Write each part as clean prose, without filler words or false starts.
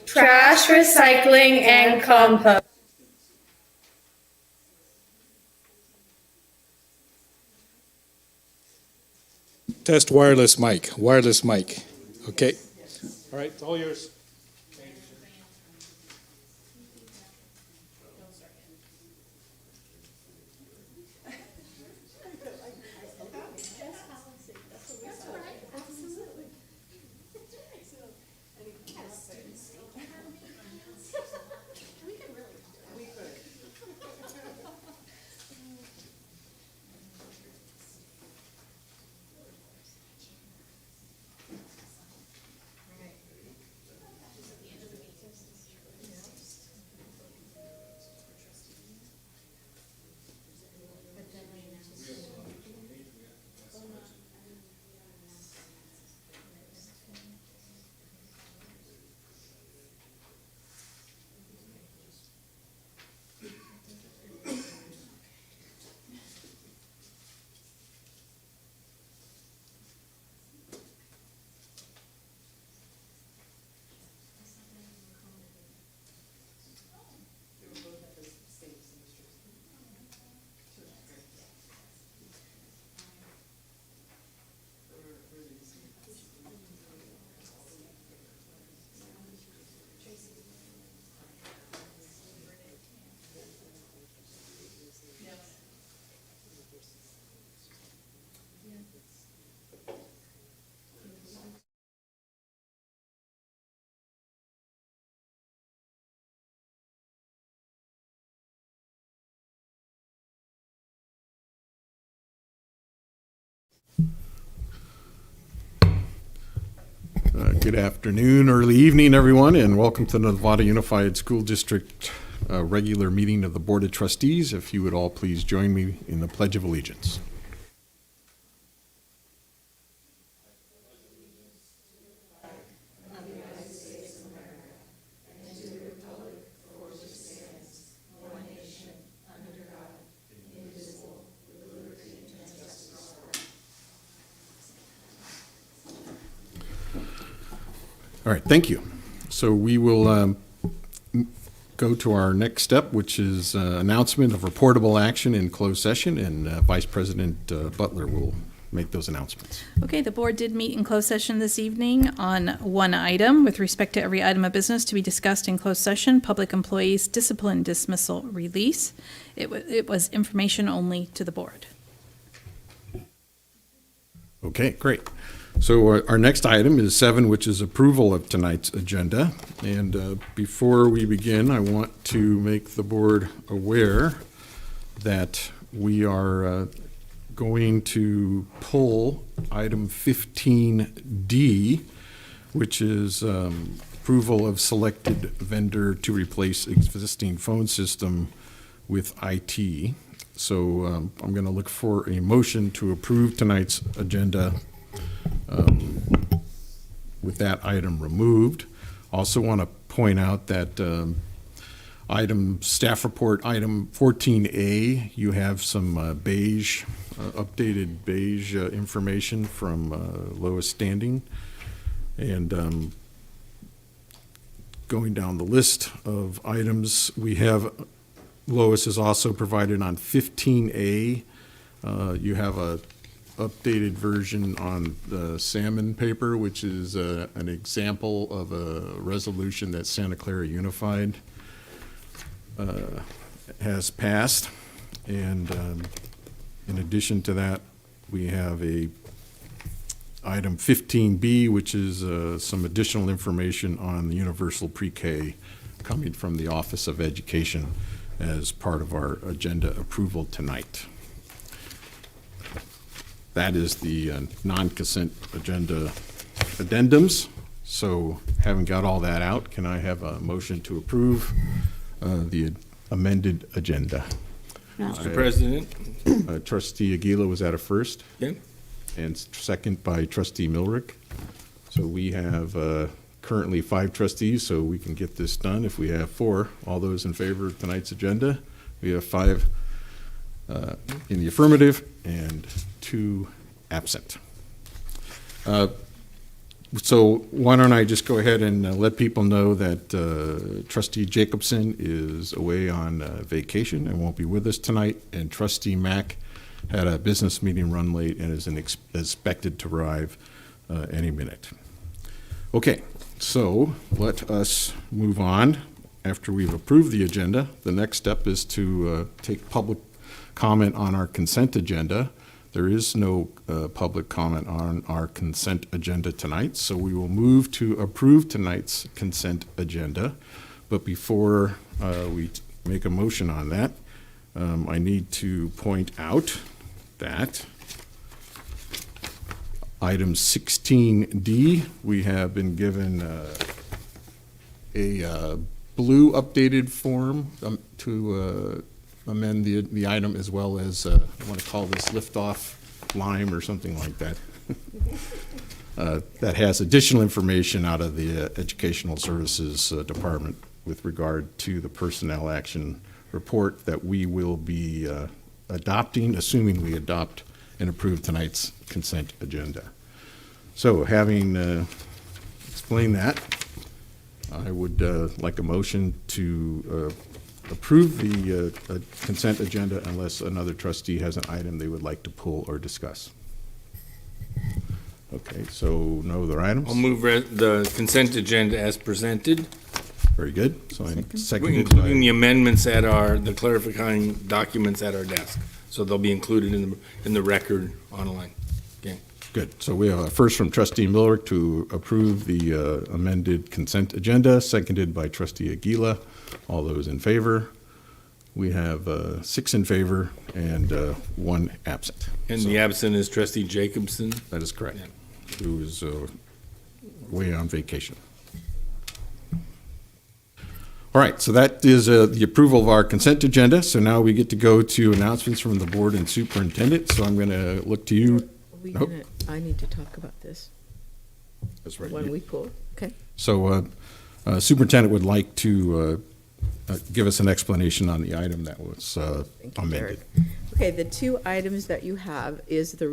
Trash, recycling, and compost. Test wireless mic. Wireless mic. Okay. All right, it's all yours. Good afternoon, early evening, everyone, and welcome to the Nevada Unified School District regular meeting of the Board of Trustees. If you would all please join me in the Pledge of Allegiance. All right, thank you. So we will go to our next step, which is announcement of reportable action in closed session, and Vice President Butler will make those announcements. Okay, the board did meet in closed session this evening on one item with respect to every item of business to be discussed in closed session, public employees discipline dismissal release. It was information only to the board. Okay, great. So our next item is 7, which is approval of tonight's agenda. And before we begin, I want to make the board aware that we are going to pull item 15D, which is approval of selected vendor to replace existing phone system with IT. So I'm going to look for a motion to approve tonight's agenda with that item removed. Also want to point out that staff report item 14A, you have some updated beige information from lowest standing. And going down the list of items, we have Lois is also provided on 15A. You have a updated version on the salmon paper, which is an example of a resolution that Santa Clara Unified has passed. And in addition to that, we have a item 15B, which is some additional information on the universal pre-K coming from the Office of Education as part of our agenda approval tonight. That is the non-consent agenda addendums. So having got all that out, can I have a motion to approve the amended agenda? Mr. President? Trustee Aguila was at a first, Yeah. and second by trustee Milrick. So we have currently 5 trustees, so we can get this done if we have 4. All those in favor of tonight's agenda? We have 5 in the affirmative and 2 absent. So why don't I just go ahead and let people know that trustee Jacobson is away on vacation and won't be with us tonight, and trustee Mack had a business meeting run late and is expected to arrive any minute. Okay, so let us move on. After we've approved the agenda, the next step is to take public comment on our consent agenda. There is no public comment on our consent agenda tonight, so we will move to approve tonight's consent agenda. But before we make a motion on that, I need to point out that item 16D, we have been given a blue updated form to amend the item, as well as, I want to call this liftoff lime or something like that. That has additional information out of the Educational Services Department with regard to the personnel action report that we will be adopting, assuming we adopt and approve tonight's consent agenda. So having explained that, I would like a motion to approve the consent agenda unless another trustee has an item they would like to pull or discuss. Okay, so no other items? I'll move the consent agenda as presented, Very good. So I'm seconded including by, the amendments the clarifying documents at our desk. So they'll be included in the record online. Okay. good. So we have a first from trustee Milrick to approve the amended consent agenda, seconded by trustee Aguila. All those in favor? We have 6 in favor and 1 absent. And the absent is trustee Jacobson. That is correct. Yeah. Who is away on vacation. All right, so that is the approval of our consent agenda. So now we get to go to announcements from the board and superintendent. So I'm going to look to you. Nope. I need to talk about this That's right. when we pull. Okay. So superintendent would like to give us an explanation on the item that was Thank you, amended. Derek. Okay, the 2 items that you have is the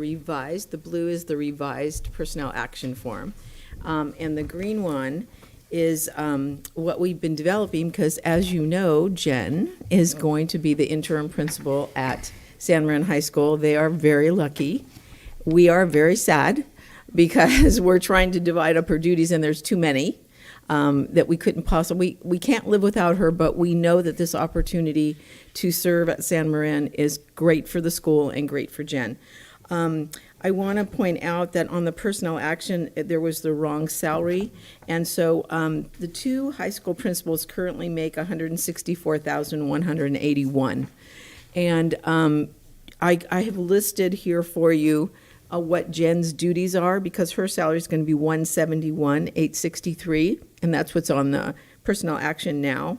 blue is the revised personnel action form. And the green one is what we've been developing, because as you know, Jen is going to be the interim principal at San Marin High School. They are very lucky. We are very sad because we're trying to divide up her duties and there's too many that we couldn't possibly, we can't live without her, but we know that this opportunity to serve at San Marin is great for the school and great for Jen. I want to point out that on the personnel action, there was the wrong salary. And so the 2 high school principals currently make $164,181. And I have listed here for you what Jen's duties are, because her salary is going to be $171,863, and that's what's on the personnel action now.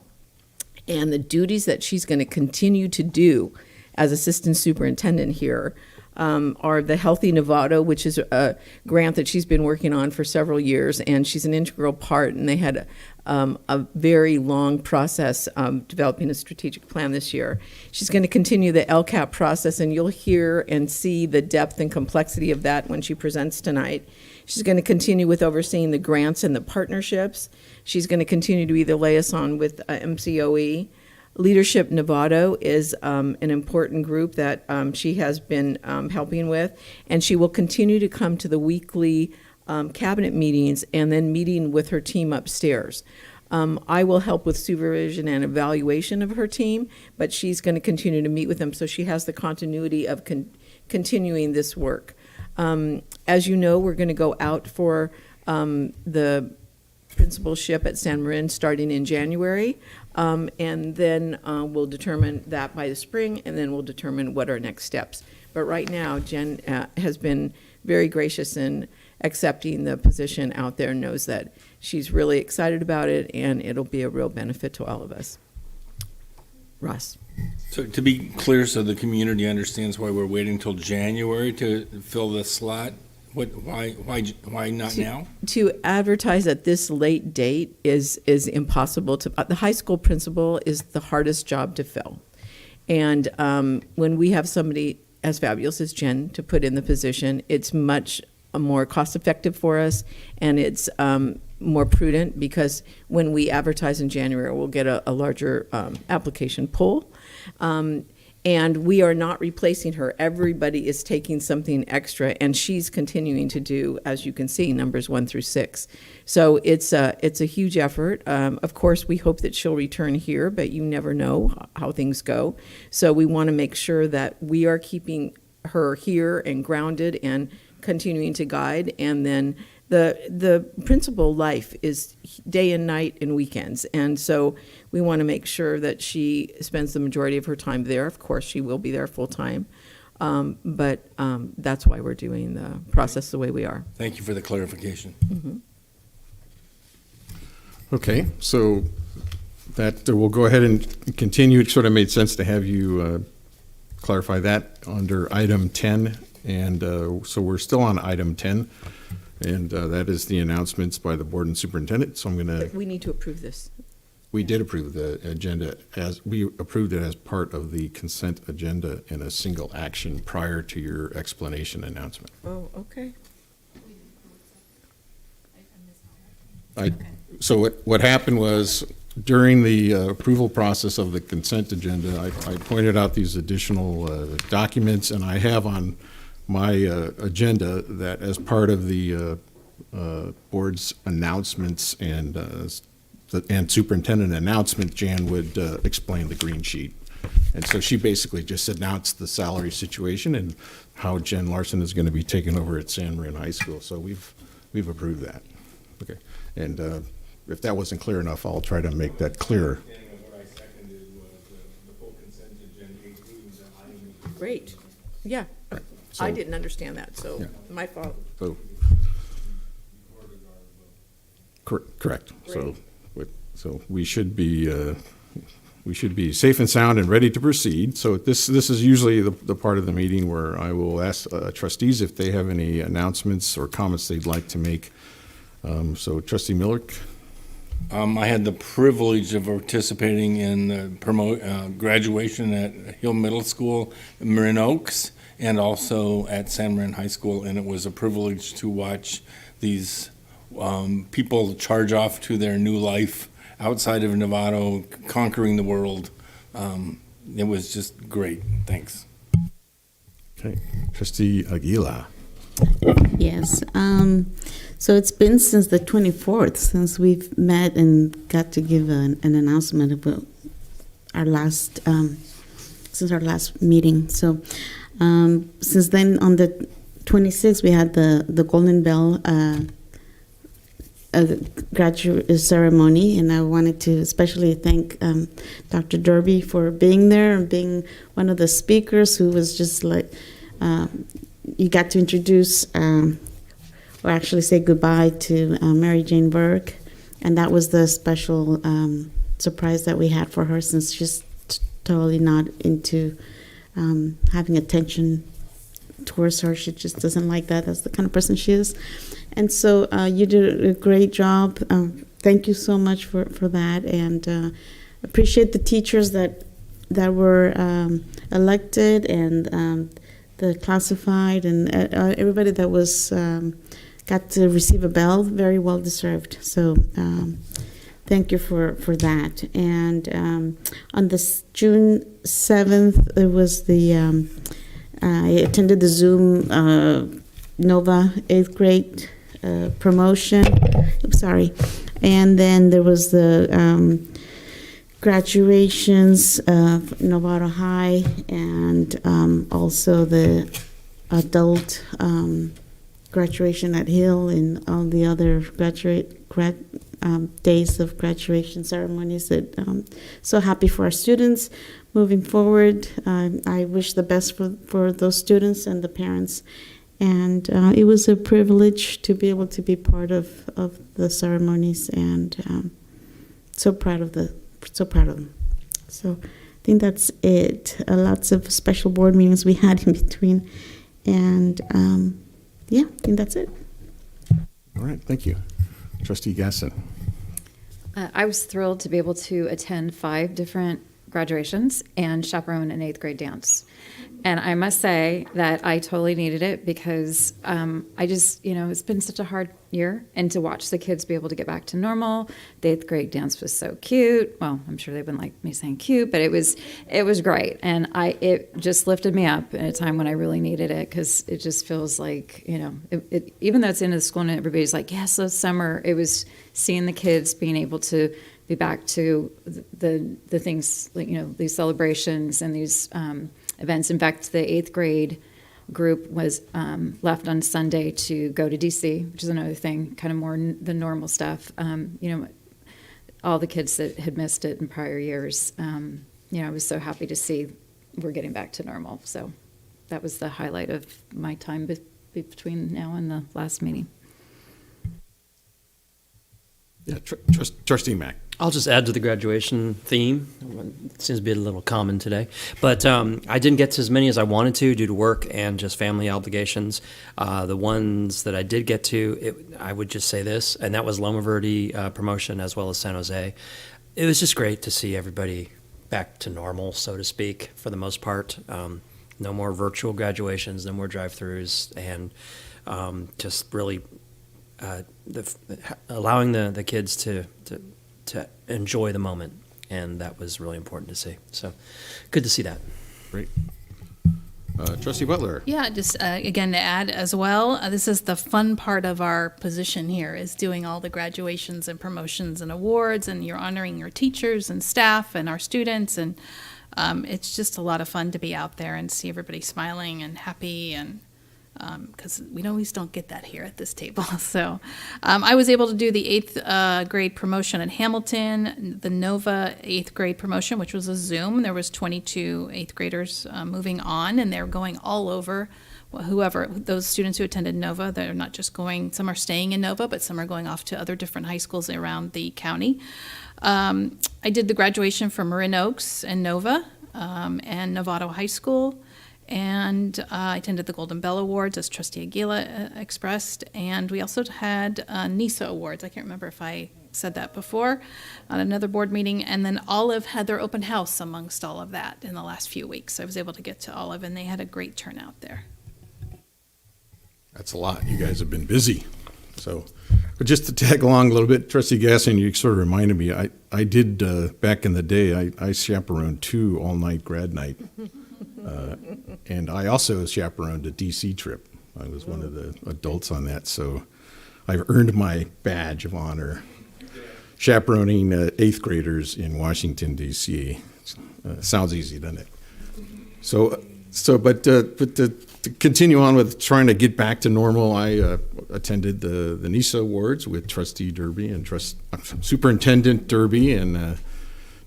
And the duties that she's going to continue to do as assistant superintendent here are the Healthy Novato, which is a grant that she's been working on for several years, and she's an integral part, and they had a very long process developing a strategic plan this year. She's going to continue the LCAP process, and you'll hear and see the depth and complexity of that when she presents tonight. She's going to continue with overseeing the grants and the partnerships. She's going to continue to be the liaison with MCOE. Leadership Novato is an important group that she has been helping with, and she will continue to come to the weekly cabinet meetings and then meeting with her team upstairs. I will help with supervision and evaluation of her team, but she's going to continue to meet with them, so she has the continuity of continuing this work. As you know, we're going to go out for the principalship at San Marin starting in January, and then we'll determine that by the spring, and then we'll determine what our next steps. But right now, Jen has been very gracious in accepting the position out there knows that she's really excited about it, and it'll be a real benefit to all of us. Russ? So to be clear, so the community understands why we're waiting until January to fill the slot, why not now? To advertise at this late date is impossible. The high school principal is the hardest job to fill. And when we have somebody as fabulous as Jen to put in the position, it's much more cost-effective for us, and it's more prudent, because when we advertise in January, we'll get a larger application pool. And we are not replacing her. Everybody is taking something extra, and she's continuing to do, as you can see, numbers 1 through 6. So it's a huge effort. Of course, we hope that she'll return here, but you never know how things go. So we want to make sure that we are keeping her here and grounded and continuing to guide, and then the principal life is day and night and weekends, and so we want to make sure that she spends the majority of her time there. Of course, she will be there full time, but that's why we're doing the process the way we are. Thank you for the clarification. Mm-hmm. Okay, so that we'll go ahead and continue. It sort of made sense to have you clarify that under item 10, and so we're still on item 10. And that is the announcements by the board and superintendent. So I'm going to. We need to approve this. We did approve the agenda we approved it as part of the consent agenda in a single action prior to your explanation announcement. Oh, okay. So what happened was during the approval process of the consent agenda, I pointed out these additional documents, and I have on my agenda that as part of the board's announcements and superintendent announcement, Jan would explain the green sheet. And so she basically just announced the salary situation and how Jen Larson is going to be taking over at San Marin High School. So we've approved that. Okay. And if that wasn't clear enough, I'll try to make that clearer. Great. Yeah. So- I didn't understand that, so Yeah. my fault. So, correct. So, we should be safe and sound and ready to proceed. So this is usually the part of the meeting where I will ask trustees if they have any announcements or comments they'd like to make. So Trustee Miller. I had the privilege of participating in the graduation at Hill Middle School, Marin Oaks, and also at San Marin High School, and it was a privilege to watch these people charge off to their new life outside of Novato, conquering the world. It was just great. Thanks. Okay. Trustee Aguila. Yes. So it's been since the 24th since we've met and got to give an announcement about our last, since our last meeting. So since then, on the 26th, we had the Golden Bell graduate ceremony, and I wanted to especially thank Dr. Derby for being there and being one of the speakers who was just like, you got to introduce or actually say goodbye to Mary Jane Burke, and that was the special surprise that we had for her, since she's totally not into having attention towards her. She just doesn't like that. That's the kind of person she is. And so you did a great job. Thank you so much for that, and appreciate the teachers that were elected, and the classified, and everybody that was got to receive a bell. Very well deserved. So thank you for that. And on this June 7th, it was I attended the Zoom Nova 8th grade promotion. Oops, sorry. And then there was the graduations of Novato High, and also the adult graduation at Hill, and all the other days of graduation ceremonies. So happy for our students moving forward. I wish the best for those students and the parents, And it was a privilege to be able to be part of the ceremonies, and so proud of them. So I think that's it. Lots of special board meetings we had in between, and yeah, I think that's it. All right, thank you. Trustee Gasson. I was thrilled to be able to attend 5 different graduations and chaperone an 8th grade dance. And I must say that I totally needed it because I just, it's been such a hard year. And to watch the kids be able to get back to normal, the 8th grade dance was so cute. Well, I'm sure they've been like me saying cute, but it was great. And it just lifted me up at a time when I really needed it, because it just feels like, even though it's the end of the school and everybody's like, yes, so summer, it was seeing the kids being able to be back to the things, like, these celebrations and these events. In fact, the 8th grade group was left on Sunday to go to DC, which is another thing, kind of more the normal stuff. All the kids that had missed it in prior years, I was so happy to see we're getting back to normal. So that was the highlight of my time between now and the last meeting. Yeah, Trustee Mack. I'll just add to the graduation theme. It seems to be a little common today. But I didn't get to as many as I wanted to due to work and just family obligations. The ones that I did get to, I would just say this, and that was Loma Verde promotion as well as San Jose. It was just great to see everybody back to normal, so to speak, for the most part. No more virtual graduations, no more drive-thrus, and just really allowing the kids to enjoy the moment, and that was really important to see. So, good to see that. Great. Trustee Butler. Yeah, just again to add as well, this is the fun part of our position here, is doing all the graduations and promotions and awards, and you're honoring your teachers and staff and our students, and it's just a lot of fun to be out there and see everybody smiling and happy, and because we always don't get that here at this table. So I was able to do the 8th grade promotion at Hamilton, the Nova 8th grade promotion, which was a Zoom. There was 22 8th graders moving on, and they're going all over. Well, whoever, those students who attended Nova, they're not just going, some are staying in Nova, but some are going off to other different high schools around the county. I did the graduation for Marin Oaks and Nova and Novato High School. And I attended the Golden Bell Awards, as Trustee Aguila expressed. And we also had NISA Awards. I can't remember if I said that before on another board meeting. And then Olive had their open house amongst all of that in the last few weeks. So I was able to get to Olive, and they had a great turnout there. That's a lot. You guys have been busy. So, but just to tag along a little bit, Trustee Gasson, you sort of reminded me, I did, back in the day, I chaperoned 2 all-night grad night. And I also chaperoned a DC trip. I was one of the adults on that, so I've earned my badge of honor chaperoning 8th graders in Washington, D.C. Sounds easy, doesn't it? But to continue on with trying to get back to normal, I attended the NISA Awards with Trustee Derby and Superintendent Derby and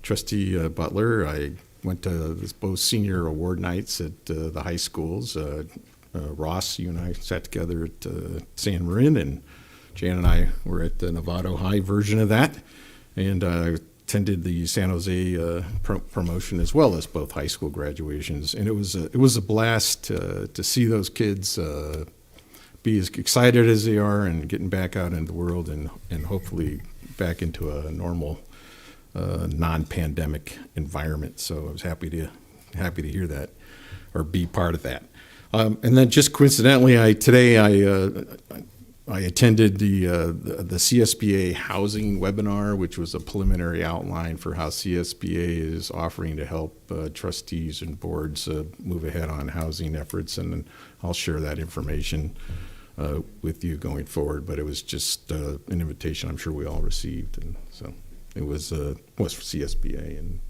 Trustee Butler. I went to both senior award nights at the high schools. Ross, you and I sat together at San Marin, and Jan and I were at the Novato High version of that, and attended the San Jose promotion as well as both high school graduations. And it was a blast to see those kids be as excited as they are and getting back out into the world and hopefully back into a normal non-pandemic environment. So I was happy to hear that or be part of that. And then just coincidentally, today I attended the CSBA housing webinar, which was a preliminary outline for how CSBA is offering to help trustees and boards move ahead on housing efforts. And I'll share that information with you going forward. But it was just an invitation I'm sure we all received, and so it was for CSBA, and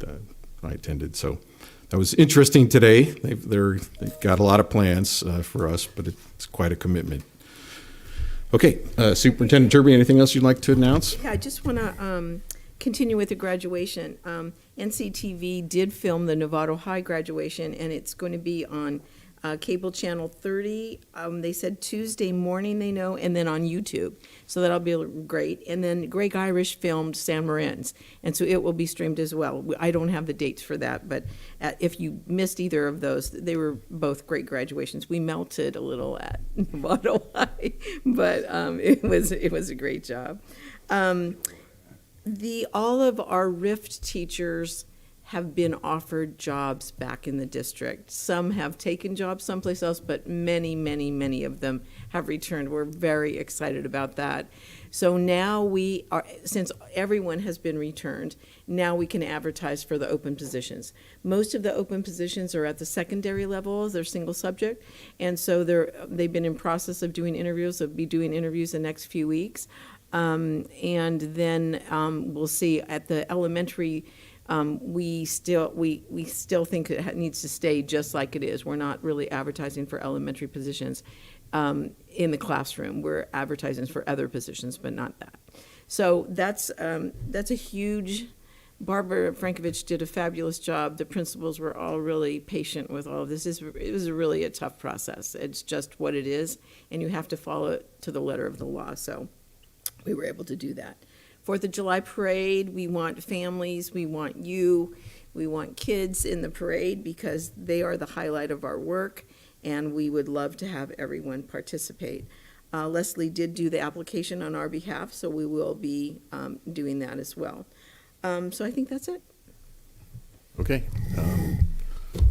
I attended. So that was interesting today. They've got a lot of plans for us, but it's quite a commitment. Okay, Superintendent Derby, anything else you'd like to announce? Yeah, I just want to continue with the graduation. NCTV did film the Novato High graduation, and it's going to be on cable channel 30. They said Tuesday morning they know, and then on YouTube. So that'll be great. And then Greg Irish filmed San Marin's, and so it will be streamed as well. I don't have the dates for that, but if you missed either of those, they were both great graduations. We melted a little at Nevada High, but it was a great job. All of our RIFT teachers have been offered jobs back in the district. Some have taken jobs someplace else, but many, many, many of them have returned. We're very excited about that. So now we are, since everyone has been returned, now we can advertise for the open positions. Most of the open positions are at the secondary level, they're single subject, and so they've been in process of doing interviews. They'll be doing interviews the next few weeks. And then we'll see at the elementary. We still think it needs to stay just like it is. We're not really advertising for elementary positions in the classroom. We're advertising for other positions, but not that. So that's a huge. Barbara Frankovich did a fabulous job. The principals were all really patient with all of this. It was really a tough process. It's just what it is, and you have to follow it to the letter of the law. So we were able to do that. 4th of July parade, we want families, we want you, we want kids in the parade because they are the highlight of our work, and we would love to have everyone participate. Leslie did do the application on our behalf, so we will be doing that as well. So I think that's it. Okay.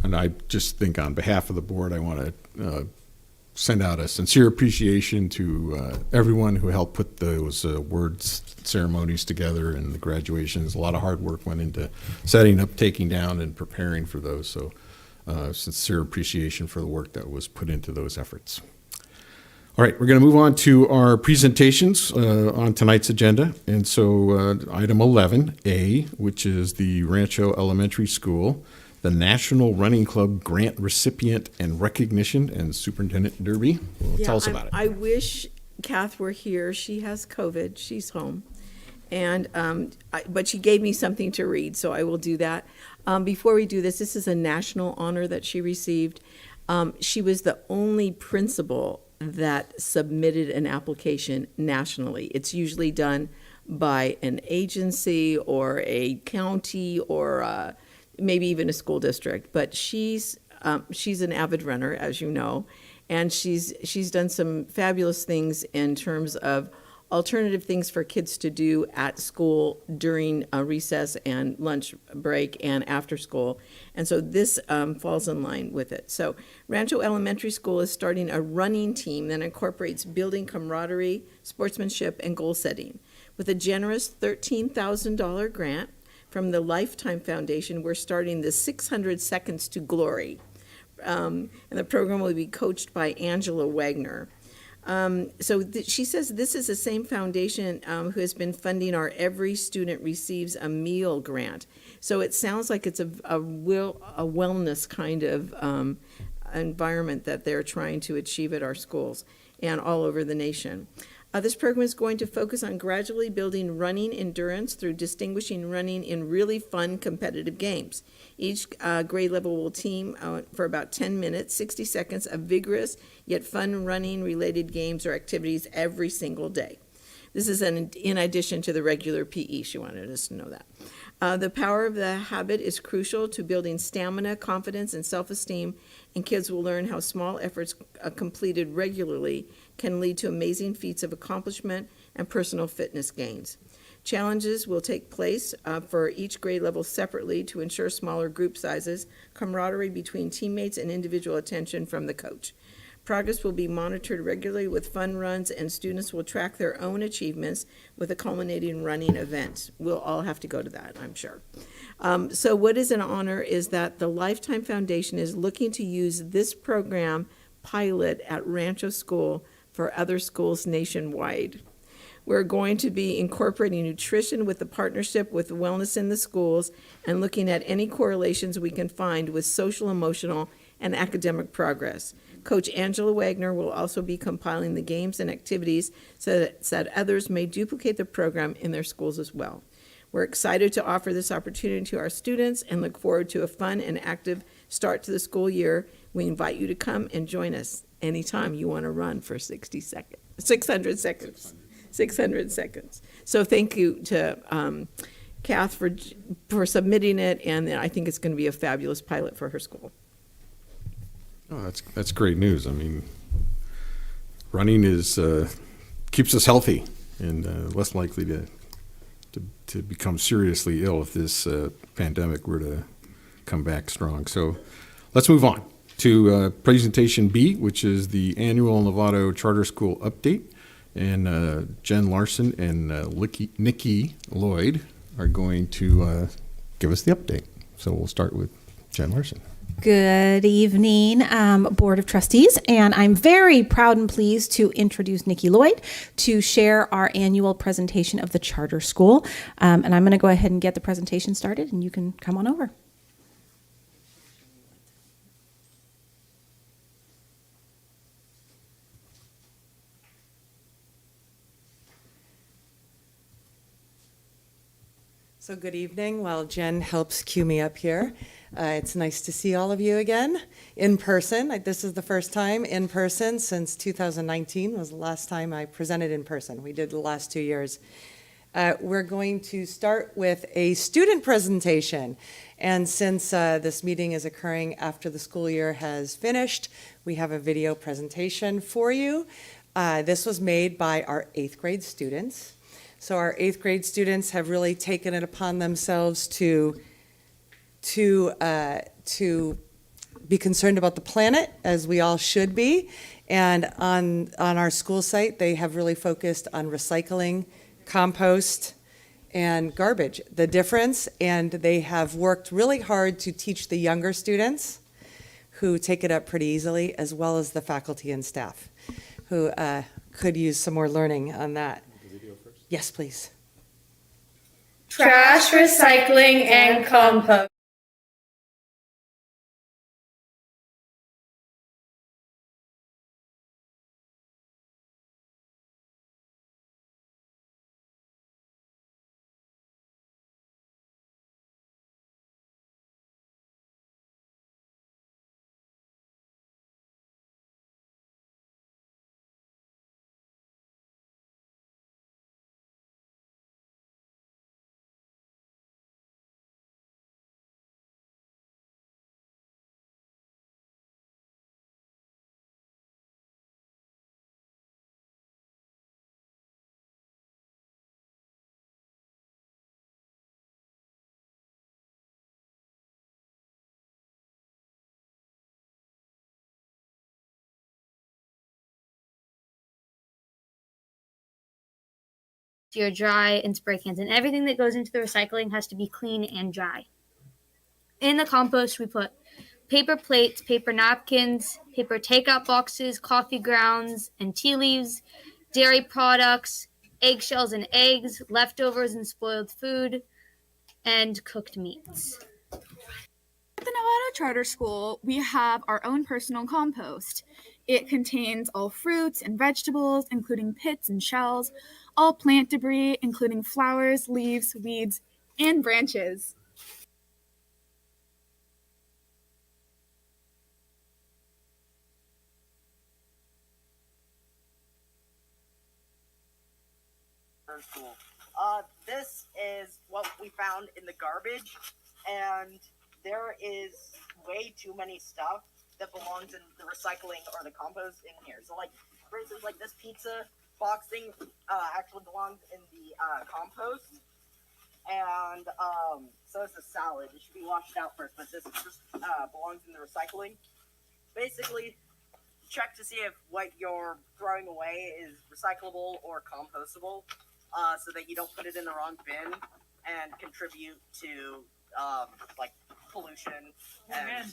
And I just think on behalf of the board, I want to send out a sincere appreciation to everyone who helped put those awards ceremonies together and the graduations. A lot of hard work went into setting up, taking down, and preparing for those. So sincere appreciation for the work that was put into those efforts. All right, we're going to move on to our presentations on tonight's agenda. And so item 11A, which is the Rancho Elementary School, the National Running Club Grant Recipient and Recognition, and Superintendent Derby will tell us about it. I wish Kath were here. She has COVID. She's home. And but she gave me something to read, so I will do that. Before we do this is a national honor that she received. She was the only principal that submitted an application nationally. It's usually done by an agency or a county or maybe even a school district. But she's an avid runner, as you know, and she's done some fabulous things in terms of alternative things for kids to do at school during recess and lunch break and after school. And so this falls in line with it. So Rancho Elementary School is starting a running team that incorporates building camaraderie, sportsmanship, and goal setting. With a generous $13,000 grant from the Lifetime Foundation, we're starting the 600 Seconds to Glory. And the program will be coached by Angela Wagner. She says this is the same foundation who has been funding our Every Student Receives a Meal grant. So it sounds like it's a wellness kind of environment that they're trying to achieve at our schools and all over the nation. This program is going to focus on gradually building running endurance through distinguishing running in really fun competitive games. Each grade level will team for about 10 minutes, 60 seconds of vigorous yet fun running related games or activities every single day. This is in addition to the regular PE. She wanted us to know that. The power of the habit is crucial to building stamina, confidence, and self-esteem, and kids will learn how small efforts completed regularly can lead to amazing feats of accomplishment and personal fitness gains. Challenges will take place for each grade level separately to ensure smaller group sizes, camaraderie between teammates, and individual attention from the coach. Progress will be monitored regularly with fun runs, and students will track their own achievements with a culminating running event. We'll all have to go to that, I'm sure. So what is an honor is that the Lifetime Foundation is looking to use this program pilot at Rancho School for other schools nationwide. We're going to be incorporating nutrition with the partnership with Wellness in the Schools and looking at any correlations we can find with social, emotional, and academic progress. Coach Angela Wagner will also be compiling the games and activities so that others may duplicate the program in their schools as well. We're excited to offer this opportunity to our students and look forward to a fun and active start to the school year We invite you to come and join us anytime you want to run for 600 seconds. 600 seconds. So thank you to Kath for submitting it, and I think it's going to be a fabulous pilot for her school. Oh, that's great news. I mean, running keeps us healthy and less likely to become seriously ill if this pandemic were to come back strong. So let's move on to presentation B, which is the annual Novato Charter School update. And Jen Larson and Nikki Lloyd are going to give us the update. So we'll start with Jen Larson. Good evening, Board of Trustees, and I'm very proud and pleased to introduce Nikki Lloyd to share our annual presentation of the charter school. And I'm going to go ahead and get the presentation started, and you can come on over. So good evening. While Jen helps cue me up here, it's nice to see all of you again in person. This is the first time in person since 2019 was the last time I presented in person. We did the last 2 years. We're going to start with a student presentation. And since this meeting is occurring after the school year has finished, we have a video presentation for you. This was made by our 8th grade students. So our 8th grade students have really taken it upon themselves to be concerned about the planet, as we all should be. And on our school site, they have really focused on recycling, compost, and garbage, the difference. And they have worked really hard to teach the younger students, who take it up pretty easily, as well as the faculty and staff, who could use some more learning on that. Yes, please. Trash, recycling, and compost. Your dry and spray cans, and everything that goes into the recycling has to be clean and dry. In the compost, we put paper plates, paper napkins, paper takeout boxes, coffee grounds and tea leaves, dairy products, eggshells and eggs, leftovers and spoiled food, and cooked meats. At the Novato Charter School, we have our own personal compost. It contains all fruits and vegetables, including pits and shells, all plant debris, including flowers, leaves, weeds, and branches. School. This is what we found in the garbage, and there is way too many stuff that belongs in the recycling or the compost in here. So, like, for instance, like this pizza box thing actually belongs in the compost, and so is the salad. It should be washed out first, but this just belongs in the recycling. Basically, check to see if what you're throwing away is recyclable or compostable, so that you don't put it in the wrong bin and contribute to like pollution and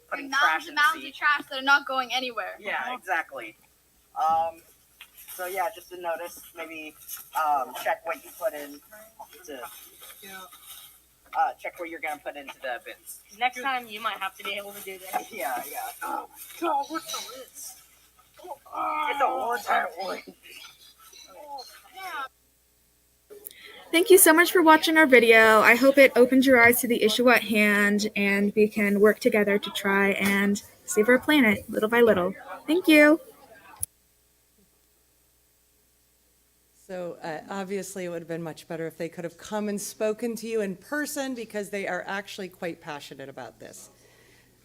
putting trash in the sea. Mounds of trash that are not going anywhere. Yeah, exactly. So yeah, just a notice. Maybe check what you put in to. Check what you're gonna put into the bins. Next time, you might have to be able to do this. Yeah. Oh God, what's this? It's a one-time one. Thank you so much for watching our video. I hope it opens your eyes to the issue at hand and we can work together to try and save our planet little by little. Thank you. So obviously, it would have been much better if they could have come and spoken to you in person, because they are actually quite passionate about this,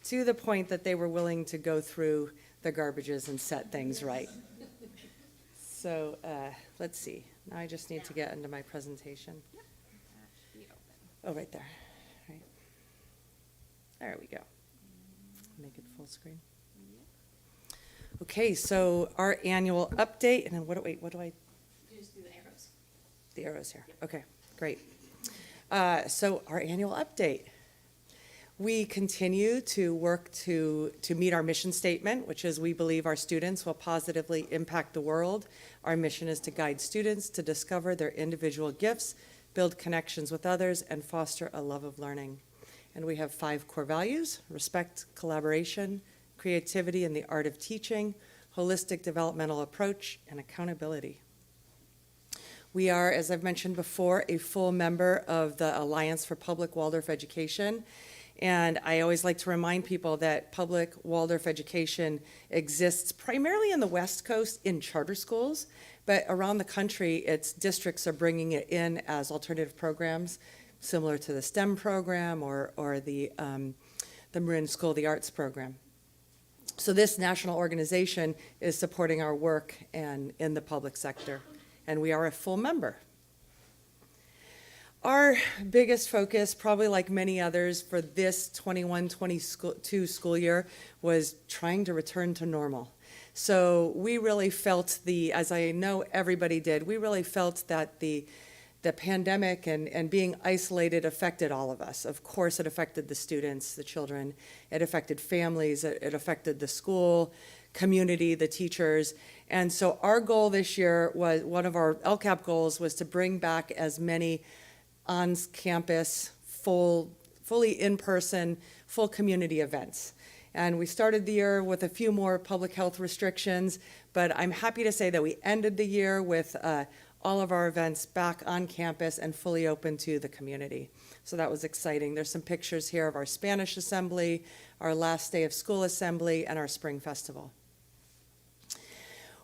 to the point that they were willing to go through the garbages and set things right. So let's see. Now I just need to get into my presentation. Oh, right there. Right. There we go. Make it full screen. Okay, so our annual update, and then what do I? Just do the arrows. The arrows here. Okay, great. So our annual update. We continue to work to meet our mission statement, which is we believe our students will positively impact the world. Our mission is to guide students to discover their individual gifts, build connections with others, and foster a love of learning. And we have 5 core values: respect, collaboration, creativity and the art of teaching, holistic developmental approach, and accountability. We are, as I've mentioned before, a full member of the Alliance for Public Waldorf Education. And I always like to remind people that public Waldorf education exists primarily in the West Coast in charter schools, but around the country, its districts are bringing it in as alternative programs, similar to the STEM program or the Marin School of the Arts program. So this national organization is supporting our work and in the public sector, and we are a full member. Our biggest focus, probably like many others for this 21-22 school year, was trying to return to normal. So we really felt as I know everybody did, we really felt that the pandemic and being isolated affected all of us. Of course, it affected the students, the children. It affected families. It affected the school community, the teachers. And so our goal this year was, one of our LCAP goals was to bring back as many on-campus, fully in-person, full community events. And we started the year with a few more public health restrictions, but I'm happy to say that we ended the year with all of our events back on campus and fully open to the community. So that was exciting. There's some pictures here of our Spanish assembly, our last day of school assembly, and our spring festival.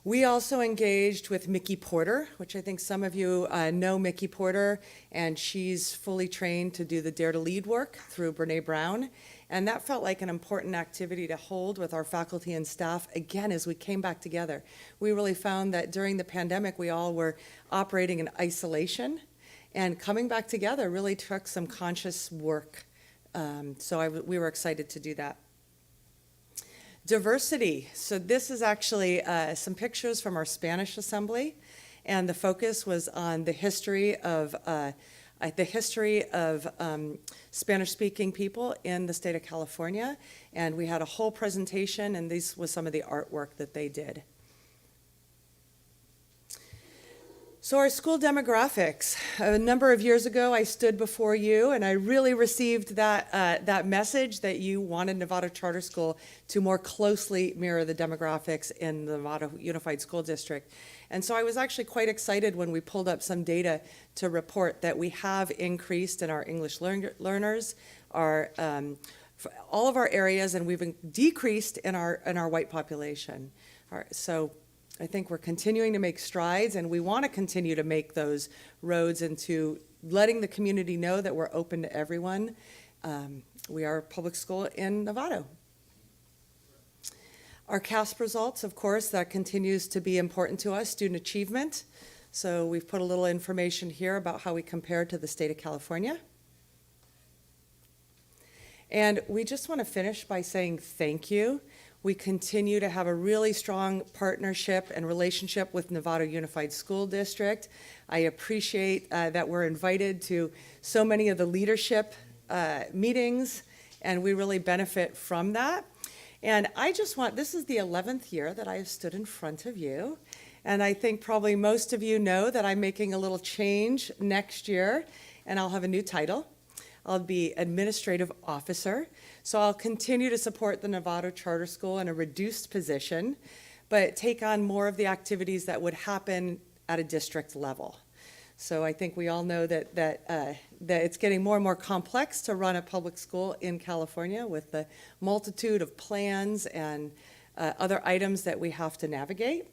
We also engaged with Mickey Porter, which I think some of you know Mickey Porter, and she's fully trained to do the Dare to Lead work through Brene Brown. And that felt like an important activity to hold with our faculty and staff, again, as we came back together. We really found that during the pandemic, we all were operating in isolation, and coming back together really took some conscious work. We were excited to do that. Diversity. So this is actually some pictures from our Spanish assembly, and the focus was on the history of Spanish-speaking people in the state of California, and we had a whole presentation, and this was some of the artwork that they did. So our school demographics. A number of years ago, I stood before you, and I really received that message that you wanted Novato Charter School to more closely mirror the demographics in the Novato Unified School District. And so I was actually quite excited when we pulled up some data to report that we have increased in our English learners, all of our areas, and we've decreased in our white population. So I think we're continuing to make strides, and we want to continue to make those roads into letting the community know that we're open to everyone. We are a public school in Novato. Our CASP results, of course, that continues to be important to us, student achievement. So we've put a little information here about how we compare to the state of California. And we just want to finish by saying thank you. We continue to have a really strong partnership and relationship with Novato Unified School District. I appreciate that we're invited to so many of the leadership meetings, and we really benefit from that. And this is the 11th year that I have stood in front of you, and I think probably most of you know that I'm making a little change next year, and I'll have a new title. I'll be administrative officer. So I'll continue to support the Novato Charter School in a reduced position, but take on more of the activities that would happen at a district level. So I think we all know that it's getting more and more complex to run a public school in California with the multitude of plans and other items that we have to navigate.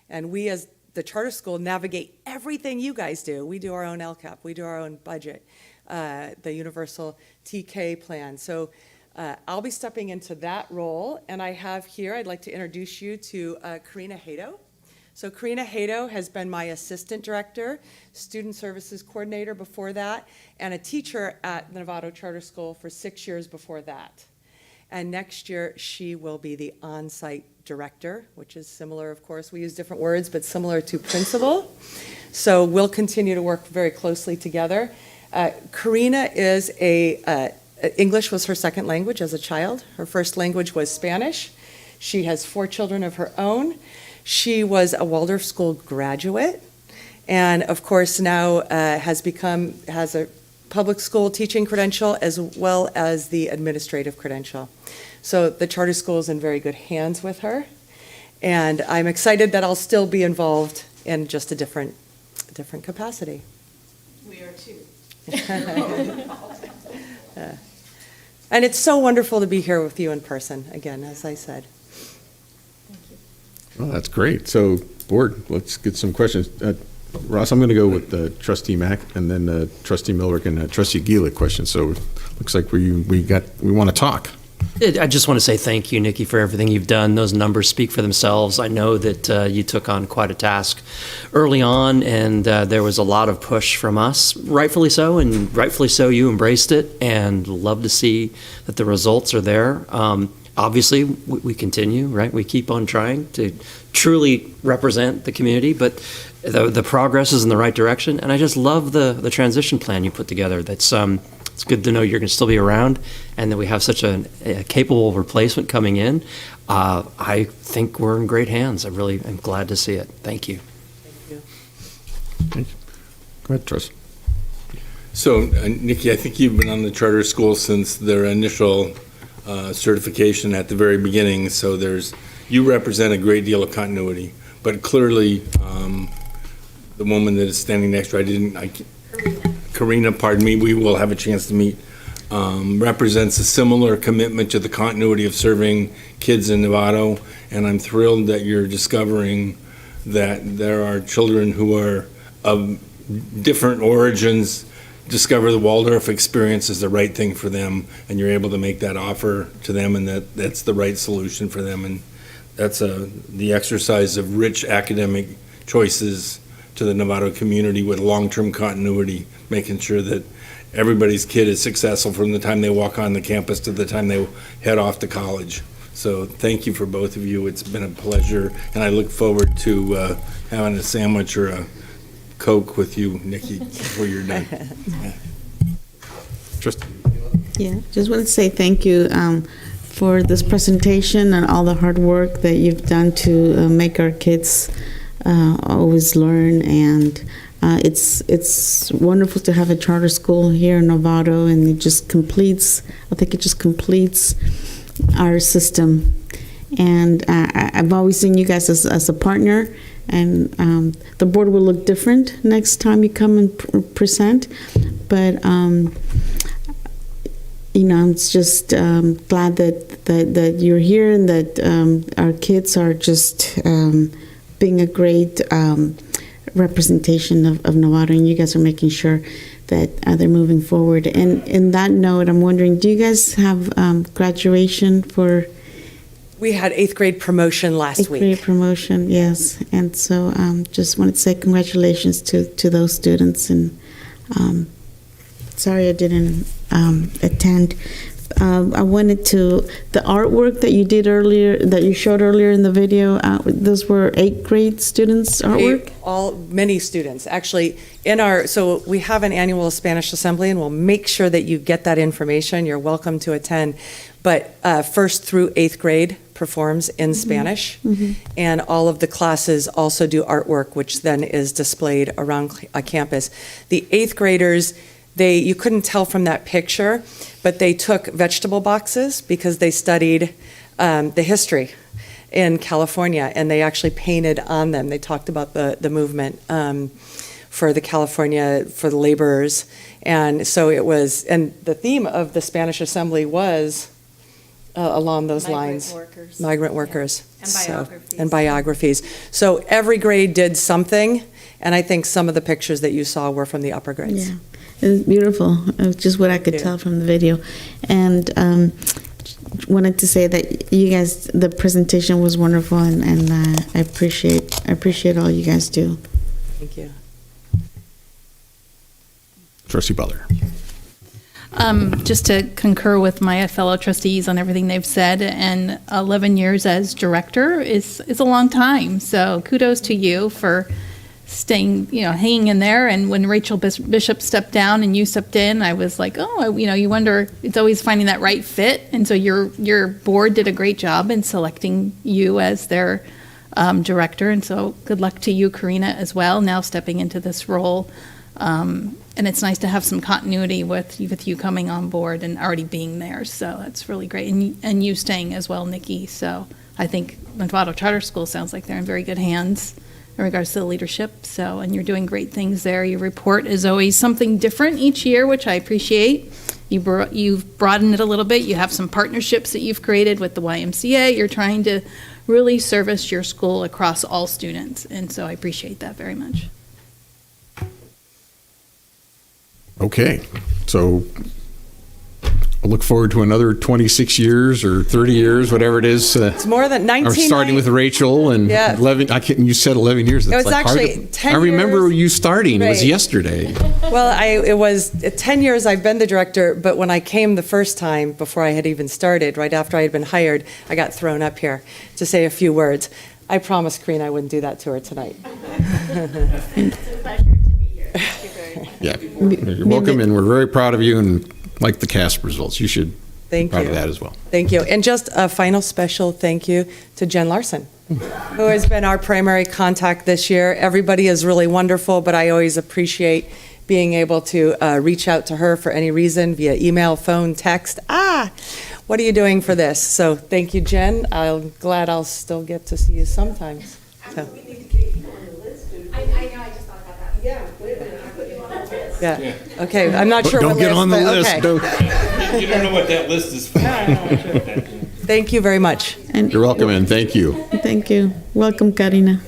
And we as the charter school navigate everything you guys do. We do our own LCAP, we do our own budget, the universal TK plan. So I'll be stepping into that role, and I have here, I'd like to introduce you to Karina Hato. So Karina Hato has been my assistant director, student services coordinator before that, and a teacher at the Novato Charter School for 6 years before that. And next year, she will be the on-site director, which is similar, of course, we use different words, but similar to principal. So we'll continue to work very closely together. Karina is English was her second language as a child. Her first language was Spanish. She has 4 children of her own. She was a Waldorf School graduate, and of course now has a public school teaching credential as well as the administrative credential. So the charter school is in very good hands with her, and I'm excited that I'll still be involved in just a different capacity. We are too. And it's so wonderful to be here with you in person again, as I said. Well, that's great. So, board, let's get some questions. Ross, I'm going to go with Trustee Mack, and then Trustee Millrick and Trustee Gila questions. So, looks like we want to talk. I just want to say thank you, Nikki, for everything you've done. Those numbers speak for themselves. I know that you took on quite a task early on, and there was a lot of push from us, rightfully so, and rightfully so you embraced it, and love to see that the results are there. Obviously, we continue, right? We keep on trying to truly represent the community, but the progress is in the right direction, and I just love the transition plan you put together. That's it's good to know you're going to still be around, and that we have such a capable replacement coming in. I think we're in great hands. I really am glad to see it. Thank you. Thank you. Go ahead, Trust. So, Nikki, I think you've been on the charter school since their initial certification at the very beginning, so you represent a great deal of continuity, but clearly the woman that is standing next to her, Karina, pardon me, we will have a chance to meet, represents a similar commitment to the continuity of serving kids in Novato, and I'm thrilled that you're discovering that there are children who are of different origins discover the Waldorf experience is the right thing for them, and you're able to make that offer to them, and that's the right solution for them. And that's the exercise of rich academic choices to the Novato community with long-term continuity, making sure that everybody's kid is successful from the time they walk on the campus to the time they head off to college. So thank you for both of you. It's been a pleasure, and I look forward to having a sandwich or a Coke with you, Nikki, before you're done. Yeah, just want to say thank you for this presentation and all the hard work that you've done to make our kids always learn. And it's wonderful to have a charter school here in Novato, and I think it just completes our system. And I've always seen you guys as a partner. And the board will look different next time you come and present. But, I'm just glad that you're here, and that our kids are just being a great representation of Novato, and you guys are making sure that they're moving forward. And in that note, I'm wondering, do you guys have graduation for... We had 8th grade promotion last week. 8th grade promotion, yes. And so just wanted to say congratulations to those students. And sorry I didn't attend. I wanted the artwork that you did earlier, that you showed earlier in the video, those were 8th grade students' artwork? Many students. Actually, so we have an annual Spanish assembly, and we'll make sure that you get that information. You're welcome to attend. But 1st through 8th grade performs in Spanish, and all of the classes also do artwork, which then is displayed around a campus. The 8th graders, you couldn't tell from that picture, but they took vegetable boxes because they studied the history in California, and they actually painted on them. They talked about the movement for the laborers. And so it was, and the theme of the Spanish Assembly was along those lines. Migrant workers. And biographies. And biographies. So every grade did something, and I think some of the pictures that you saw were from the upper grades. Yeah, it was beautiful. It was just what I could tell from the video. And wanted to say that you guys, the presentation was wonderful, and I appreciate all you guys do. Thank you. Trustee Butler. Just to concur with my fellow trustees on everything they've said, and 11 years as director is a long time. So kudos to you for staying, hanging in there. And when Rachel Bishop stepped down and you stepped in, I was like, you wonder, it's always finding that right fit. And so your board did a great job in selecting you as their director. And so good luck to you, Karina, as well, now stepping into this role. And it's nice to have some continuity with you coming on board and already being there. So that's really great. And you staying as well, Nikki. So I think Novato Charter School sounds like they're in very good hands in regards to the leadership. So, and you're doing great things there. Your report is always something different each year, which I appreciate. You've broadened it a little bit. You have some partnerships that you've created with the YMCA. You're trying to really service your school across all students. And so I appreciate that very much. Okay, so I look forward to another 26 years or 30 years, whatever it is. It's more than 19. I'm starting with Rachel and 11. You said 11 years. It That's was like actually hard to, 10 I remember years. you starting. It was Right. yesterday. Well, it was 10 years I've been the director, but when I came the first time, before I had even started, right after I had been hired, I got thrown up here to say a few words. I promised Karina I wouldn't do that to her tonight. Yeah, you're welcome, and we're very proud of you and like the CASP results. You should be proud of that as well. Thank you. And just a final special thank you to Jen Larson, who has been our primary contact this year. Everybody is really wonderful, but I always appreciate being able to reach out to her for any reason via email, phone, text. What are you doing for this? So thank you, Jen. I'm glad I'll still get to see you sometimes. So. Yeah. Okay. I'm not sure. Don't get on the list. Okay. You don't know what that list is for. Thank you very much. And You're welcome, and thank you. thank you. Welcome, Karina.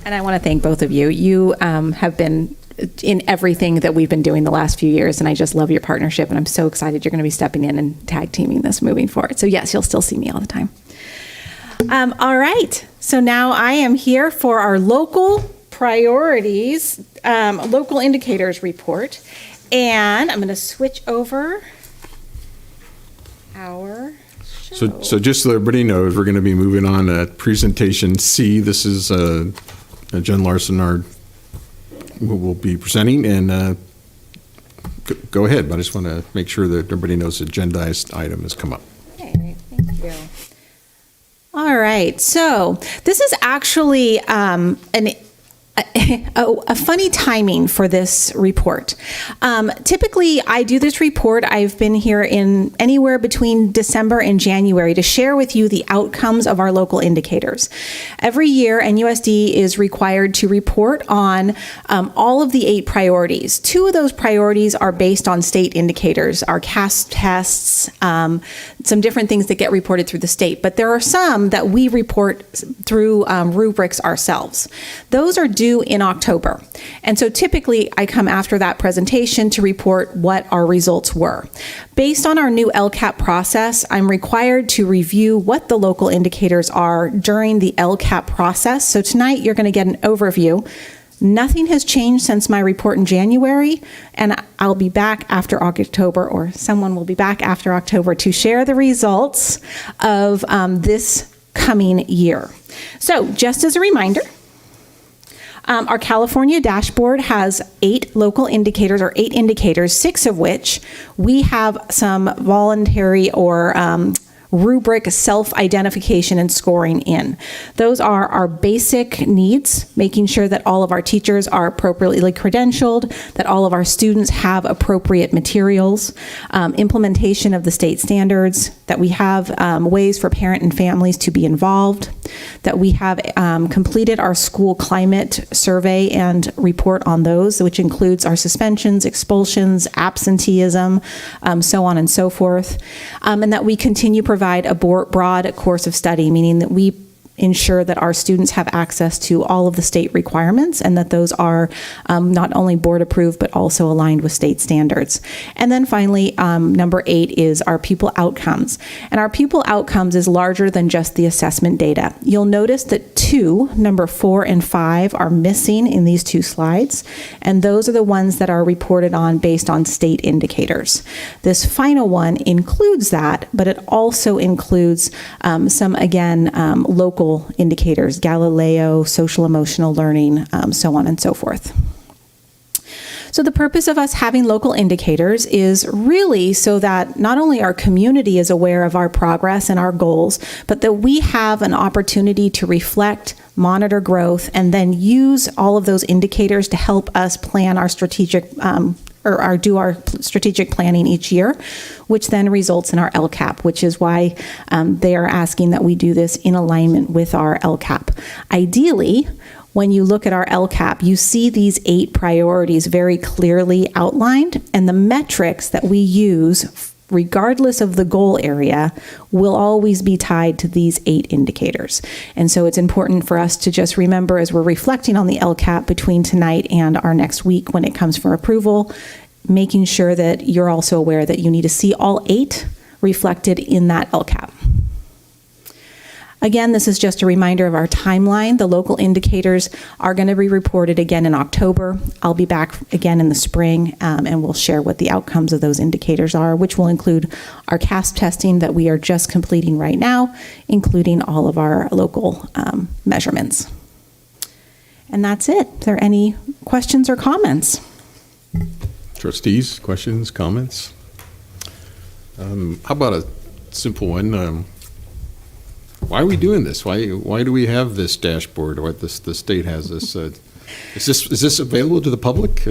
And I want to thank both of you. You have been in everything that we've been doing the last few years, and I just love your partnership, and I'm so excited you're going to be stepping in and tag teaming this moving forward. So yes, you'll still see me all the time. All right, so now I am here for our local priorities, local indicators report, and I'm going to switch over our show. So just so everybody knows, we're going to be moving on to presentation C. This is Jen Larson, who will be presenting, and go ahead. But I just want to make sure that everybody knows the agendized item has come up. Okay, thank you. All right, so this is actually a funny timing for this report. Typically, I do this report. I've been here in anywhere between December and January to share with you the outcomes of our local indicators. Every year, NUSD is required to report on all of the 8 priorities. 2 of those priorities are based on state indicators, our CASP tests, some different things that get reported through the state. But there are some that we report through rubrics ourselves. Those are due in October. And so typically I come after that presentation to report what our results were. Based on our new LCAP process, I'm required to review what the local indicators are during the LCAP process. So tonight you're going to get an overview. Nothing has changed since my report in January, and I'll be back after October, or someone will be back after October to share the results of this coming year. So just as a reminder, our California dashboard has 8 local indicators, or 8 indicators, 6 of which we have some voluntary or rubric self-identification and scoring in. Those are our basic needs, making sure that all of our teachers are appropriately credentialed, that all of our students have appropriate materials, implementation of the state standards, that we have ways for parent and families to be involved, that we have completed our school climate survey and report on those, which includes our suspensions, expulsions, absenteeism, so on and so forth, and that we continue to provide a broad course of study, meaning that we ensure that our students have access to all of the state requirements and that those are not only board approved but also aligned with state standards. And then finally, number 8 is our pupil outcomes. And our pupil outcomes is larger than just the assessment data. You'll notice that number 4 and 5 are missing in these 2 slides, and those are the ones that are reported on based on state indicators. This final one includes that, but it also includes some, again, local indicators, Galileo, social emotional learning, so on and so forth. So the purpose of us having local indicators is really so that not only our community is aware of our progress and our goals, but that we have an opportunity to reflect, monitor growth, and then use all of those indicators to help us plan our strategic do our strategic planning each year, which then results in our LCAP, which is why they are asking that we do this in alignment with our LCAP. Ideally, when you look at our LCAP, you see these 8 priorities very clearly outlined, and the metrics that we use, regardless of the goal area, will always be tied to these 8 indicators. And so it's important for us to just remember as we're reflecting on the LCAP between tonight and our next week when it comes for approval, making sure that you're also aware that you need to see all 8 reflected in that LCAP. Again, this is just a reminder of our timeline. The local indicators are going to be reported again in October. I'll be back again in the spring, and we'll share what the outcomes of those indicators are, which will include our CASP testing that we are just completing right now, including all of our local measurements. And that's it. Are there any questions or comments? Trustees, questions, comments? How about a simple one? Why are we doing this? Why do we have this dashboard? Or the state has this? Is this available to the public?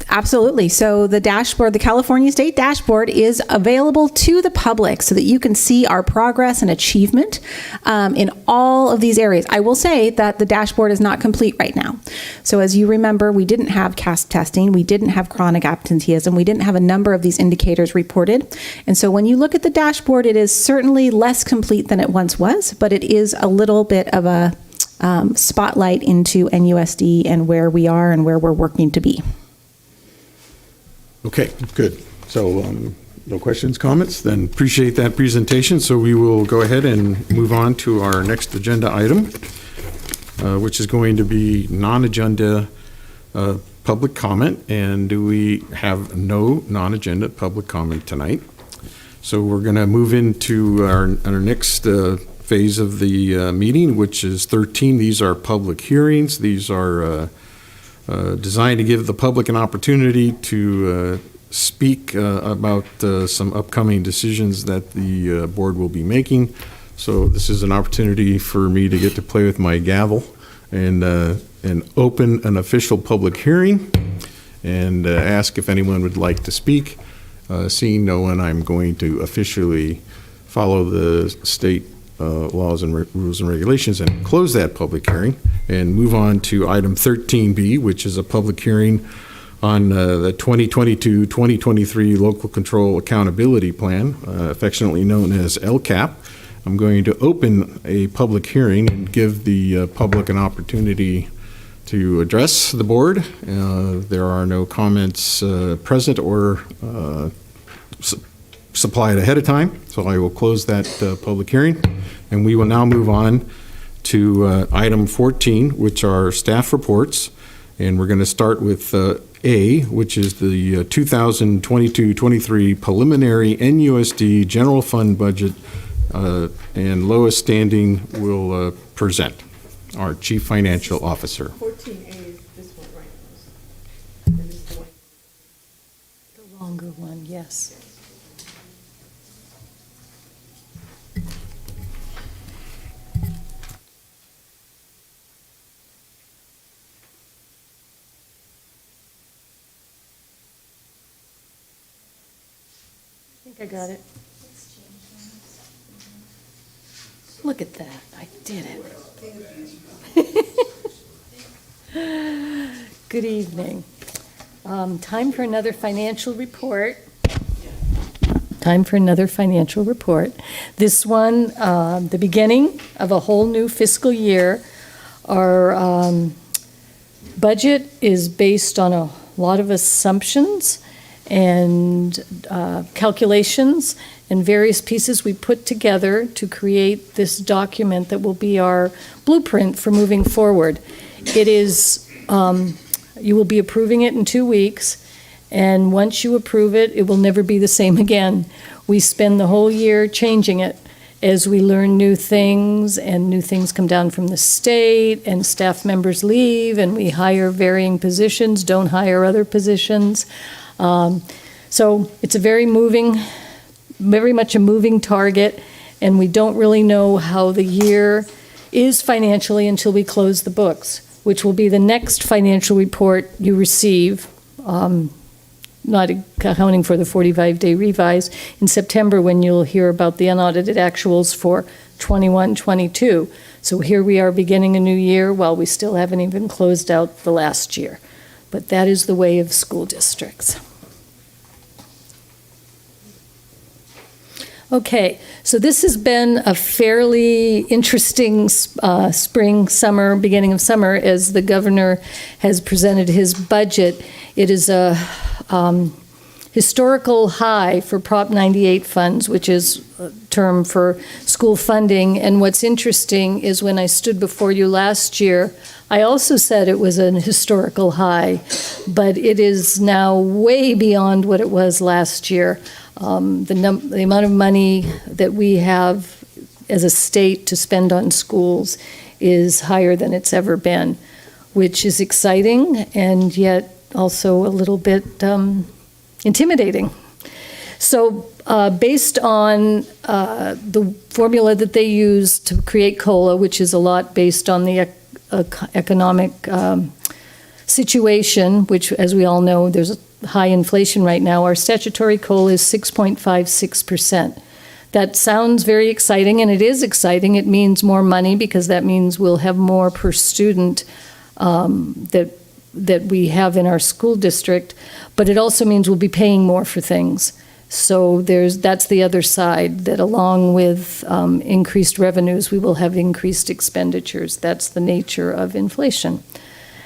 Absolutely. So the dashboard, the California State Dashboard, is available to the public so that you can see our progress and achievement in all of these areas. I will say that the dashboard is not complete right now. So as you remember, we didn't have CASP testing, we didn't have chronic absenteeism, we didn't have a number of these indicators reported. And so when you look at the dashboard, it is certainly less complete than it once was, but it is a little bit of a spotlight into NUSD and where we are and where we're working to be. Okay, good. So no questions, comments? Then appreciate that presentation. So we will go ahead and move on to our next agenda item, which is going to be non-agenda public comment. And we have no non-agenda public comment tonight. So we're going to move into our next phase of the meeting, which is 13. These are public hearings. These are designed to give the public an opportunity to speak about some upcoming decisions that the board will be making. So this is an opportunity for me to get to play with my gavel and open an official public hearing and ask if anyone would like to speak. Seeing no one, I'm going to officially follow the state laws and rules and regulations and close that public hearing and move on to item 13B, which is a public hearing on the 2022-2023 Local Control Accountability Plan, affectionately known as LCAP. I'm going to open a public hearing and give the public an opportunity to address the board. There are no comments present or supplied ahead of time, so I will close that public hearing. And we will now move on to item 14, which are staff reports. And we're going to start with A, which is the 2022-23 preliminary NUSD general fund budget, and Lois Standing will present, our Chief Financial Officer. 14A is this one, right? The longer one, yes. I got it. Look at that. I did it. Good evening. Time for another financial report. This one, the beginning of a whole new fiscal year. Our budget is based on a lot of assumptions and calculations and various pieces we put together to create this document that will be our blueprint for moving forward. It is, you will be approving it in 2 weeks, and once you approve it, it will never be the same again. We spend the whole year changing it as we learn new things, and new things come down from the state, and staff members leave, and we hire varying positions, don't hire other positions. So it's a very much a moving target, and we don't really know how the year is financially until we close the books, which will be the next financial report you receive, not accounting for the 45-day revise in September, when you'll hear about the unaudited actuals for 21-22. So here we are beginning a new year while we still haven't even closed out the last year. But that is the way of school districts. Okay, so this has been a fairly interesting spring, summer, beginning of summer, as the governor has presented his budget. It is a historical high for Prop 98 funds, which is a term for school funding. And what's interesting is when I stood before you last year, I also said it was an historical high, but it is now way beyond what it was last year. The amount of money that we have as a state to spend on schools is higher than it's ever been, which is exciting and yet also a little bit intimidating. So based on the formula that they use to create COLA, which is a lot based on the economic situation, which, as we all know, there's high inflation right now, our statutory COLA is 6.56%. That sounds very exciting, and it is exciting. It means more money because that means we'll have more per student that we have in our school district, but it also means we'll be paying more for things. So that's the other side, that along with increased revenues, we will have increased expenditures. That's the nature of inflation.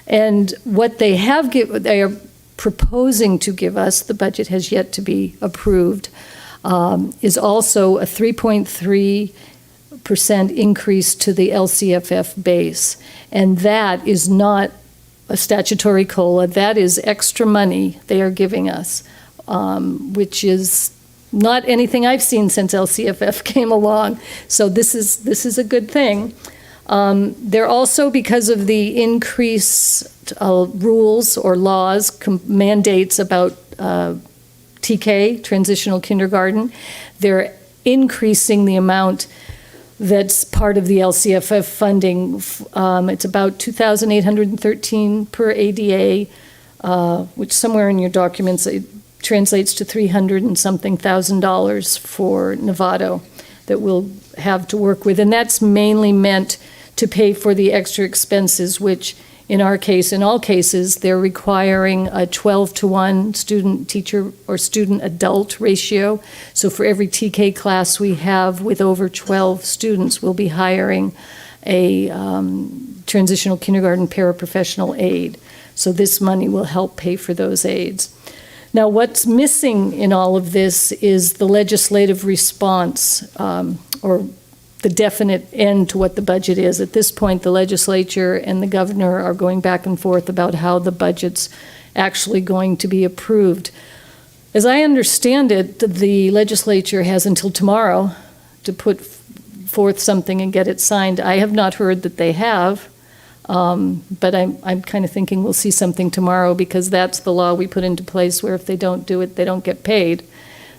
And what they are proposing to give us, the budget has yet to be approved, is also a 3.3% increase to the LCFF base. And that is not a statutory COLA, that is extra money they are giving us, which is not anything I've seen since LCFF came along. So this is a good thing. They're also, because of the increased rules or laws, mandates about TK, transitional kindergarten, they're increasing the amount that's part of the LCFF funding. It's about $2,813 per ADA, which somewhere in your documents it translates to $300 and something thousand for Novato that we'll have to work with. And that's mainly meant to pay for the extra expenses, which in our case, in all cases, they're requiring a 12-to-1 student-teacher or student-adult ratio. So for every TK class we have with over 12 students, we'll be hiring a transitional kindergarten paraprofessional aide. So this money will help pay for those aides. Now, what's missing in all of this is the legislative response, or the definite end to what the budget is. At this point, the legislature and the governor are going back and forth about how the budget's actually going to be approved. As I understand it, the legislature has until tomorrow to put forth something and get it signed. I have not heard that they have, but I'm kind of thinking we'll see something tomorrow, because that's the law we put into place, where if they don't do it, they don't get paid.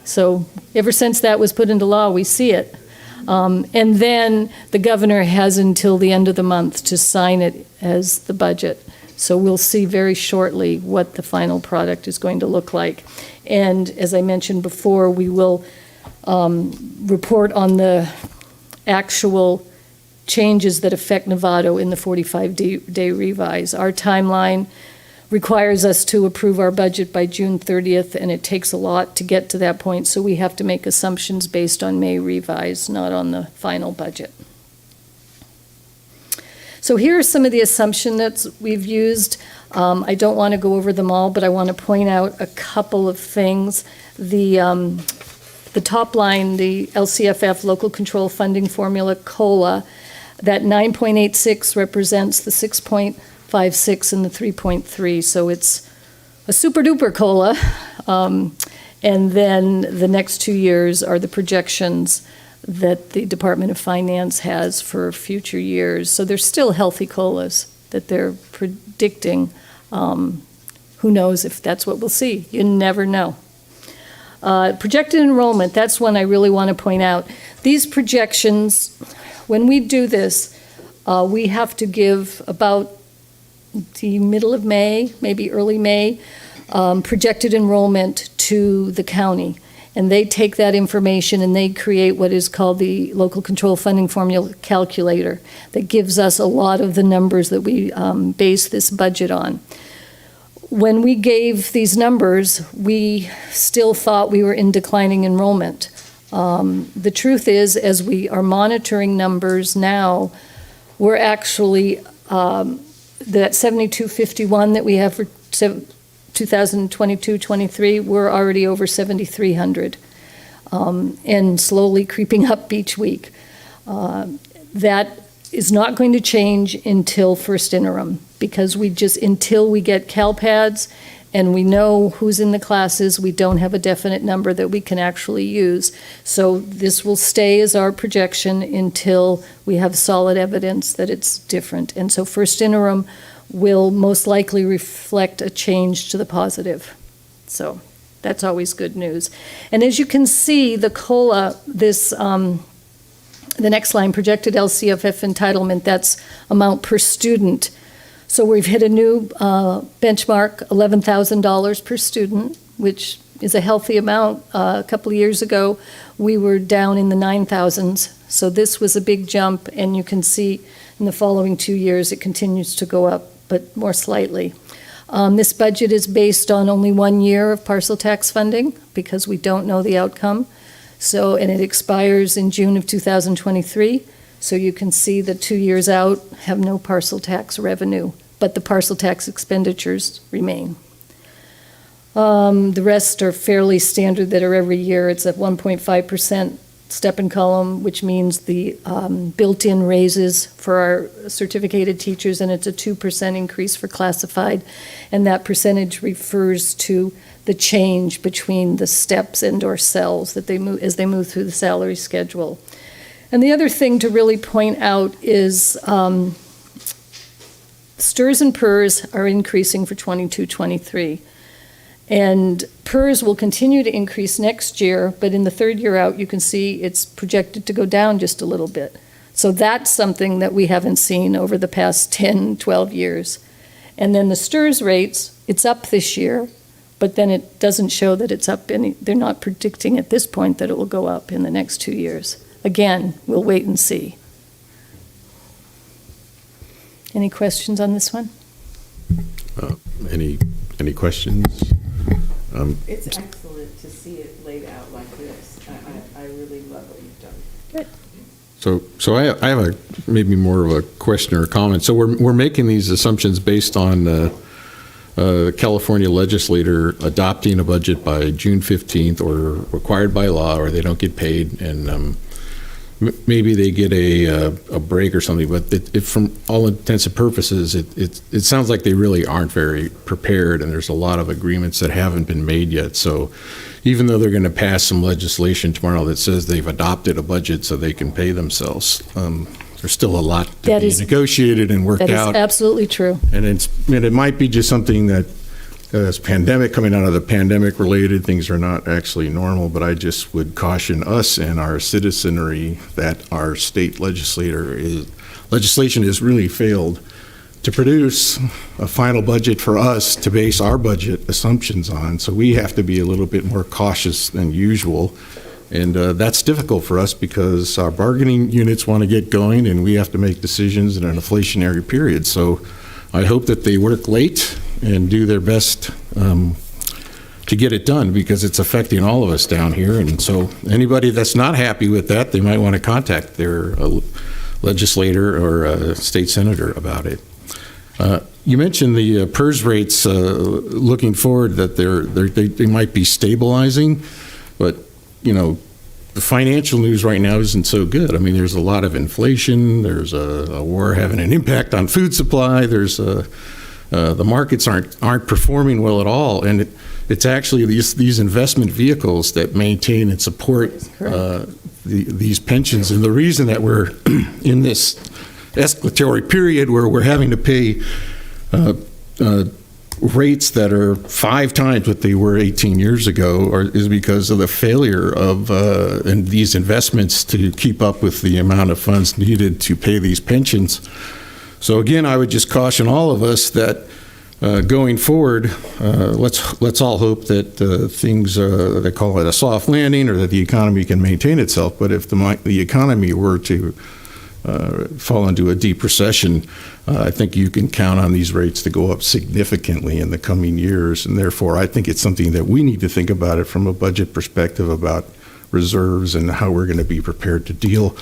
So ever since that was put into law, we see it. And then the governor has until the end of the month to sign it as the budget. So we'll see very shortly what the final product is going to look like. And as I mentioned before, we will report on the actual changes that affect Novato in the 45-day revise. Our timeline requires us to approve our budget by June 30th, and it takes a lot to get to that point, so we have to make assumptions based on May revise, not on the final budget. So here are some of the assumptions that we've used. I don't want to go over them all, but I want to point out a couple of things. The top line, the LCFF local control funding formula COLA, that 9.86 represents the 6.56 and the 3.3, so it's a super duper COLA. And then the next 2 years are the projections that the Department of Finance has for future years. So there's still healthy COLAs that they're predicting. Who knows if that's what we'll see? You never know. Projected enrollment, that's one I really want to point out. These projections, when we do this, we have to give about the middle of May, maybe early May, projected enrollment to the county. And they take that information and they create what is called the local control funding formula calculator that gives us a lot of the numbers that we base this budget on. When we gave these numbers, we still thought we were in declining enrollment. The truth is, as we are monitoring numbers now, we're actually, that 7251 that we have for 2022-23, we're already over 7,300 and slowly creeping up each week. That is not going to change until first interim, because until we get CalPads and we know who's in the classes, we don't have a definite number that we can actually use. So this will stay as our projection until we have solid evidence that it's different. And so first interim will most likely reflect a change to the positive. So that's always good news. And as you can see, the COLA, the next line, projected LCFF entitlement, that's amount per student. So we've hit a new benchmark, $11,000 per student, which is a healthy amount. A couple of years ago, we were down in the 9,000s. So this was a big jump, and you can see in the following 2 years, it continues to go up, but more slightly. This budget is based on only 1 year of parcel tax funding because we don't know the outcome. So, and it expires in June of 2023. So you can see that 2 years out have no parcel tax revenue, but the parcel tax expenditures remain. The rest are fairly standard that are every year. It's a 1.5% step and column, which means the built-in raises for our certificated teachers, and it's a 2% increase for classified, and that percentage refers to the change between the steps and or cells that they move as they move through the salary schedule. And the other thing to really point out is STRS and PERS are increasing for 22-23. And PERS will continue to increase next year, but in the third year out, you can see it's projected to go down just a little bit. So that's something that we haven't seen over the past 10, 12 years. And then the STRS rates, it's up this year, but then it doesn't show that it's up any, they're not predicting at this point that it will go up in the next 2 years. Again, we'll wait and see. Any questions on this one? Any questions? It's excellent to see it laid out like this. I really love what you've done. Good. So I have maybe more of a question or a comment. So we're making these assumptions based on the California legislator adopting a budget by June 15th or required by law, or they don't get paid, and maybe they get a break or something. But from all intents and purposes, it sounds like they really aren't very prepared, and there's a lot of agreements that haven't been made yet. So even though they're going to pass some legislation tomorrow that says they've adopted a budget so they can pay themselves, there's still a lot to be negotiated and worked out. That is absolutely true. And it might be just something that as pandemic, coming out of the pandemic related, things are not actually normal, but I just would caution us and our citizenry that our state legislation has really failed to produce a final budget for us to base our budget assumptions on. So we have to be a little bit more cautious than usual And that's difficult for us because our bargaining units want to get going and we have to make decisions in an inflationary period. So I hope that they work late and do their best to get it done because it's affecting all of us down here. And so anybody that's not happy with that, they might want to contact their legislator or state senator about it. You mentioned the PERS rates looking forward that they might be stabilizing, but you know, the financial news right now isn't so good. I mean, there's a lot of inflation. There's a war having an impact on food supply. There's the markets aren't performing well at all, and it's actually these investment vehicles that maintain and support these pensions. And the reason that we're in this escalatory period where we're having to pay rates that are 5 times what they were 18 years ago is because of the failure of in these investments to keep up with the amount of funds needed to pay these pensions. So again, I would just caution all of us that going forward, let's all hope that things, they call it a soft landing, or that the economy can maintain itself. But if the economy were to fall into a deep recession, I think you can count on these rates to go up significantly in the coming years. And therefore, I think it's something that we need to think about it from a budget perspective about reserves and how we're going to be prepared to deal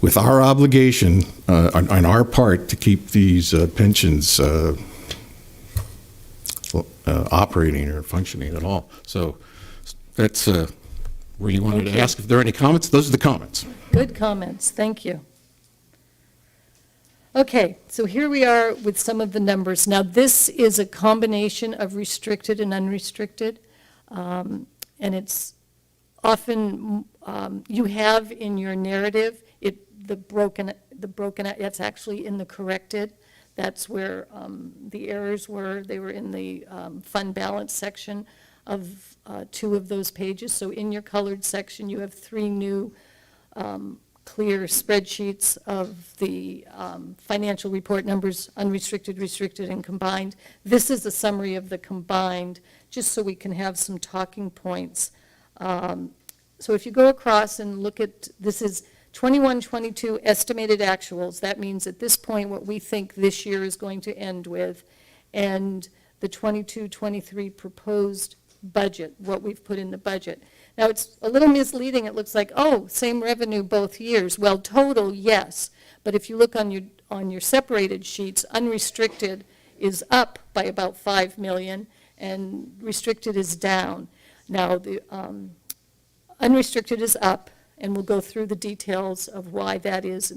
with our obligation on our part to keep these pensions operating or functioning at all. So that's where you wanted to ask if there are any comments. Those are the comments. Good comments, thank you. Okay, so here we are with some of the numbers. Now, this is a combination of restricted and unrestricted, and it's often, you have in your narrative, the broken out, that's actually in the corrected. That's where the errors were. They were in the fund balance section of 2 of those pages. So in your colored section, you have 3 new clear spreadsheets of the financial report numbers, unrestricted, restricted, and combined. This is a summary of the combined, just so we can have some talking points. So if you go across and look at, this is 21-22 estimated actuals. That means at this point what we think this year is going to end with, and the 22-23 proposed budget, what we've put in the budget. Now, it's a little misleading. It looks like, oh, same revenue both years. Well, total, yes. But if you look on your separated sheets, unrestricted is up by about 5 million, and restricted is down. Now, the unrestricted is up, and we'll go through the details of why that is,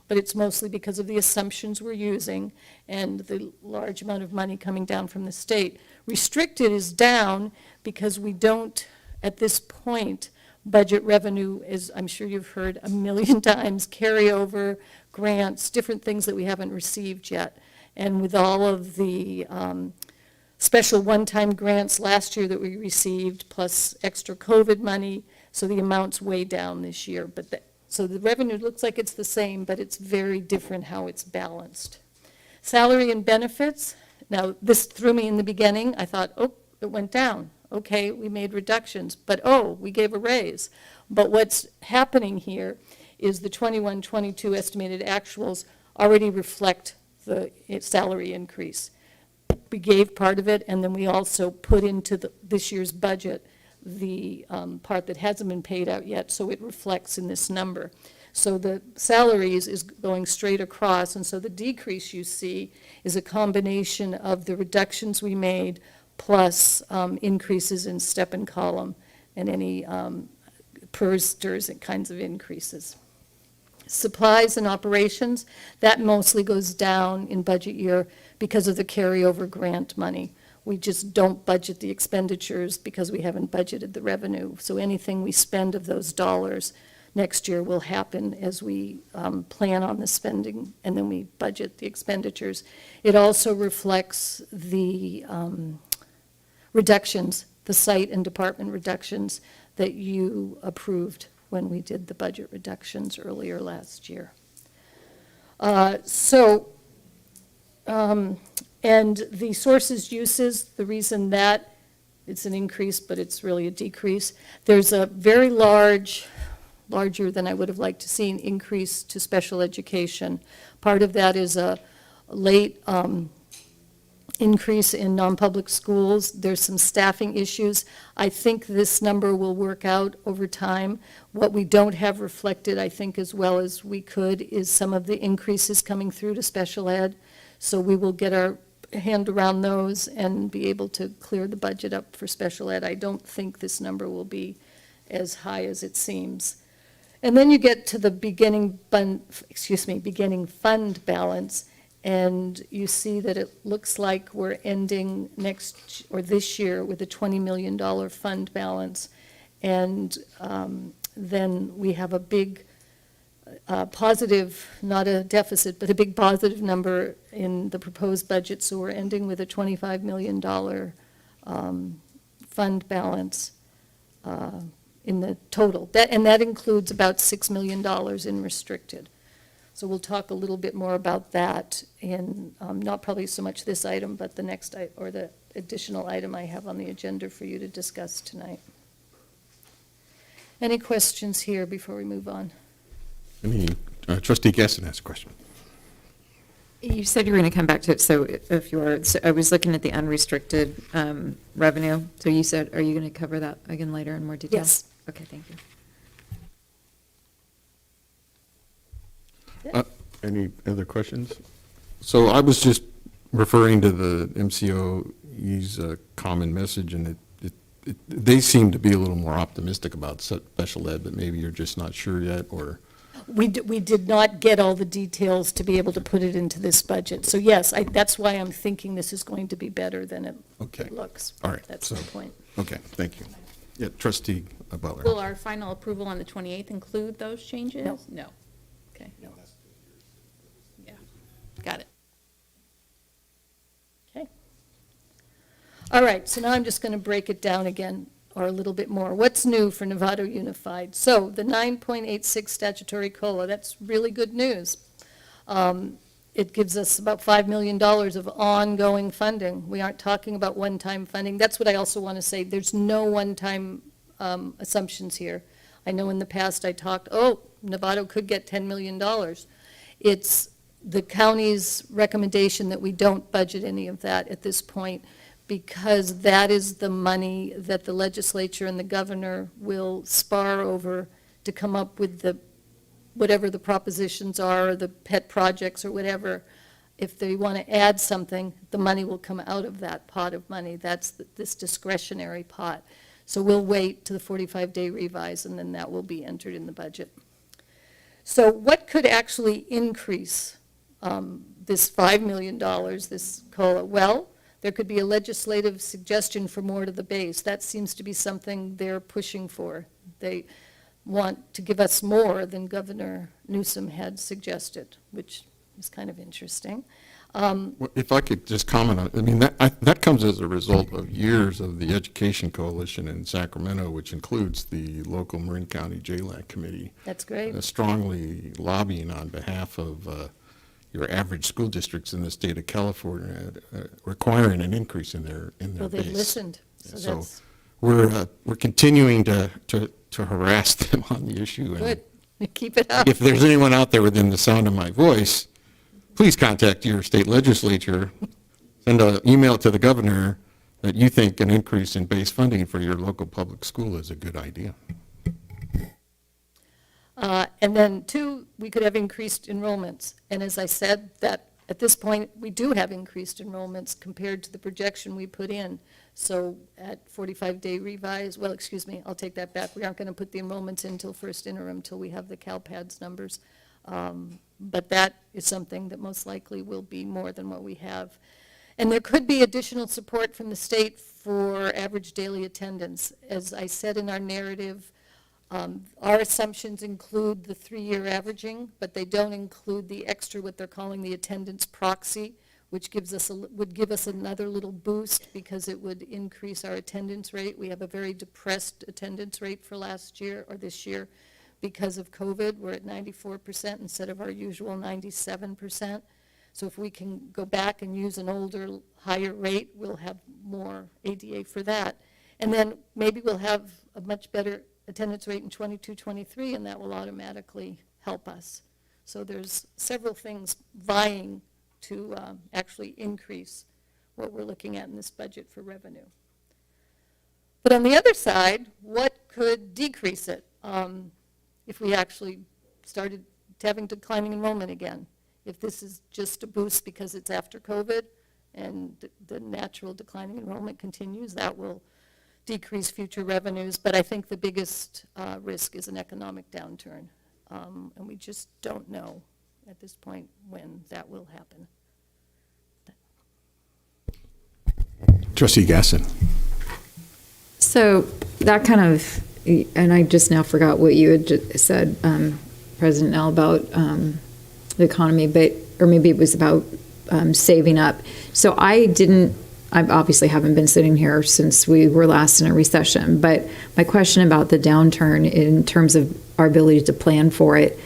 but it's mostly because of the assumptions we're using and the large amount of money coming down from the state. Restricted is down because we don't, at this point, budget revenue, is, I'm sure you've heard a million times, carryover, grants, different things that we haven't received yet. And with all of the special one-time grants last year that we received, plus extra COVID money, so the amount's way down this year. But so the revenue looks like it's the same, but it's very different how it's balanced. Salary and benefits. Now, this threw me in the beginning. I thought, oh, it went down. Okay, we made reductions, but oh, we gave a raise. But what's happening here is the 21-22 estimated actuals already reflect the salary increase. We gave part of it, and then we also put into this year's budget the part that hasn't been paid out yet, so it reflects in this number. So the salaries is going straight across, and so the decrease you see is a combination of the reductions we made plus increases in step and column and any PERS, STIRS kinds of increases. Supplies and operations, that mostly goes down in budget year because of the carryover grant money. We just don't budget the expenditures because we haven't budgeted the revenue. So anything we spend of those dollars next year will happen as we plan on the spending, and then we budget the expenditures. It also reflects the reductions, the site and department reductions that you approved when we did the budget reductions earlier last year. And the sources, uses, the reason that it's an increase, but it's really a decrease. There's a very larger than I would have liked to see an increase to special education. Part of that is a late increase in non-public schools. There's some staffing issues. I think this number will work out over time. What we don't have reflected, I think, as well as we could, is some of the increases coming through to special ed. So we will get our hand around those and be able to clear the budget up for special ed. I don't think this number will be as high as it seems. And then you get to the beginning fund balance, and you see that it looks like we're ending this year with a $20 million fund balance. And then we have a big positive, not a deficit, but a big positive number in the proposed budget. So we're ending with a $25 million fund balance in the total. And that includes about $6 million in restricted. So we'll talk a little bit more about that in not probably so much this item, but the next or the additional item I have on the agenda for you to discuss tonight. Any questions here before we move on? Trustee Gaston has a question. You said you were going to come back to it, so I was looking at the unrestricted revenue. So you said, are you going to cover that again later in more detail? Yes. Okay, thank you. Any other questions? So I was just referring to the MCOE's common message, and they seem to be a little more optimistic about special ed, but maybe you're just not sure yet, or? We did not get all the details to be able to put it into this budget. So yes, that's why I'm thinking this is going to be better than it looks. All right. That's the point. Okay, thank you. Yeah, Trustee Butler. Will our final approval on the 28th include those changes? No. Okay. Yeah, got it. Okay. All right, so now I'm just going to break it down again, or a little bit more. What's new for Novato Unified? So the 9.86 statutory COLA, that's really good news. It gives us about $5 million of ongoing funding. We aren't talking about one-time funding. That's what I also want to say. There's no one-time assumptions here. I know in the past I talked, Novato could get $10 million. It's the county's recommendation that we don't budget any of that at this point, because that is the money that the legislature and the governor will spar over to come up with whatever the propositions are, or the pet projects or whatever. If they want to add something, the money will come out of that pot of money. That's this discretionary pot. So we'll wait to the 45-day revise, and then that will be entered in the budget. So what could actually increase this $5 million, this COLA? Well, there could be a legislative suggestion for more to the base. That seems to be something they're pushing for. They want to give us more than Governor Newsom had suggested, which is kind of interesting. If I could just comment on it, I mean, that comes as a result of years of the Education Coalition in Sacramento, which includes the local Marin County JLAC committee. That's great. Strongly lobbying on behalf of your average school districts in the state of California, requiring an increase in their well, base. they've listened. So we're continuing to harass them on the issue. Good. Keep it up. If there's anyone out there within the sound of my voice, please contact your state legislature, send an email to the governor that you think an increase in base funding for your local public school is a good idea. And then two, we could have increased enrollments. And as I said, that at this point, we do have increased enrollments compared to the projection we put in. So at 45-day revise, well, excuse me, I'll take that back. We aren't going to put the enrollments in until first interim, till we have the CalPADS numbers. But that is something that most likely will be more than what we have. And there could be additional support from the state for average daily attendance. As I said in our narrative, our assumptions include the 3-year averaging, but they don't include the extra, what they're calling the attendance proxy, which would give us another little boost because it would increase our attendance rate. We have a very depressed attendance rate for last year or this year because of COVID. We're at 94% instead of our usual 97%. So if we can go back and use an older, higher rate, we'll have more ADA for that. And then maybe we'll have a much better attendance rate in 22, 23, and that will automatically help us. So there's several things vying to actually increase what we're looking at in this budget for revenue. But on the other side, what could decrease it if we actually started having declining enrollment again? If this is just a boost because it's after COVID and the natural declining enrollment continues, that will decrease future revenues. But I think the biggest risk is an economic downturn. And we just don't know at this point when that will happen. Trustee Gasson. So that kind of, and I just now forgot what you had said, President L, about the economy, or maybe it was about saving up. So I obviously haven't been sitting here since we were last in a recession, but my question about the downturn in terms of our ability to plan for it,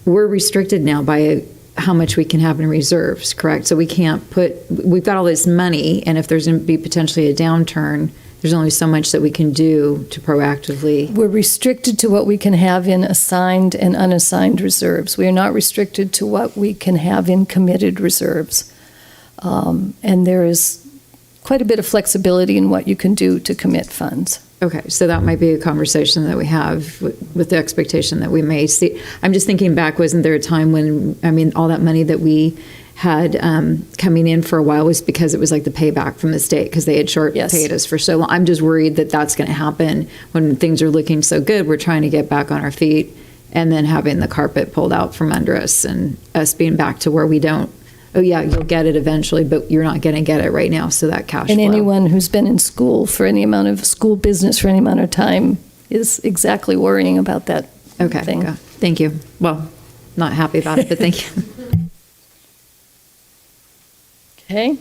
we're restricted now by how much we can have in reserves, correct? So we've got all this money, and if there's going to be potentially a downturn, there's only so much that we can do to proactively. We're restricted to what we can have in assigned and unassigned reserves. We are not restricted to what we can have in committed reserves. And there is quite a bit of flexibility in what you can do to commit funds. Okay, so that might be a conversation that we have with the expectation that we may see. I'm just thinking back, wasn't there a time when, all that money that we had coming in for a while was because it was like the payback from the state because they had paid us for so long. I'm just worried that that's going to happen when things are looking so good. We're trying to get back on our feet and then having the carpet pulled out from under us and us being back to where we don't, oh yeah, you'll get it eventually, but you're not going to get it right now. So that cash And flow. anyone who's been in school for any amount of school business for any amount of time is exactly worrying about that thing. Okay, thank you. Well, not happy about it, but thank you. Okay.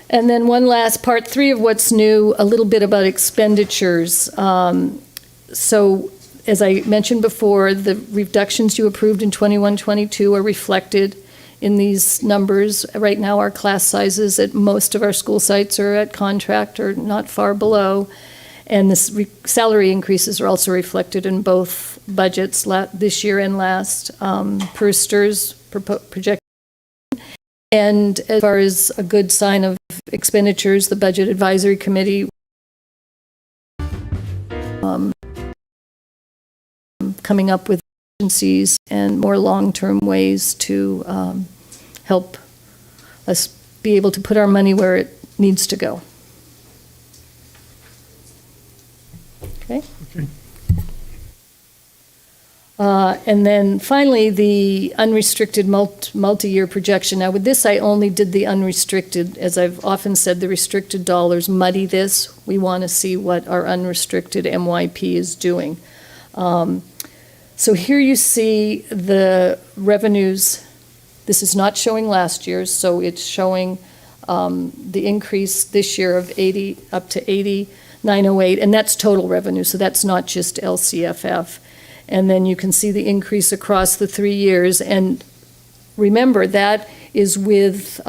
And then one last part 3 of what's new, a little bit about expenditures. So as I mentioned before, the reductions you approved in 21-22 are reflected in these numbers. Right now, our class sizes at most of our school sites are at contract or not far below. And the salary increases are also reflected in both budgets this year and last. Per STR's projected. And as far as a good sign of expenditures, the Budget Advisory Committee coming up with efficiencies and more long-term ways to help us be able to put our money where it needs to go. Okay? And then finally, the unrestricted multi-year projection. Now with this, I only did the unrestricted. As I've often said, the restricted dollars muddy this. We want to see what our unrestricted MYP is doing. So here you see the revenues. This is not showing last year's, so it's showing the increase this year of 80 up to 80,908, and that's total revenue, so that's not just LCFF. And then you can see the increase across the 3 years. And remember, that is with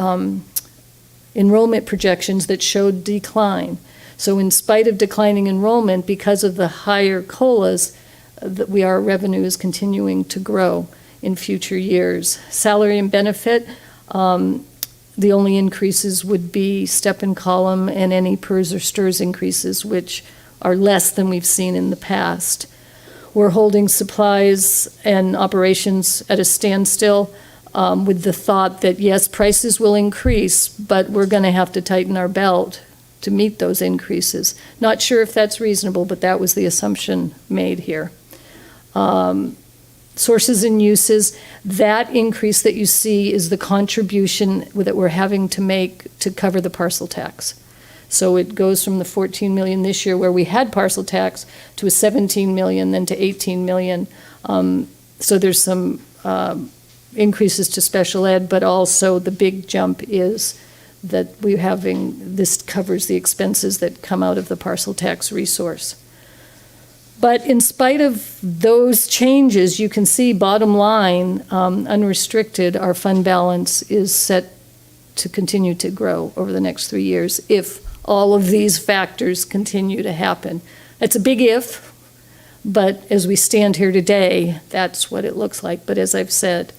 enrollment projections that showed decline. So in spite of declining enrollment, because of the higher COLAs, our revenue is continuing to grow in future years. Salary and benefit, the only increases would be step and column and any PERS or STRS increases, which are less than we've seen in the past. We're holding supplies and operations at a standstill with the thought that, yes, prices will increase, but we're going to have to tighten our belt to meet those increases. Not sure if that's reasonable, but that was the assumption made here. Sources and uses, that increase that you see is the contribution that we're having to make to cover the parcel tax. So it goes from the 14 million this year where we had parcel tax to a 17 million, then to 18 million. So there's some increases to special ed, but also the big jump is that this covers the expenses that come out of the parcel tax resource. But in spite of those changes, you can see bottom line, unrestricted, our fund balance is set to continue to grow over the next 3 years if all of these factors continue to happen. It's a big if, but as we stand here today, that's what it looks like. But as I've said,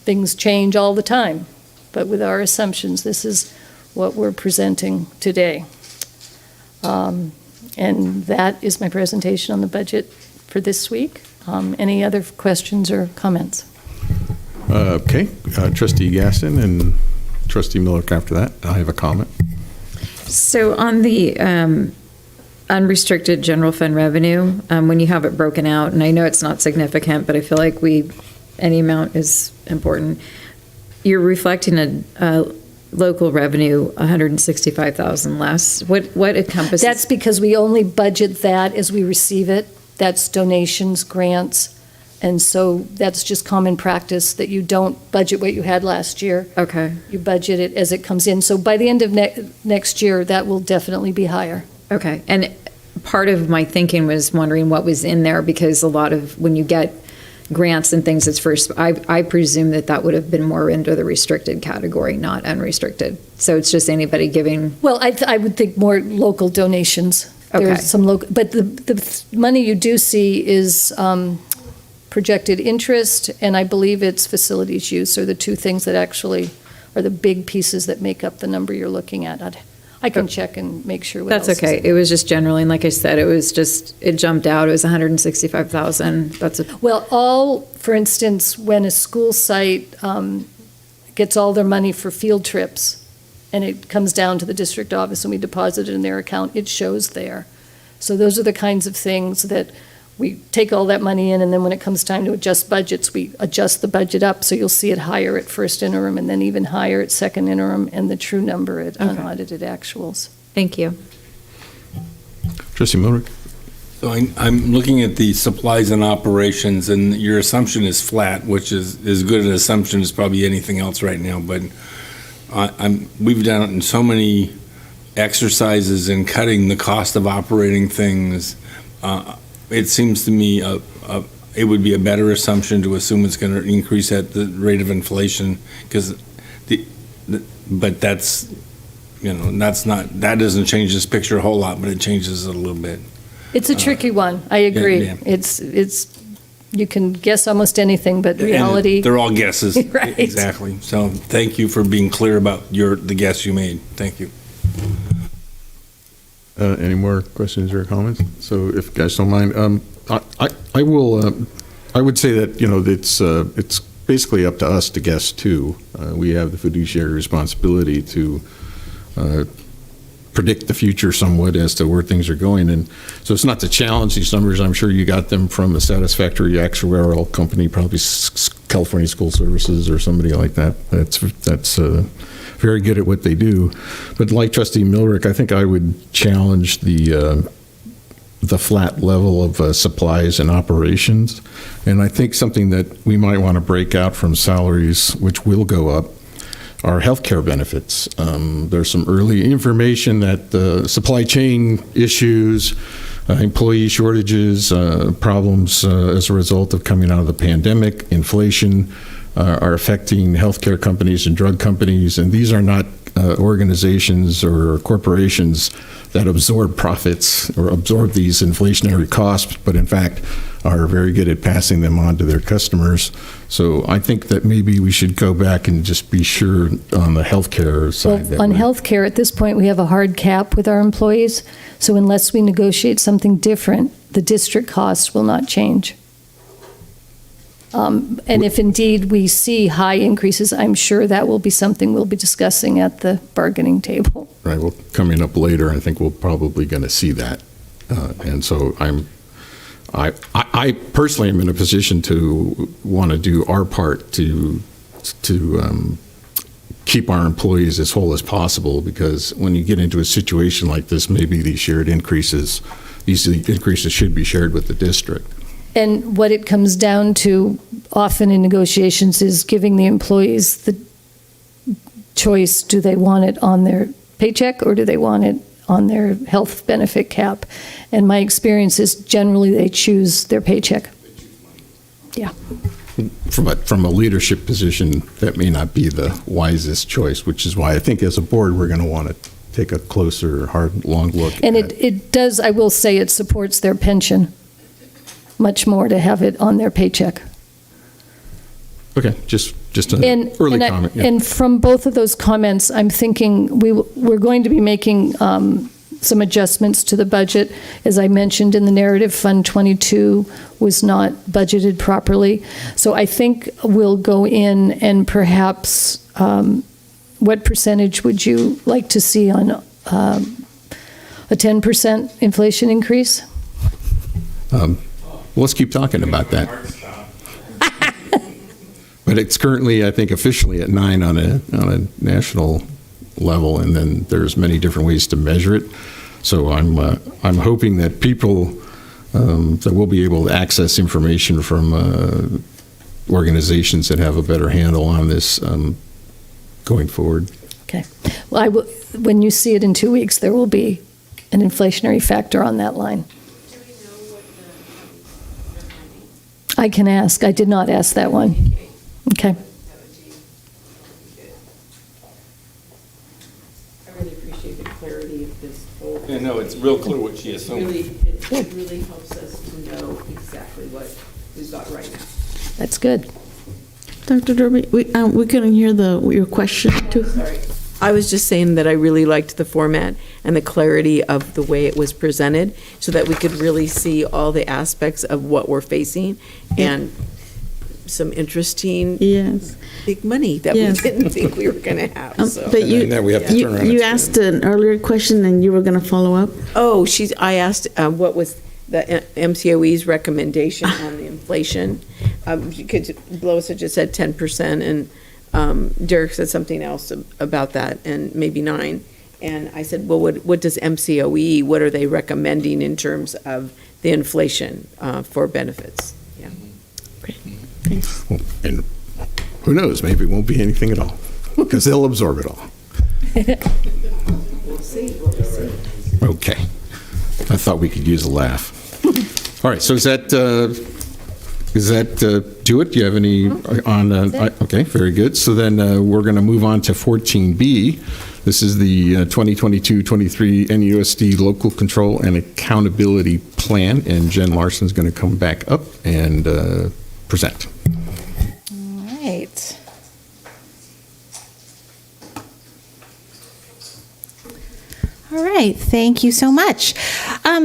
things change all the time. But with our assumptions, this is what we're presenting today. And that is my presentation on the budget for this week. Any other questions or comments? Okay, Trustee Gaston and Trustee Miller after that. I have a comment. So on the unrestricted general fund revenue, when you have it broken out, and I know it's not significant, but I feel like any amount is important. You're reflecting a local revenue 165,000 less. What encompasses? That's because we only budget that as we receive it. That's donations, grants, and so that's just common practice that you don't budget what you had last year. Okay. You budget it as it comes in. So by the end of next year, that will definitely be higher. Okay. And part of my thinking was wondering what was in there, because a lot of when you get grants and things, it's first, I presume that would have been more into the restricted category, not unrestricted. So it's just anybody giving. Well, I would think more local donations. Okay. There's some local, but the money you do see is projected interest, and I believe it's facilities use are the two things that actually are the big pieces that make up the number you're looking at. I can check and make sure. That's okay. It was just generally, and like I said, it jumped out. It was 165,000. Well, for instance, when a school site gets all their money for field trips, and it comes down to the district office and we deposit it in their account, it shows there. So those are the kinds of things that we take all that money in, and then when it comes time to adjust budgets, we adjust the budget up. So you'll see it higher at first interim and then even higher at second interim, and the true number at unaudited actuals. Thank you. Trustee Miller. So I'm looking at the supplies and operations, and your assumption is flat, which is as good an assumption as probably anything else right now. But we've done it in so many exercises in cutting the cost of operating things. It seems to me it would be a better assumption to assume it's going to increase at the rate of inflation, because but that doesn't change this picture a whole lot, but it changes it a little bit. It's a tricky one. I agree. Yeah. It's you can guess almost anything, but reality. And they're all guesses. Right. Exactly. So thank you for being clear about the guess you made. Thank you. Any more questions or comments? So if you guys don't mind, I will. I would say that it's basically up to us to guess too. We have the fiduciary responsibility to predict the future somewhat as to where things are going, and so it's not to challenge these numbers. I'm sure you got them from a satisfactory actuarial company, probably California School Services or somebody like that. That's very good at what they do. But like Trustee Milrick, I think I would challenge the flat level of supplies and operations. And I think something that we might want to break out from salaries, which will go up, are healthcare benefits. There's some early information that the supply chain issues, employee shortages, problems as a result of coming out of the pandemic, inflation, are affecting healthcare companies and drug companies, and these are not organizations or corporations that absorb profits or absorb these inflationary costs, but in fact are very good at passing them on to their customers. So I think that maybe we should go back and just be sure on the healthcare side. Well, on healthcare, at this point, we have a hard cap with our employees, so unless we negotiate something different, the district costs will not change. And if indeed we see high increases, I'm sure that will be something we'll be discussing at the bargaining table. Right. Well, coming up later, I think we're probably going to see that. And so I personally am in a position to want to do our part to keep our employees as whole as possible, because when you get into a situation like this, maybe these increases should be shared with the district. And what it comes down to often in negotiations is giving the employees the choice. Do they want it on their paycheck or do they want it on their health benefit cap? And my experience is generally they choose their paycheck. Yeah. From a leadership position, that may not be the wisest choice, which is why I think as a board we're going to want to take a closer, hard, long look. And at. it does, I will say, it supports their pension much more to have it on their paycheck. Okay, just an early comment. Yeah. And from both of those comments, I'm thinking we're going to be making some adjustments to the budget. As I mentioned in the narrative, Fund 22 was not budgeted properly. So I think we'll go in and perhaps, what percentage would you like to see on a 10% inflation increase? Let's keep talking about that. But it's currently, I think, officially at 9 on a national level, and then there's many different ways to measure it. So I'm hoping that people that will be able to access information from organizations that have a better handle on this going forward. Okay. Well, when you see it in 2 weeks, there will be an inflationary factor on that line. I can ask. I did not ask that one. Okay. I really appreciate the clarity of this whole. Yeah, no, it's real clear what she assumed. It really helps us to know exactly what we've got right now. That's good. Dr. Derby, we couldn't hear your question too. Sorry. I was just saying that I really liked the format and the clarity of the way it was presented so that we could really see all the aspects of what we're facing and some interesting big money that we didn't think we were going to have. So. But we have to turn around. You asked an earlier question and you were going to follow up? Oh, I asked what was the MCOE's recommendation on the inflation. Because Lois had just said 10%, and Derek said something else about that, and maybe 9. And I said, well, what does MCOE, what are they recommending in terms of the inflation for benefits? Yeah. Great. Thanks. Well, and who knows, maybe it won't be anything at all, because they'll absorb it all. We'll see. We'll see. Okay. I thought we could use a laugh. All right, so is that do it? Do you have any on? Okay, very good. So then we're going to move on to 14B. This is the 2022-23 NUSD Local Control and Accountability Plan, and Jen Larson's going to come back up and present. All right. All right, thank you so much.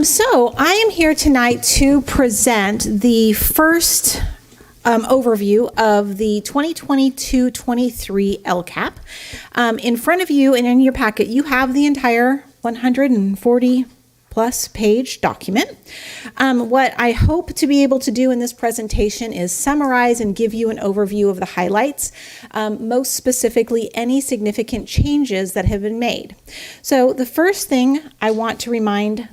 So I am here tonight to present the first overview of the 2022-23 LCAP. In front of you and in your packet, you have the entire 140 plus page document. What I hope to be able to do in this presentation is summarize and give you an overview of the highlights, most specifically any significant changes that have been made. So the first thing I want to remind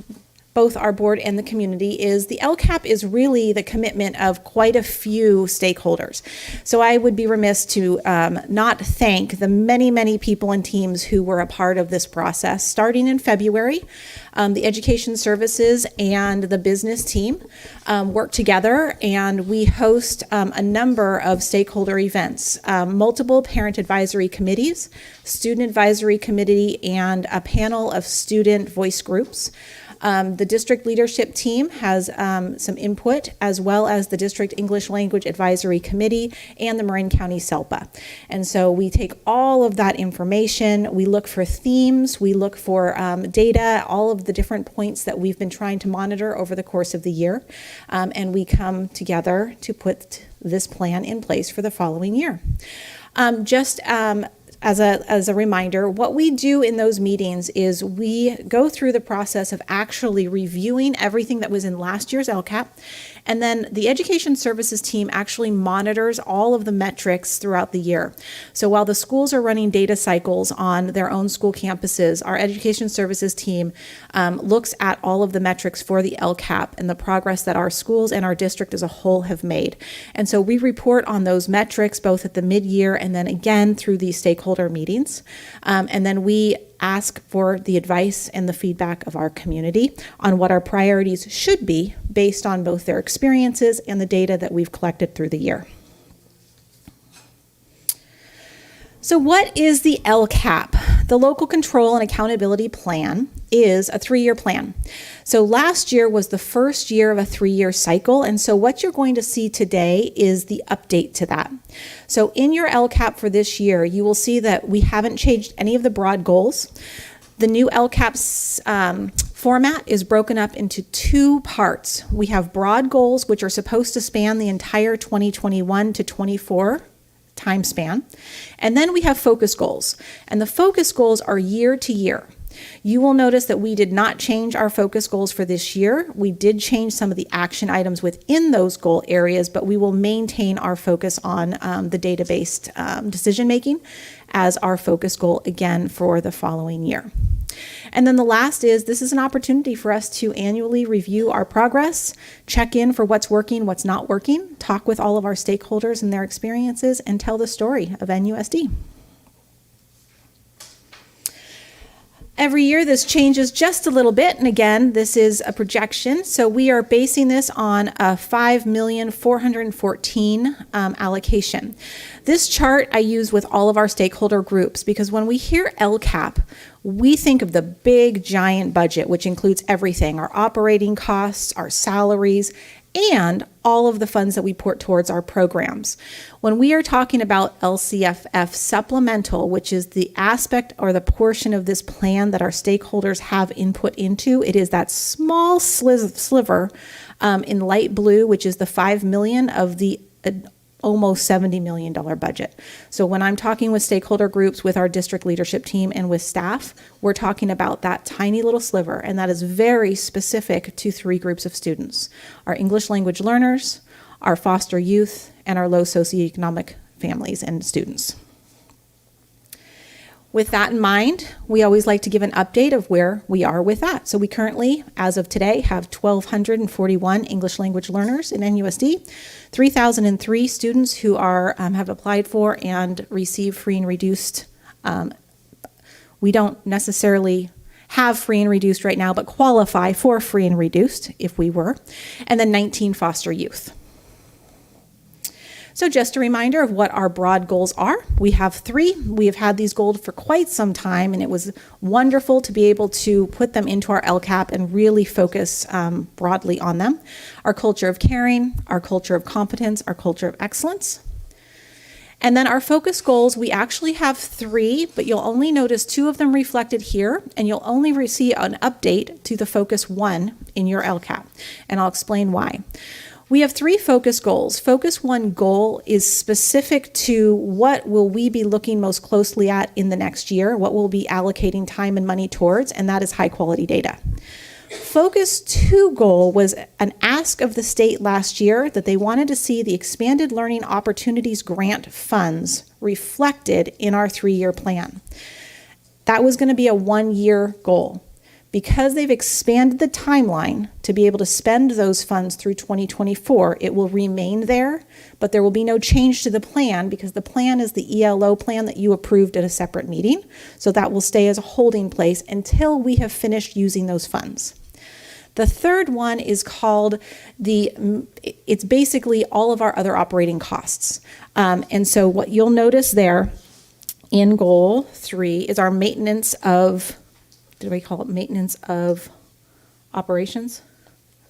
both our board and the community is the LCAP is really the commitment of quite a few stakeholders. So I would be remiss to not thank the many, many people and teams who were a part of this process. Starting in February, the education services and the business team work together, and we host a number of stakeholder events, multiple parent advisory committees, student advisory committee, and a panel of student voice groups. The district leadership team has some input, as well as the District English Language Advisory Committee and the Marin County SELPA. And so we take all of that information, we look for themes, we look for data, all of the different points that we've been trying to monitor over the course of the year, and we come together to put this plan in place for the following year. As a reminder, what we do in those meetings is we go through the process of actually reviewing everything that was in last year's LCAP, and then the education services team actually monitors all of the metrics throughout the year. So while the schools are running data cycles on their own school campuses, our education services team looks at all of the metrics for the LCAP and the progress that our schools and our district as a whole have made. And so we report on those metrics both at the mid-year and then again through the stakeholder meetings. And then we ask for the advice and the feedback of our community on what our priorities should be based on both their experiences and the data that we've collected through the year. So what is the LCAP? the local control and accountability plan is a 3-year plan. So last year was the first year of a 3-year cycle, and so what you're going to see today is the update to that. So in your LCAP for this year, you will see that we haven't changed any of the broad goals. The new LCAP format is broken up into 2 parts. We have broad goals, which are supposed to span the entire 2021 to 24 time span. And then we have focus goals. And the focus goals are year to year. You will notice that we did not change our focus goals for this year. We did change some of the action items within those goal areas, but we will maintain our focus on the data-based decision-making as our focus goal again for the following year. And then the last is, this is an opportunity for us to annually review our progress, check in for what's working, what's not working, talk with all of our stakeholders and their experiences, and tell the story of NUSD. Every year this changes just a little bit, and again, this is a projection. So we are basing this on a $5,414,000 allocation. This chart I use with all of our stakeholder groups because when we hear LCAP, we think of the big giant budget, which includes everything, our operating costs, our salaries, and all of the funds that we put towards our programs. When we are talking about LCFF supplemental, which is the aspect or the portion of this plan that our stakeholders have input into, it is that small sliver in light blue, which is the $5 million of the almost $70 million budget. So when I'm talking with stakeholder groups, with our district leadership team and with staff, we're talking about that tiny little sliver, and that is very specific to 3 groups of students: our English language learners, our foster youth, and our low socioeconomic families and students. With that in mind, we always like to give an update of where we are with that. So we currently, as of today, have 1,241 English language learners in NUSD, 3,003 students who are have applied for and receive free and reduced. We don't necessarily have free and reduced right now, but qualify for free and reduced if we were, and then 19 foster youth. So just a reminder of what our broad goals are. We have 3. We have had these goals for quite some time, and it was wonderful to be able to put them into our LCAP and really focus broadly on them. Our culture of caring, our culture of competence, our culture of excellence. And then our focus goals, we actually have 3, but you'll only notice 2 of them reflected here, and you'll only receive an update to the focus 1 in your LCAP, and I'll explain why. We have 3 focus goals. Focus 1 goal is specific to what will we be looking most closely at in the next year, what we'll be allocating time and money towards, and that is high quality data. Focus 2 goal was an ask of the state last year that they wanted to see the Expanded Learning Opportunities Grant funds reflected in our 3-year plan. That was going to be a 1-year goal. Because they've expanded the timeline to be able to spend those funds through 2024, it will remain there, but there will be no change to the plan because the plan is the ELO plan that you approved at a separate meeting. So that will stay as a holding place until we have finished using those funds. The third one is called it's basically all of our other operating costs. And so what you'll notice there in goal 3 is our maintenance of, did we call it maintenance of operations?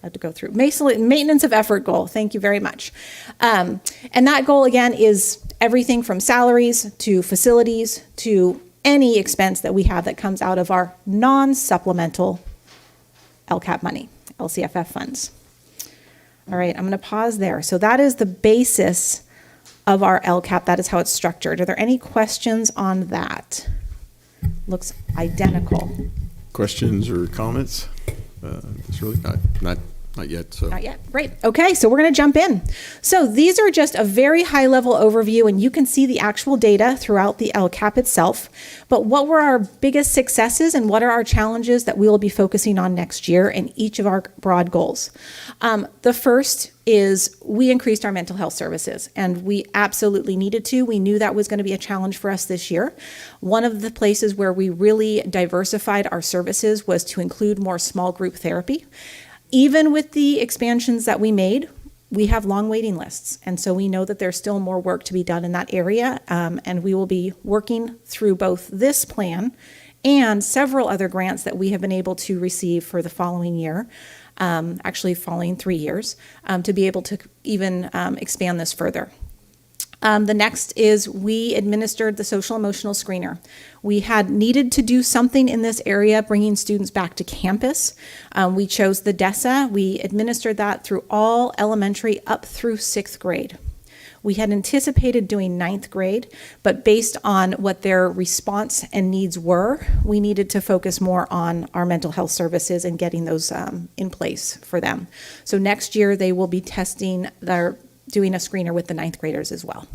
I had to go through. Maintenance of effort goal. Thank you very much. And that goal, again, is everything from salaries to facilities to any expense that we have that comes out of our non-supplemental LCAP money, LCFF funds. All right, I'm going to pause there. So that is the basis of our LCAP. That is how it's structured. Are there any questions on that? Looks identical. Questions or comments? It's really not yet. So. Not yet. Great. Okay, so we're going to jump in. So these are just a very high-level overview, and you can see the actual data throughout the LCAP itself. But what were our biggest successes and what are our challenges that we will be focusing on next year in each of our broad goals? The first is we increased our mental health services, and we absolutely needed to. We knew that was going to be a challenge for us this year. One of the places where we really diversified our services was to include more small group therapy. Even with the expansions that we made, we have long waiting lists. And so we know that there's still more work to be done in that area. And we will be working through both this plan and several other grants that we have been able to receive for the following year, actually following 3 years, to be able to even expand this further. The next is we administered the social emotional screener. We had needed to do something in this area, bringing students back to campus. We chose the DESA. We administered that through all elementary up through 6th grade. We had anticipated doing 9th grade, but based on what their response and needs were, we needed to focus more on our mental health services and getting those in place for them. So next year they will be doing a screener with the 9th graders as well.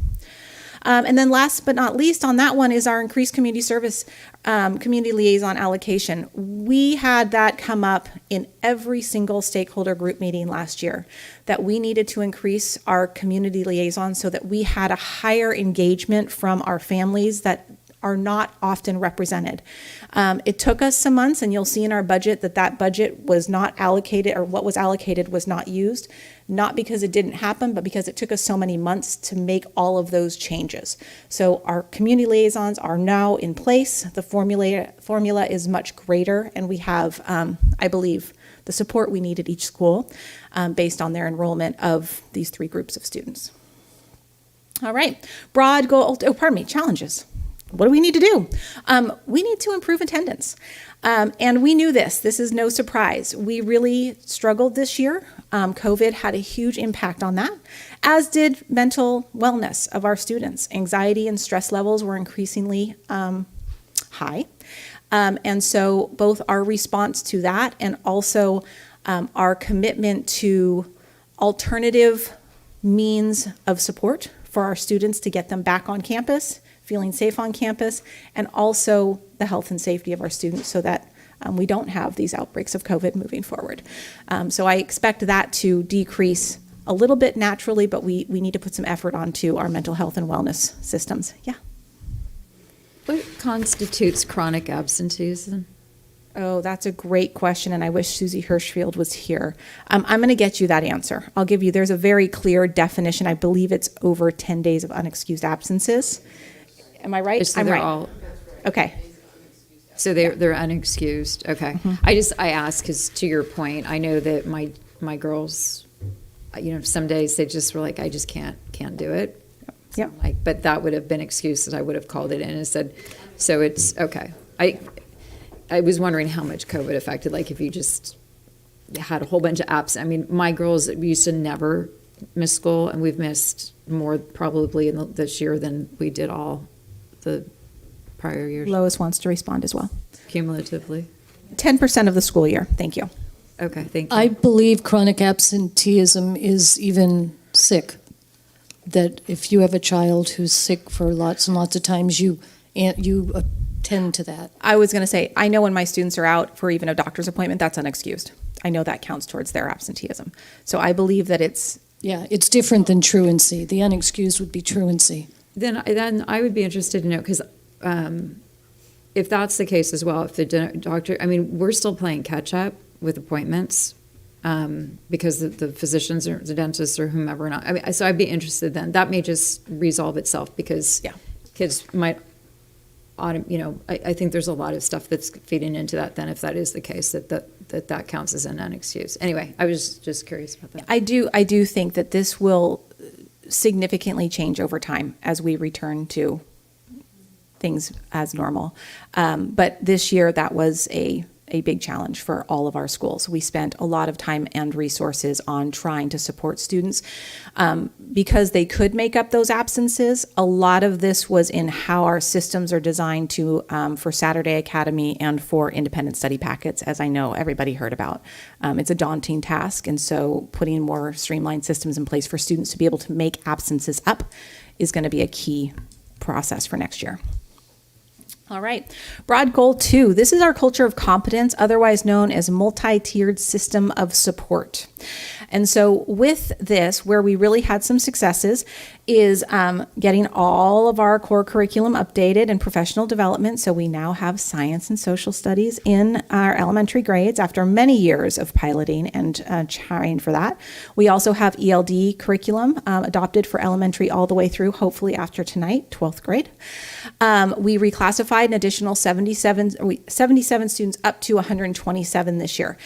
And then last but not least on that one is our increased community service, community liaison allocation. We had that come up in every single stakeholder group meeting last year, that we needed to increase our community liaison so that we had a higher engagement from our families that are not often represented. It took us some months, and you'll see in our budget that budget was not allocated, or what was allocated was not used, not because it didn't happen, but because it took us so many months to make all of those changes. So our community liaisons are now in place. The formula is much greater, and we have, I believe, the support we need at each school based on their enrollment of these 3 groups of students. All right, challenges. What do we need to do? We need to improve attendance. And we knew this. This is no surprise. We really struggled this year. COVID had a huge impact on that, as did mental wellness of our students. Anxiety and stress levels were increasingly high. And so both our response to that and also our commitment to alternative means of support for our students to get them back on campus, feeling safe on campus, and also the health and safety of our students so that we don't have these outbreaks of COVID moving forward. So I expect that to decrease a little bit naturally, but we need to put some effort onto our mental health and wellness systems. Yeah. What constitutes chronic absenteeism? Oh, that's a great question, and I wish Susie Hirschfield was here. I'm going to get you that answer. I'll give you, there's a very clear definition. I believe it's over 10 days of unexcused absences. Am I right? So I'm they're right. all, okay. so they're unexcused. Okay. I ask because to your point, I know that my girls, some days they just were like, I just can't do it. Yeah. But that would have been excuses. I would have called it in and said, so it's okay. I was wondering how much COVID affected, like if you just had a whole bunch of apps. I mean, my girls used to never miss school, and we've missed more probably this year than we did all the prior years. Lois wants to respond as well. Cumulatively. 10% of the school year. Thank you. Okay, thank you. I believe chronic absenteeism is even sick. That if you have a child who's sick for lots and lots of times, you attend to that. I was going to say, I know when my students are out for even a doctor's appointment, that's unexcused. I know that counts towards their absenteeism. So I believe that it's... Yeah, it's different than truancy. The unexcused would be truancy. Then I would be interested to know, because if that's the case as well, if the doctor, I mean, we're still playing catch up with appointments because the physicians or the dentists or whomever or not. I mean, so I'd be interested then. That may just resolve itself because kids might, I think there's a lot of stuff that's feeding into that then if that is the case, that counts as an unexcused. Anyway, I was just curious about that. I do think that this will significantly change over time as we return to things as normal. But this year, that was a big challenge for all of our schools. We spent a lot of time and resources on trying to support students. Because they could make up those absences, a lot of this was in how our systems are designed to for Saturday Academy and for independent study packets, as I know everybody heard about. It's a daunting task, and so putting more streamlined systems in place for students to be able to make absences up is going to be a key process for next year. All right, broad goal 2. This is our culture of competence, otherwise known as multi-tiered system of support. And so with this, where we really had some successes is getting all of our core curriculum updated and professional development. So we now have science and social studies in our elementary grades after many years of piloting and trying for that. We also have ELD curriculum adopted for elementary all the way through, hopefully after tonight, 12th grade. We reclassified an additional 77 students up to 127 this year.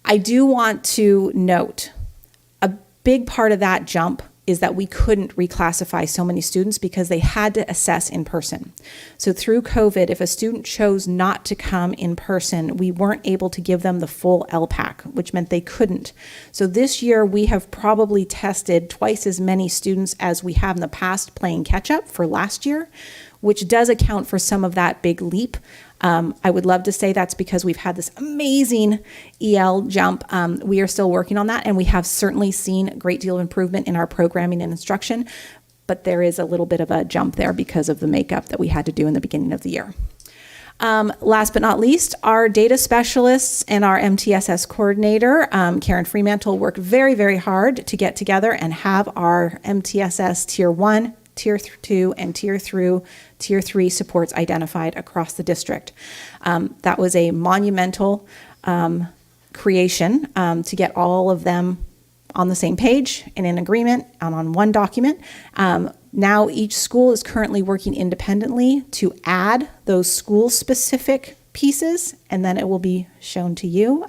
I do want to note a big part of that jump is that we couldn't reclassify so many students because they had to assess in person. So through COVID, if a student chose not to come in person, we weren't able to give them the full LPAC, which meant they couldn't. So this year we have probably tested twice as many students as we have in the past playing catch up for last year, which does account for some of that big leap. I would love to say that's because we've had this amazing EL jump. We are still working on that, and we have certainly seen a great deal of improvement in our programming and instruction, but there is a little bit of a jump there because of the makeup that we had to do in the beginning of the year. Last but not least, our data specialists and our MTSS coordinator, Karen Fremantle, worked very, very hard to get together and have our MTSS Tier 1, Tier 2, and Tier 3 supports identified across the district. That was a monumental creation to get all of them on the same page and in agreement and on one document. Now each school is currently working independently to add those school-specific pieces, and then it will be shown to you,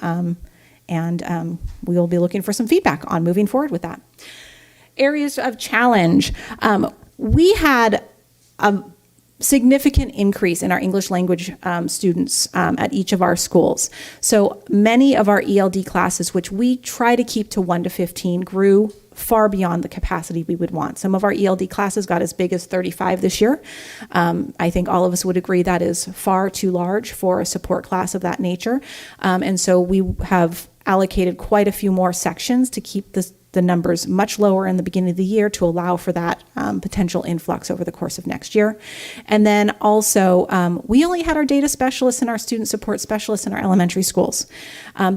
and we will be looking for some feedback on moving forward with that. Areas of challenge. We had a significant increase in our English language students at each of our schools. So many of our ELD classes, which we try to keep to 1 to 15, grew far beyond the capacity we would want. Some of our ELD classes got as big as 35 this year. I think all of us would agree that is far too large for a support class of that nature. And so we have allocated quite a few more sections to keep the numbers much lower in the beginning of the year to allow for that potential influx over the course of next year. And then also, we only had our data specialists and our student support specialists in our elementary schools.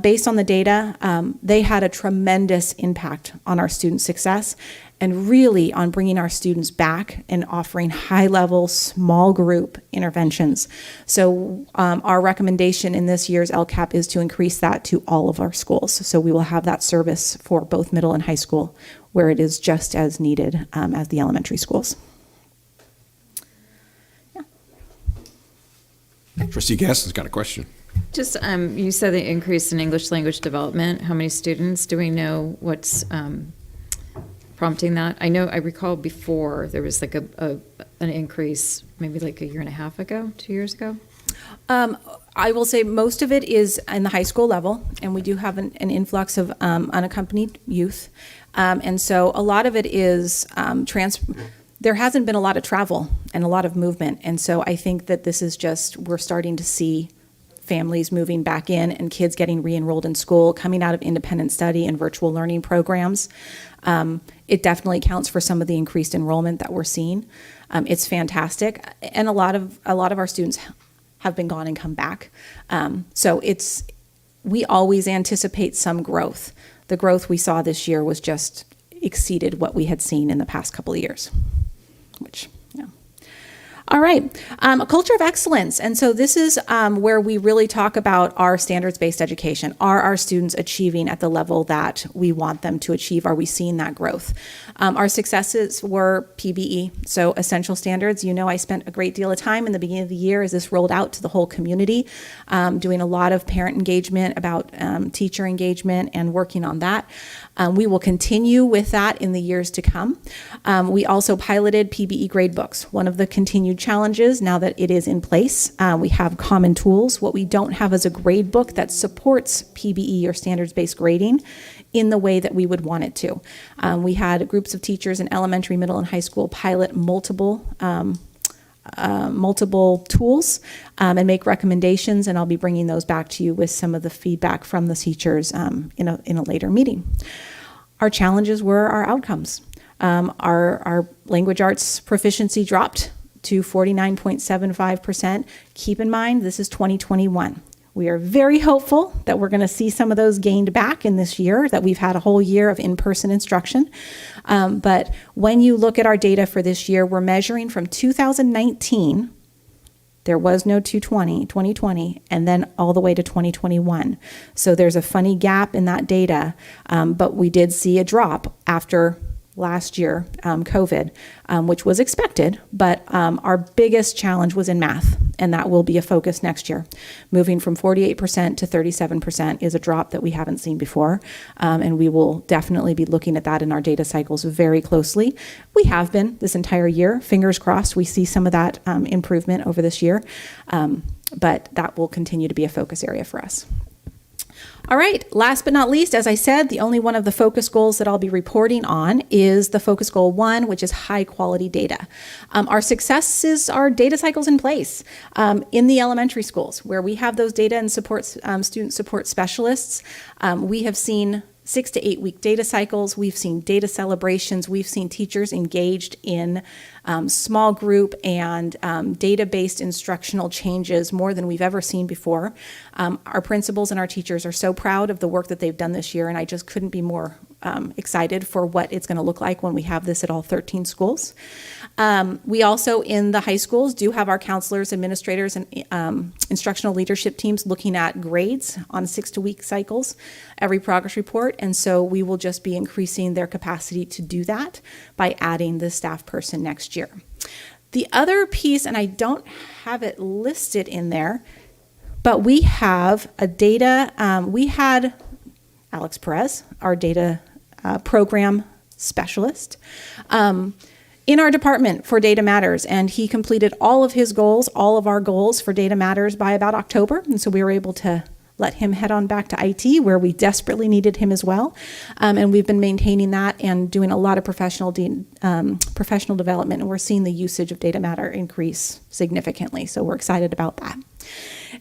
Based on the data, they had a tremendous impact on our student success and really on bringing our students back and offering high-level, small group interventions. So our recommendation in this year's LCAP is to increase that to all of our schools. So we will have that service for both middle and high school where it is just as needed as the elementary schools. Trustee Gaston's got a question. Just, you said the increase in English language development. How many students? Do we know what's prompting that? I recall before there was like an increase maybe like a year and a half ago, 2 years ago. I will say most of it is in the high school level, and we do have an influx of unaccompanied youth. And so a lot of it is there hasn't been a lot of travel and a lot of movement. And so I think that this is just, we're starting to see families moving back in and kids getting re-enrolled in school, coming out of independent study and virtual learning programs. It definitely counts for some of the increased enrollment that we're seeing. It's fantastic. And a lot of our students have been gone and come back. So we always anticipate some growth. The growth we saw this year was just exceeded what we had seen in the past couple of years, which, yeah. All right, a culture of excellence. And so this is where we really talk about our standards-based education. Are our students achieving at the level that we want them to achieve? Are we seeing that growth? Our successes were PBE, so essential standards. You know, I spent a great deal of time in the beginning of the year as this rolled out to the whole community, doing a lot of parent engagement about teacher engagement and working on that. We will continue with that in the years to come. We also piloted PBE gradebooks. One of the continued challenges now that it is in place, we have common tools. What we don't have is a grade book that supports PBE or standards-based grading in the way that we would want it to. We had groups of teachers in elementary, middle, and high school pilot multiple tools and make recommendations, and I'll be bringing those back to you with some of the feedback from the teachers in a later meeting. Our challenges were our outcomes. Our language arts proficiency dropped to 49.75%. Keep in mind, this is 2021. We are very hopeful that we're going to see some of those gained back in this year, that we've had a whole year of in-person instruction. But when you look at our data for this year, we're measuring from 2019, there was no 2020, and then all the way to 2021. So there's a funny gap in that data, but we did see a drop after last year, COVID, which was expected, but our biggest challenge was in math, and that will be a focus next year. Moving from 48% to 37% is a drop that we haven't seen before, and we will definitely be looking at that in our data cycles very closely. We have been this entire year. Fingers crossed we see some of that improvement over this year, but that will continue to be a focus area for us. All right, last but not least, as I said, the only one of the focus goals that I'll be reporting on is the focus goal 1, which is high quality data. Our success is our data cycles in place in the elementary schools where we have those data and student support specialists. We have seen 6 to 8 week data cycles. We've seen data celebrations. We've seen teachers engaged in small group and data-based instructional changes more than we've ever seen before. Our principals and our teachers are so proud of the work that they've done this year, and I just couldn't be more excited for what it's going to look like when we have this at all 13 schools. We also, in the high schools, do have our counselors, administrators, and instructional leadership teams looking at grades on 6 to 8 week cycles, every progress report, and so we will just be increasing their capacity to do that by adding the staff person next year. The other piece, and I don't have it listed in there, but we have a data, we had Alex Perez, our data program specialist, in our department for Data Matters, and he completed all of his goals, all of our goals for Data Matters by about October, and so we were able to let him head on back to IT where we desperately needed him as well, and we've been maintaining that and doing a lot of professional development, and we're seeing the usage of Data Matter increase significantly, so we're excited about that.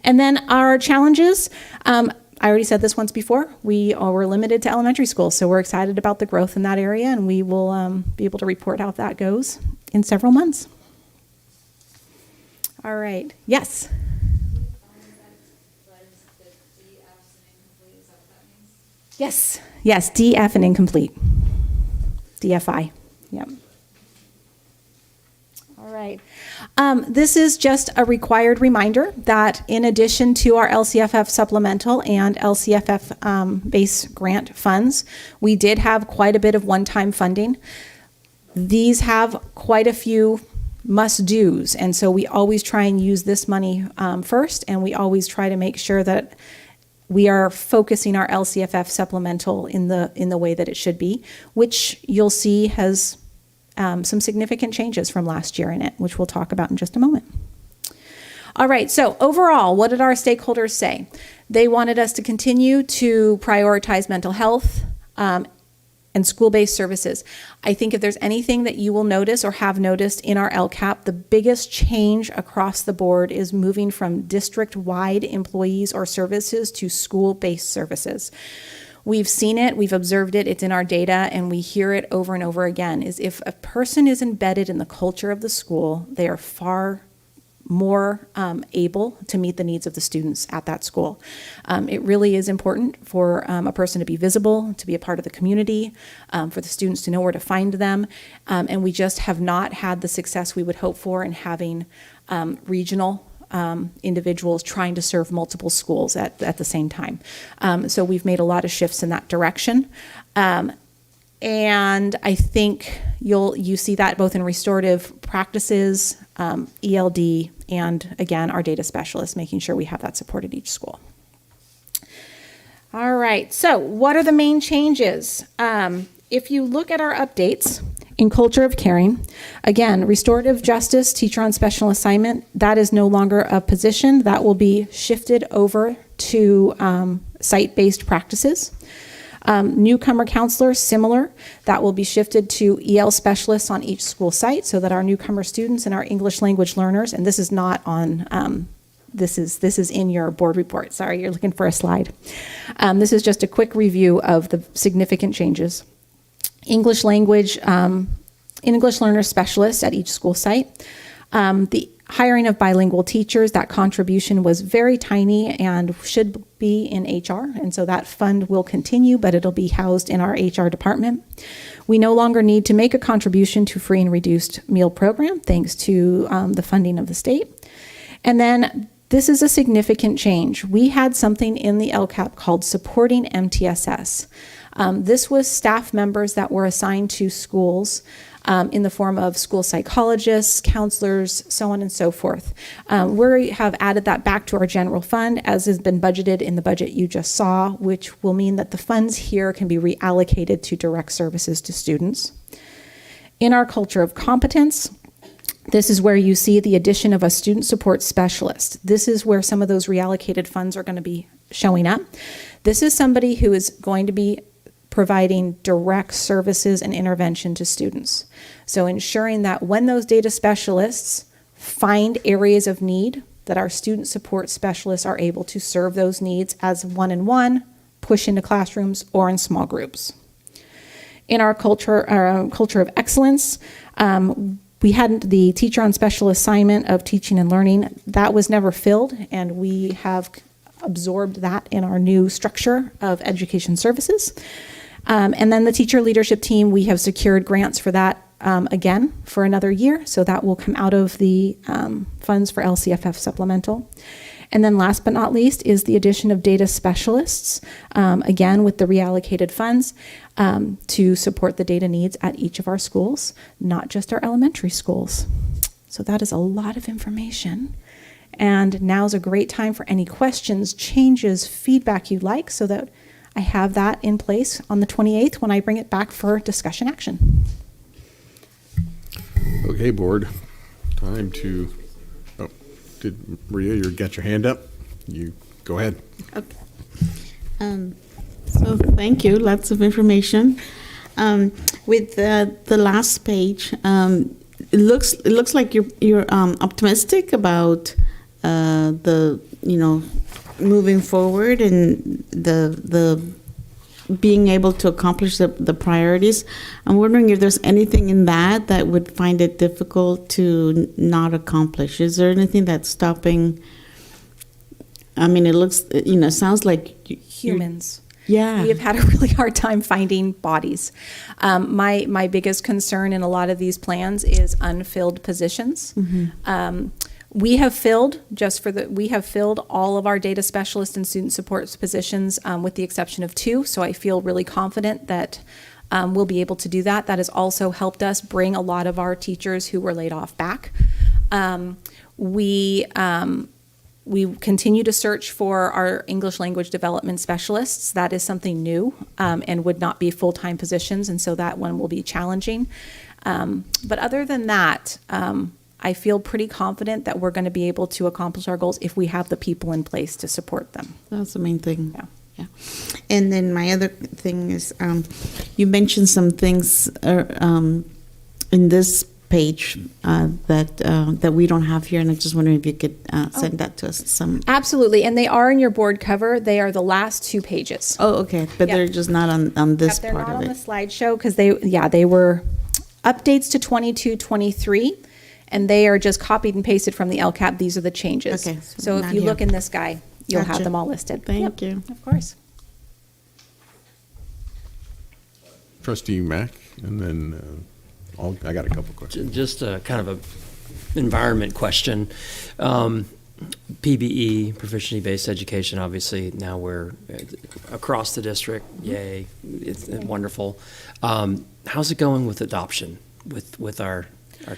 And then our challenges, I already said this once before, we're limited to elementary school, so we're excited about the growth in that area, and we will be able to report how that goes in several months. All right, yes? Yes, DF and incomplete. DFI, yep. All right. This is just a required reminder that in addition to our LCFF supplemental and LCFF base grant funds, we did have quite a bit of one-time funding. These have quite a few must-dos, and so we always try and use this money first, and we always try to make sure that we are focusing our LCFF supplemental in the way that it should be, which you'll see has some significant changes from last year in it, which we'll talk about in just a moment. All right, so overall, what did our stakeholders say? They wanted us to continue to prioritize mental health and school-based services. I think if there's anything that you will notice or have noticed in our LCAP, the biggest change across the board is moving from district-wide employees or services to school-based services. We've seen it, we've observed it, it's in our data, and we hear it over and over again, is if a person is embedded in the culture of the school, they are far more able to meet the needs of the students at that school. It really is important for a person to be visible, to be a part of the community, for the students to know where to find them, and we just have not had the success we would hope for in having regional individuals trying to serve multiple schools at the same time. So we've made a lot of shifts in that direction. And I think you see that both in restorative practices, ELD, and again, our data specialists, making sure we have that support at each school. All right, so what are the main changes? If you look at our updates in culture of caring, again, restorative justice, teacher on special assignment, that is no longer a position. That will be shifted over to site-based practices. Newcomer counselor, similar. That will be shifted to EL specialists on each school site so that our newcomer students and our English language learners, and this is not on, this is in your board report. Sorry, you're looking for a slide. This is just a quick review of the significant changes. English language, English learner specialists at each school site. The hiring of bilingual teachers, that contribution was very tiny and should be in HR. And so that fund will continue, but it'll be housed in our HR department. We no longer need to make a contribution to free and reduced meal program, thanks to the funding of the state. And then this is a significant change. We had something in the LCAP called supporting MTSS. This was staff members that were assigned to schools in the form of school psychologists, counselors, so on and so forth. We have added that back to our general fund, as has been budgeted in the budget you just saw, which will mean that the funds here can be reallocated to direct services to students. In our culture of competence, this is where you see the addition of a student support specialist. This is where some of those reallocated funds are going to be showing up. This is somebody who is going to be providing direct services and intervention to students. So ensuring that when those data specialists find areas of need, that our student support specialists are able to serve those needs as one-on-one, push into classrooms, or in small groups. In our culture of excellence, we had the teacher on special assignment of teaching and learning. That was never filled, and we have absorbed that in our new structure of education services. And then the teacher leadership team, we have secured grants for that again for another year. So that will come out of the funds for LCFF supplemental. And then last but not least is the addition of data specialists, again with the reallocated funds to support the data needs at each of our schools, not just our elementary schools. So that is a lot of information. And now's a great time for any questions, changes, feedback you'd like, so that I have that in place on the 28th when I bring it back for discussion action. Okay, board, time to, oh, did Maria, you got your hand up? You go ahead. Okay. So thank you, lots of information. With the last page, it looks like you're optimistic about the moving forward and the being able to accomplish the priorities. I'm wondering if there's anything in that would find it difficult to not accomplish. Is there anything that's stopping? I mean, it looks, sounds like humans. Yeah. We have had a really hard time finding bodies. My biggest concern in a lot of these plans is unfilled positions. Mm-hmm. We have filled all of our data specialist and student support positions with the exception of 2. So I feel really confident that we'll be able to do that. That has also helped us bring a lot of our teachers who were laid off back. We continue to search for our English language development specialists. That is something new and would not be full-time positions, and so that one will be challenging. But other than that, I feel pretty confident that we're going to be able to accomplish our goals if we have the people in place to support them. That's the main thing. Yeah. And then my other thing is, you mentioned some things in this page that we don't have here, and I just wondering if you could send that to us. Absolutely, and they are in your board cover. They are the last 2 pages. Oh, okay, but they're just not on this they're part not of on it. the slideshow because they were updates to 22-23. And they are just copied and pasted from the LCAP. These are the changes. Okay. So if you look in this guy, you'll have Gotcha. them all listed. Thank you. Of course. Trustee Mack, and then I got a couple questions. Just a kind of a environment question. PBE, proficiency-based education, obviously now we're across the district. Yay, it's wonderful. How's it going with adoption with our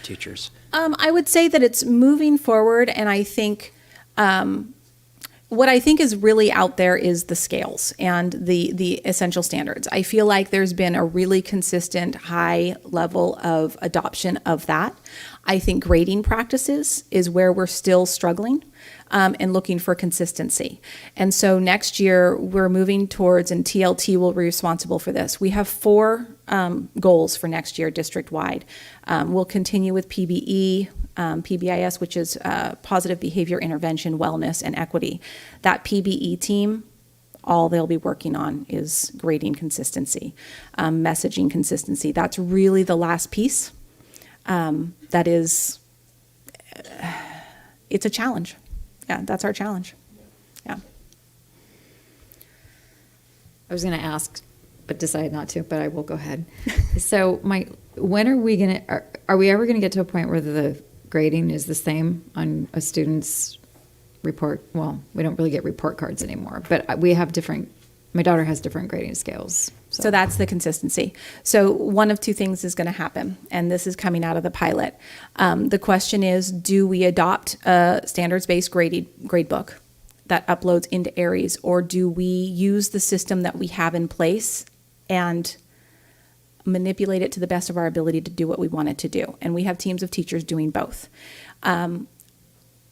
teachers? I would say that it's moving forward, and I think what I think is really out there is the scales and the essential standards. I feel like there's been a really consistent high level of adoption of that. I think grading practices is where we're still struggling and looking for consistency. And so next year we're moving towards, and TLT will be responsible for this. We have 4 goals for next year district-wide. We'll continue with PBE, PBIS, which is positive behavior intervention, wellness, and equity. That PBE team, all they'll be working on is grading consistency, messaging consistency. That's really the last piece. That is it's a challenge. Yeah, that's our challenge. Yeah. I was going to ask, but decided not to, but I will go ahead. So when are we going to, are we ever going to get to a point where the grading is the same on a student's report? Well, we don't really get report cards anymore, but we have my daughter has different grading scales. So that's the consistency. So one of two things is going to happen, and this is coming out of the pilot. The question is, do we adopt a standards-based grade book that uploads into Aries, or do we use the system that we have in place and manipulate it to the best of our ability to do what we want it to do? And we have teams of teachers doing both.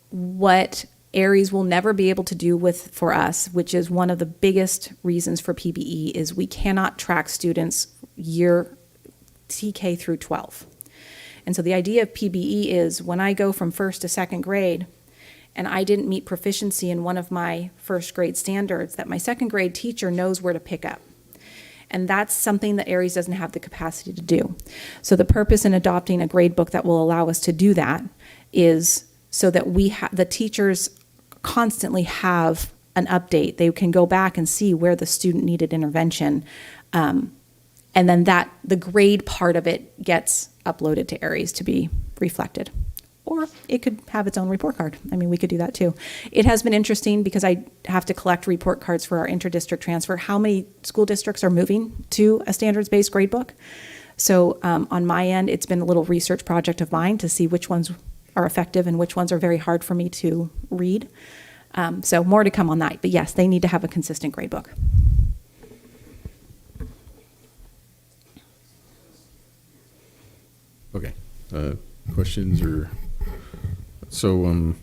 What Aries will never be able to do for us, which is one of the biggest reasons for PBE, is we cannot track students year TK through 12. And so the idea of PBE is when I go from first to second grade and I didn't meet proficiency in one of my first grade standards, that my second grade teacher knows where to pick up. And that's something that Aries doesn't have the capacity to do. So the purpose in adopting a grade book that will allow us to do that is so that the teachers constantly have an update. They can go back and see where the student needed intervention. And then the grade part of it gets uploaded to Aries to be reflected. Or it could have its own report card. I mean, we could do that too. It has been interesting because I have to collect report cards for our interdistrict transfer. How many school districts are moving to a standards-based grade book? So on my end, it's been a little research project of mine to see which ones are effective and which ones are very hard for me to read. So more to come on that. But yes, they need to have a consistent grade book. Okay. Questions or so?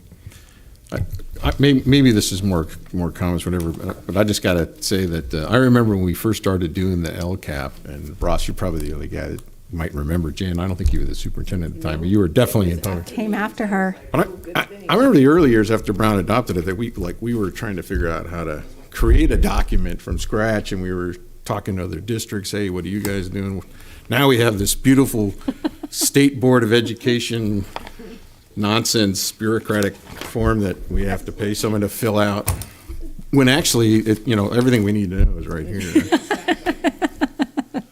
Maybe this is more comments, whatever. But I just got to say that I remember when we first started doing the LCAP, and Ross, you're probably the only guy that might remember. Jan, I don't think you were the superintendent at the time, but you were definitely in public. Came after her. But I remember the early years after Brown adopted it that we were trying to figure out how to create a document from scratch, and we were talking to other districts. Hey, what are you guys doing? Now we have this beautiful State Board of Education nonsense bureaucratic form that we have to pay someone to fill out. When actually, everything we need to know is right here.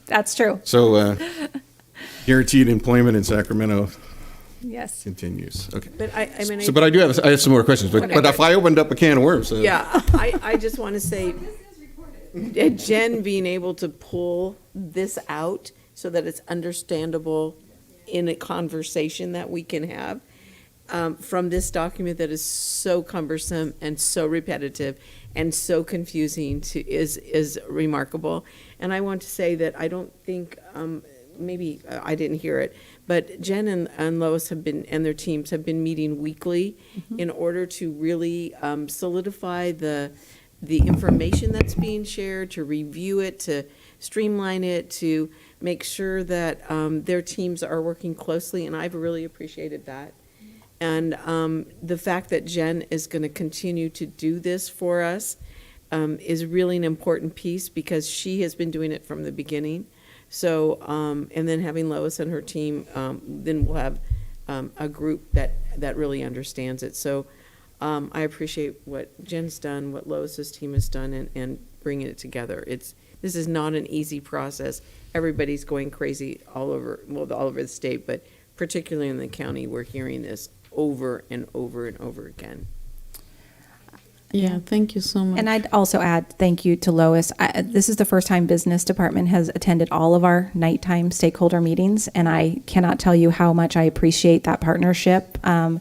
That's true. So, guaranteed employment in Sacramento. Yes. Continues. Okay. But I But I have some more questions. But if I opened up a can of worms, yeah, I just want to say, Jen being able to pull this out so that it's understandable in a conversation that we can have from this document that is so cumbersome and so repetitive and so confusing is remarkable. And I want to say that I don't think, maybe I didn't hear it, but Jen and Lois and their teams have been meeting weekly in order to really solidify the information that's being shared, to review it, to streamline it, to make sure that their teams are working closely, and I've really appreciated that. And the fact that Jen is going to continue to do this for us is really an important piece because she has been doing it from the beginning. So, and then having Lois and her team, then we'll have a group that really understands it. So I appreciate what Jen's done, what Lois's team has done, and bringing it together. This is not an easy process. Everybody's going crazy all over the state, but particularly in the county, we're hearing this over and over and over again. Yeah, thank you so much. And I'd also add thank you to Lois. This is the first time business department has attended all of our nighttime stakeholder meetings, and I cannot tell you how much I appreciate that partnership. On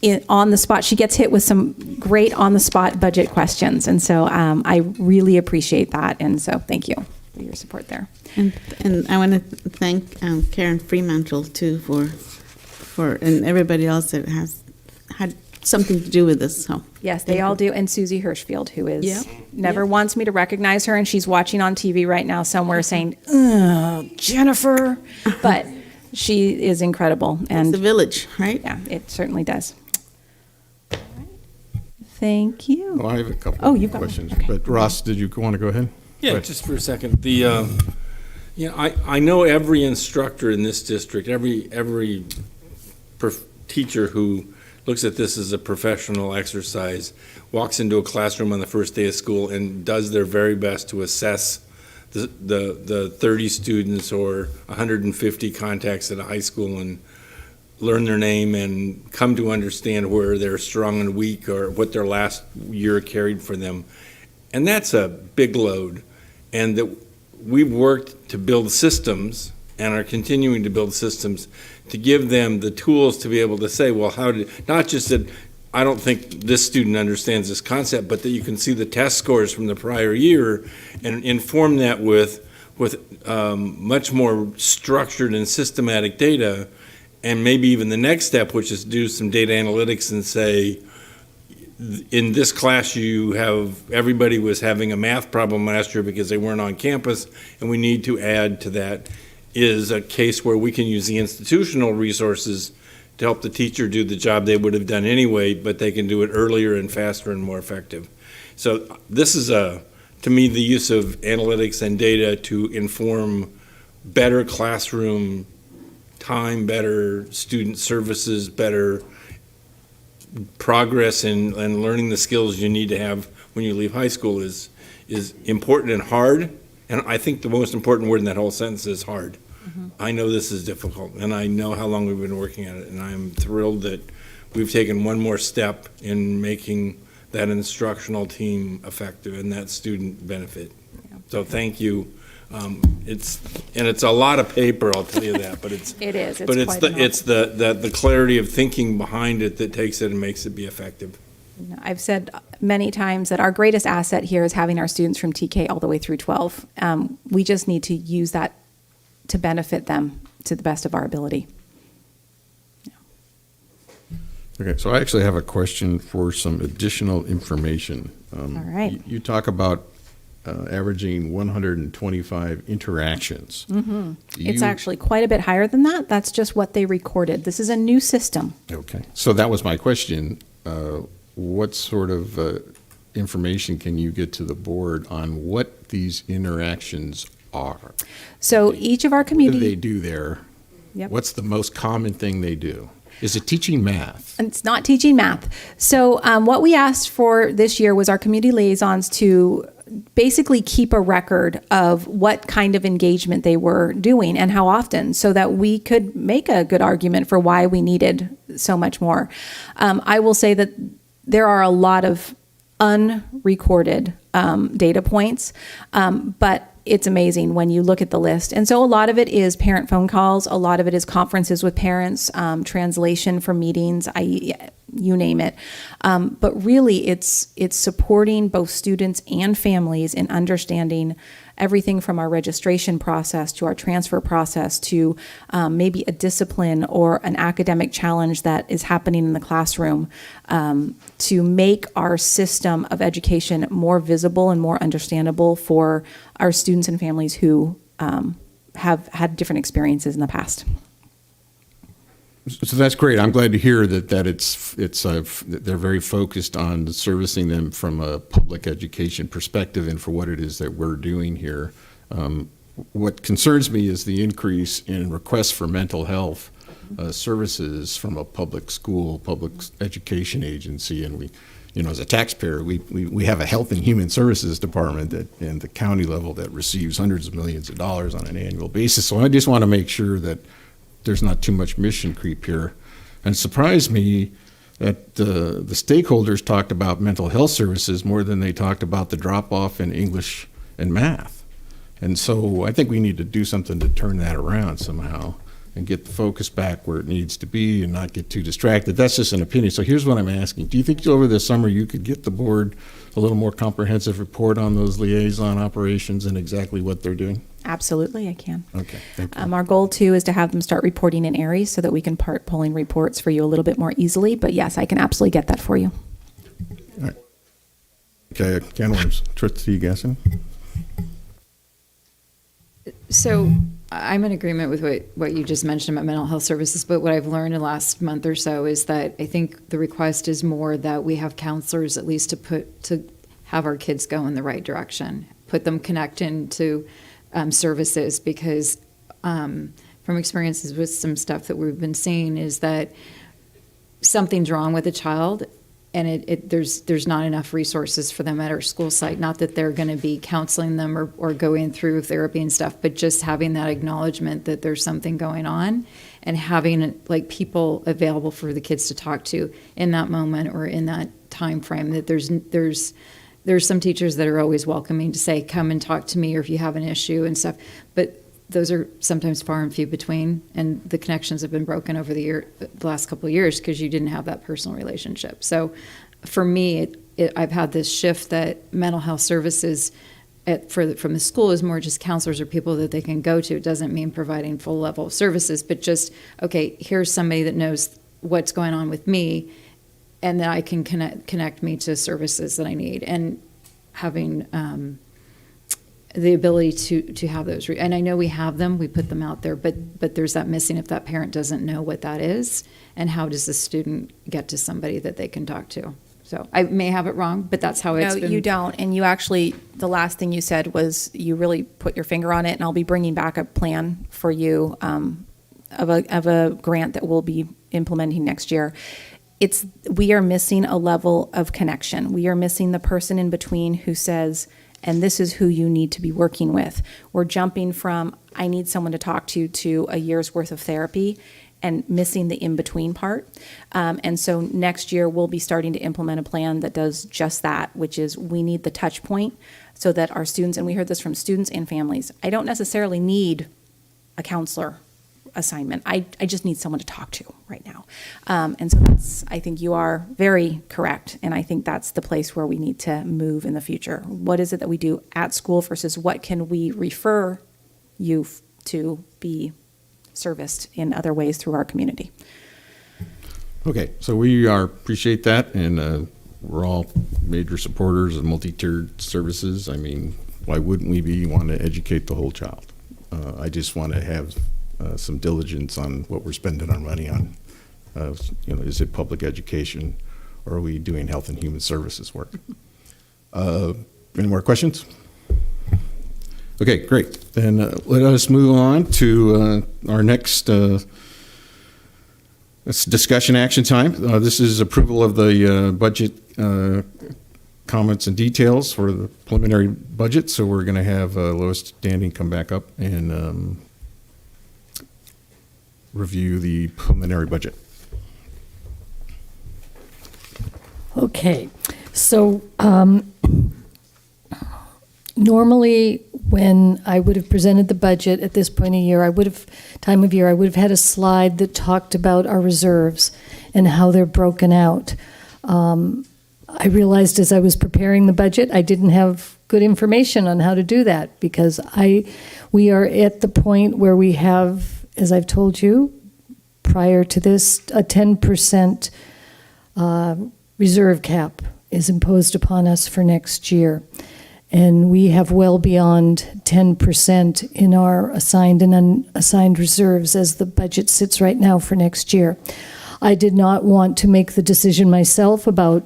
the spot, she gets hit with some great on the spot budget questions, and so I really appreciate that. And so thank you for your support there. And I want to thank Karen Fremantle too for and everybody else that has had something to do with this. So yes, they all do. And Susie Hirschfield, who is never wants me to recognize her, and she's watching on TV right now somewhere saying, Jennifer, but she is incredible. And it's the village, right? Yeah, it certainly does. Thank you. Well, I have a couple you've got questions. one. Okay. But Ross, did you want to go ahead? Yeah, just for a second. I know every instructor in this district, every teacher who looks at this as a professional exercise, walks into a classroom on the first day of school and does their very best to assess the 30 students or 150 contacts at a high school and learn their name and come to understand where they're strong and weak or what their last year carried for them. And that's a big load. And that we've worked to build systems and are continuing to build systems to give them the tools to be able to say, well, how did, not just that I don't think this student understands this concept, but that you can see the test scores from the prior year and inform that with much more structured and systematic data. And maybe even the next step, which is do some data analytics and say, in this class, everybody was having a math problem last year because they weren't on campus, and we need to add to that is a case where we can use the institutional resources to help the teacher do the job they would have done anyway, but they can do it earlier and faster and more effective. So this is, to me, the use of analytics and data to inform better classroom time, better student services, better progress in learning the skills you need to have when you leave high school is important and hard. And I think the most important word in that whole sentence is hard. Mm-hmm. I know this is difficult, and I know how long we've been working at it, and I'm thrilled that we've taken one more step in making that instructional team effective and that student benefit. Yeah. So thank you. It's a lot of paper, I'll tell you that, but it's it is. It's the clarity of thinking behind it that takes it and makes it be effective. I've said many times that our greatest asset here is having our students from TK all the way through 12. We just need to use that to benefit them to the best of our ability. Okay, so I actually have a question for some additional information. All right. You talk about averaging 125 interactions. Mm-hmm. It's actually quite a bit higher than that. That's just what they recorded. This is a new system. Okay, so that was my question. What sort of information can you get to the board on what these interactions are? So each of our community... What do they do there? Yep. What's the most common thing they do? Is it teaching math? It's not teaching math. So what we asked for this year was our community liaisons to basically keep a record of what kind of engagement they were doing and how often, so that we could make a good argument for why we needed so much more. I will say that there are a lot of unrecorded data points, but it's amazing when you look at the list. And so a lot of it is parent phone calls, a lot of it is conferences with parents, translation for meetings, you name it. But really it's supporting both students and families in understanding everything from our registration process to our transfer process to maybe a discipline or an academic challenge that is happening in the classroom, to make our system of education more visible and more understandable for our students and families who have had different experiences in the past. So that's great. I'm glad to hear that that they're very focused on servicing them from a public education perspective and for what it is that we're doing here. What concerns me is the increase in requests for mental health services from a public school, public education agency, and we, as a taxpayer, we have a Health and Human Services Department in the county level that receives hundreds of millions of dollars on an annual basis. So I just want to make sure that there's not too much mission creep here. And it surprised me that the stakeholders talked about mental health services more than they talked about the drop-off in English and math. And so I think we need to do something to turn that around somehow and get the focus back where it needs to be and not get too distracted. That's just an opinion. So here's what I'm asking. Do you think over the summer you could get the board a little more comprehensive report on those liaison operations and exactly what they're doing? Absolutely, I can. Okay, thank you. Our goal, too, is to have them start reporting in Aries so that we can start pulling reports for you a little bit more easily. But yes, I can absolutely get that for you. All right. Okay, Ken Williams, Trustee Gasson. So I'm in agreement with what you just mentioned about mental health services, but what I've learned in the last month or so is that I think the request is more that we have counselors at least to have our kids go in the right direction, put them connect into services, because from from experiences with some stuff that we've been seeing is that something's wrong with a child, and there's not enough resources for them at our school site. Not that they're going to be counseling them or going through therapy and stuff, but just having that acknowledgement that there's something going on, and having like people available for the kids to talk to in that moment or in that time frame. That there's some teachers that are always welcoming to say, come and talk to me, or if you have an issue and stuff, but those are sometimes far and few between, and the connections have been broken over the last couple of years because you didn't have that personal relationship. So for me, I've had this shift that mental health services from the school is more just counselors or people that they can go to. It doesn't mean providing full level of services, but just, okay, here's somebody that knows what's going on with me, and that I can connect me to services that I need, and having the ability to have those. And I know we have them, we put them out there, but there's that missing if that parent doesn't know what that is, and how does the student get to somebody that they can talk to. So I may have it wrong, but that's how it's been. No, you don't. And you actually, the last thing you said was you really put your finger on it, and I'll be bringing back a plan for you of a grant that we'll be implementing next year. We are missing a level of connection. We are missing the person in between who says, and this is who you need to be working with. We're jumping from, I need someone to talk to a year's worth of therapy, and missing the in-between part. And so next year, we'll be starting to implement a plan that does just that, which is we need the touch point so that our students, and we heard this from students and families, I don't necessarily need a counselor assignment. I just need someone to talk to right now. And so I think you are very correct. And I think that's the place where we need to move in the future. What is it that we do at school versus what can we refer you to be serviced in other ways through our community? Okay, so we appreciate that, and we're all major supporters of multi-tiered services. I mean, why wouldn't we want to educate the whole child? I just want to have some diligence on what we're spending our money on. Is it public education, or are we doing health and human services work? Any more questions? Okay, great. Then let us move on to our next discussion action time. This is approval of the budget comments and details for the preliminary budget. So we're going to have Lois Standing come back up and review the preliminary budget. Okay, so normally when I would have presented the budget at this point of year, I would have had a slide that talked about our reserves and how they're broken out. I realized as I was preparing the budget, I didn't have good information on how to do that, because we are at the point where we have, as I've told you prior to this, a 10% reserve cap is imposed upon us for next year. And we have well beyond 10% in our assigned and unassigned reserves as the budget sits right now for next year. I did not want to make the decision myself about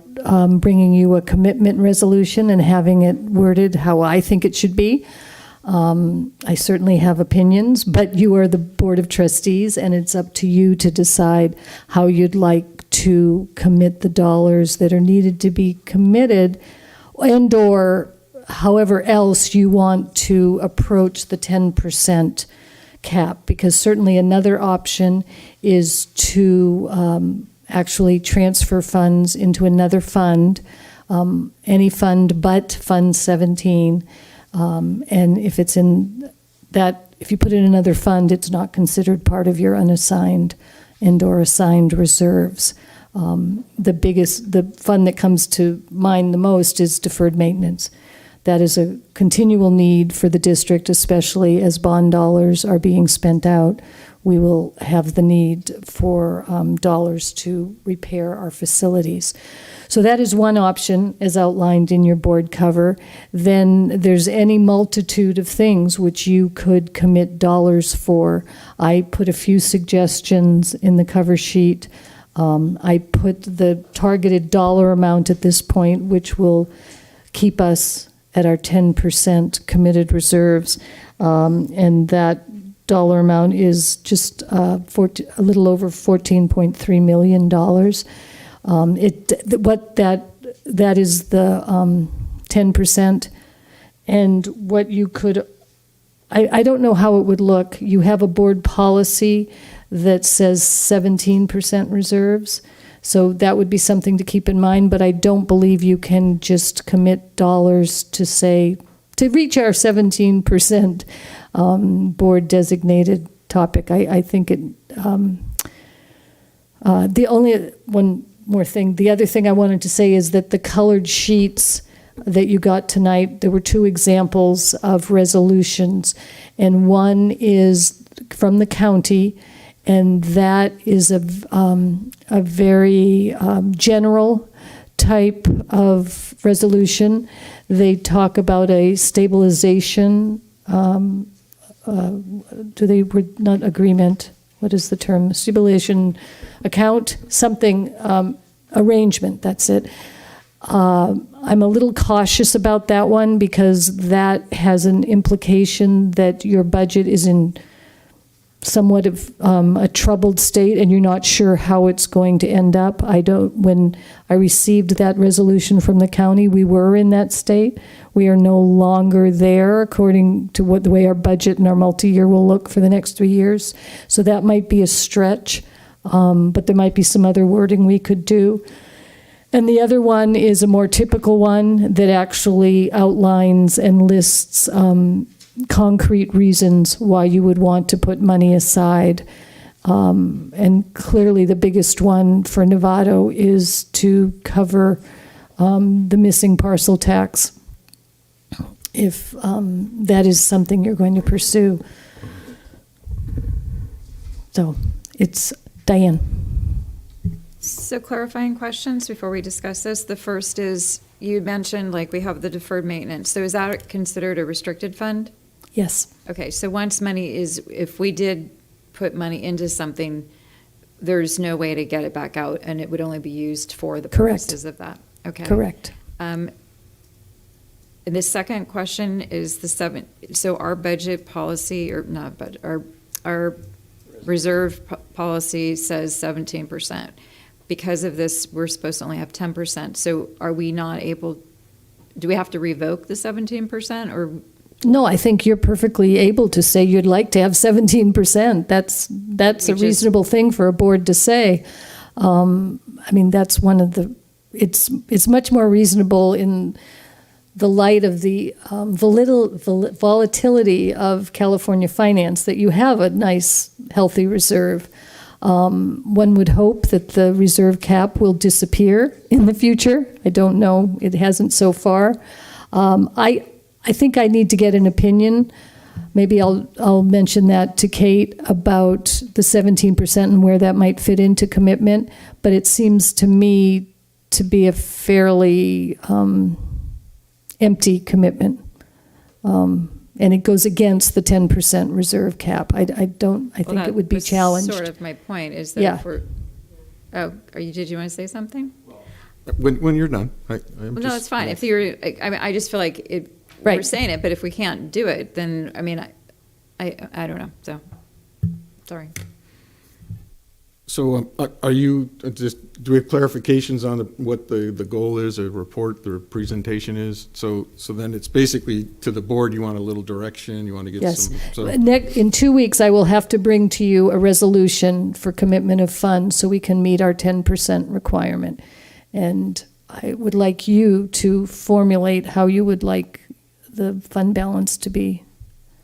bringing you a commitment resolution and having it worded how I think it should be. I certainly have opinions, but you are the Board of Trustees, and it's up to you to decide how you'd like to commit the dollars that are needed to be committed, and or however else you want to approach the 10% cap, because certainly another option is to actually transfer funds into another fund, any fund but Fund 17. And if it's in that, if you put it in another fund, it's not considered part of your unassigned and or assigned reserves. The fund that comes to mind the most is deferred maintenance. That is a continual need for the district, especially as bond dollars are being spent out. We will have the need for dollars to repair our facilities. So that is one option as outlined in your board cover. Then there's any multitude of things which you could commit dollars for. I put a few suggestions in the cover sheet. I put the targeted dollar amount at this point, which will keep us at our 10% committed reserves, and that dollar amount is just a little over $14.3 million. That is the 10%. And what you could, I don't know how it would look. You have a board policy that says 17% reserves. So that would be something to keep in mind, but I don't believe you can just commit dollars to say, to reach our 17% board designated topic. I think it, the only one more thing, the other thing I wanted to say is that the colored sheets that you got tonight, there were two examples of resolutions, and one is from the county, and that is a very general type of resolution. They talk about a stabilization, not agreement, what is the term? Stabilization account, something, arrangement, that's it. I'm a little cautious about that one because that has an implication that your budget is in somewhat of a troubled state and you're not sure how it's going to end up. When I received that resolution from the county, we were in that state. We are no longer there according to the way our budget and our multi-year will look for the next 3 years. So that might be a stretch, but there might be some other wording we could do. And the other one is a more typical one that actually outlines and lists concrete reasons why you would want to put money aside. And clearly the biggest one for Novato is to cover the missing parcel tax, if that is something you're going to pursue. So it's Diane. So clarifying questions before we discuss this. The first is, you mentioned like we have the deferred maintenance. So is that considered a restricted fund? Yes. Okay, so once money is, if we did put money into something, there's no way to get it back out and it would only be used for the purposes of that? Okay. Correct. The second question is so our budget policy, or not budget, our reserve policy says 17%. Because of this, we're supposed to only have 10%. So are we not able, do we have to revoke the 17% or? No, I think you're perfectly able to say you'd like to have 17%. That's a reasonable thing for a board to say. I mean, that's one of the, it's much more reasonable in the light of the volatility of California finance that you have a nice, healthy reserve. One would hope that the reserve cap will disappear in the future. I don't know. It hasn't so far. I think I need to get an opinion. Maybe I'll mention that to Kate about the 17% and where that might fit into commitment. But it seems to me to be a fairly empty commitment. And it goes against the 10% reserve cap. I think it would be challenged. Sort of my point is that if we're, did you want to say something? When you're done. No, it's fine. If you're, I just feel like we're saying it, but if we can't do it, then, I mean, I don't know, so, sorry. So are you, do we have clarifications on what the goal is, or report, the presentation is? So then it's basically to the board, you want a little direction, you want to get some. So. In 2 weeks, I will have to bring to you a resolution for commitment of funds so we can meet our 10% requirement. And I would like you to formulate how you would like the fund balance to be.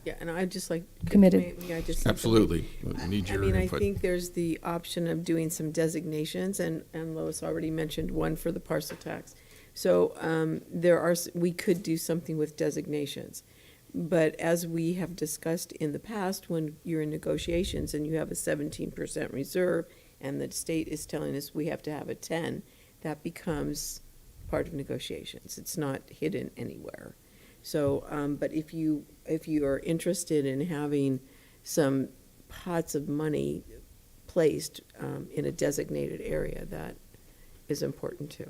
Yeah, and I'd just like committed. May I just say absolutely. I need your mean, input. I think there's the option of doing some designations, and Lois already mentioned one for the parcel tax. So we could do something with designations. But as we have discussed in the past, when you're in negotiations and you have a 17% reserve, and the state is telling us we have to have a 10, that becomes part of negotiations. It's not hidden anywhere. So, but if you are interested in having some pots of money placed in a designated area, that is important too.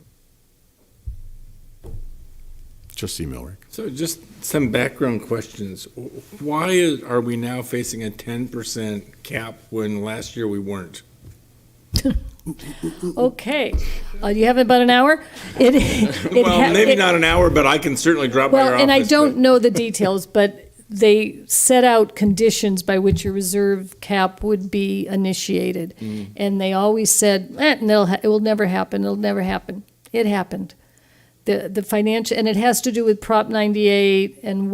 Trustee Milrick. So just some background questions. Why are we now facing a 10% cap when last year we weren't? Okay, you have about an hour? Well, maybe not an hour, but I can certainly drop by your office. Well, and I don't know the details, but they set out conditions by which a reserve cap would be initiated. And they always said, it will never happen, it'll never happen. It happened. The financial, and it has to do with Prop 98 and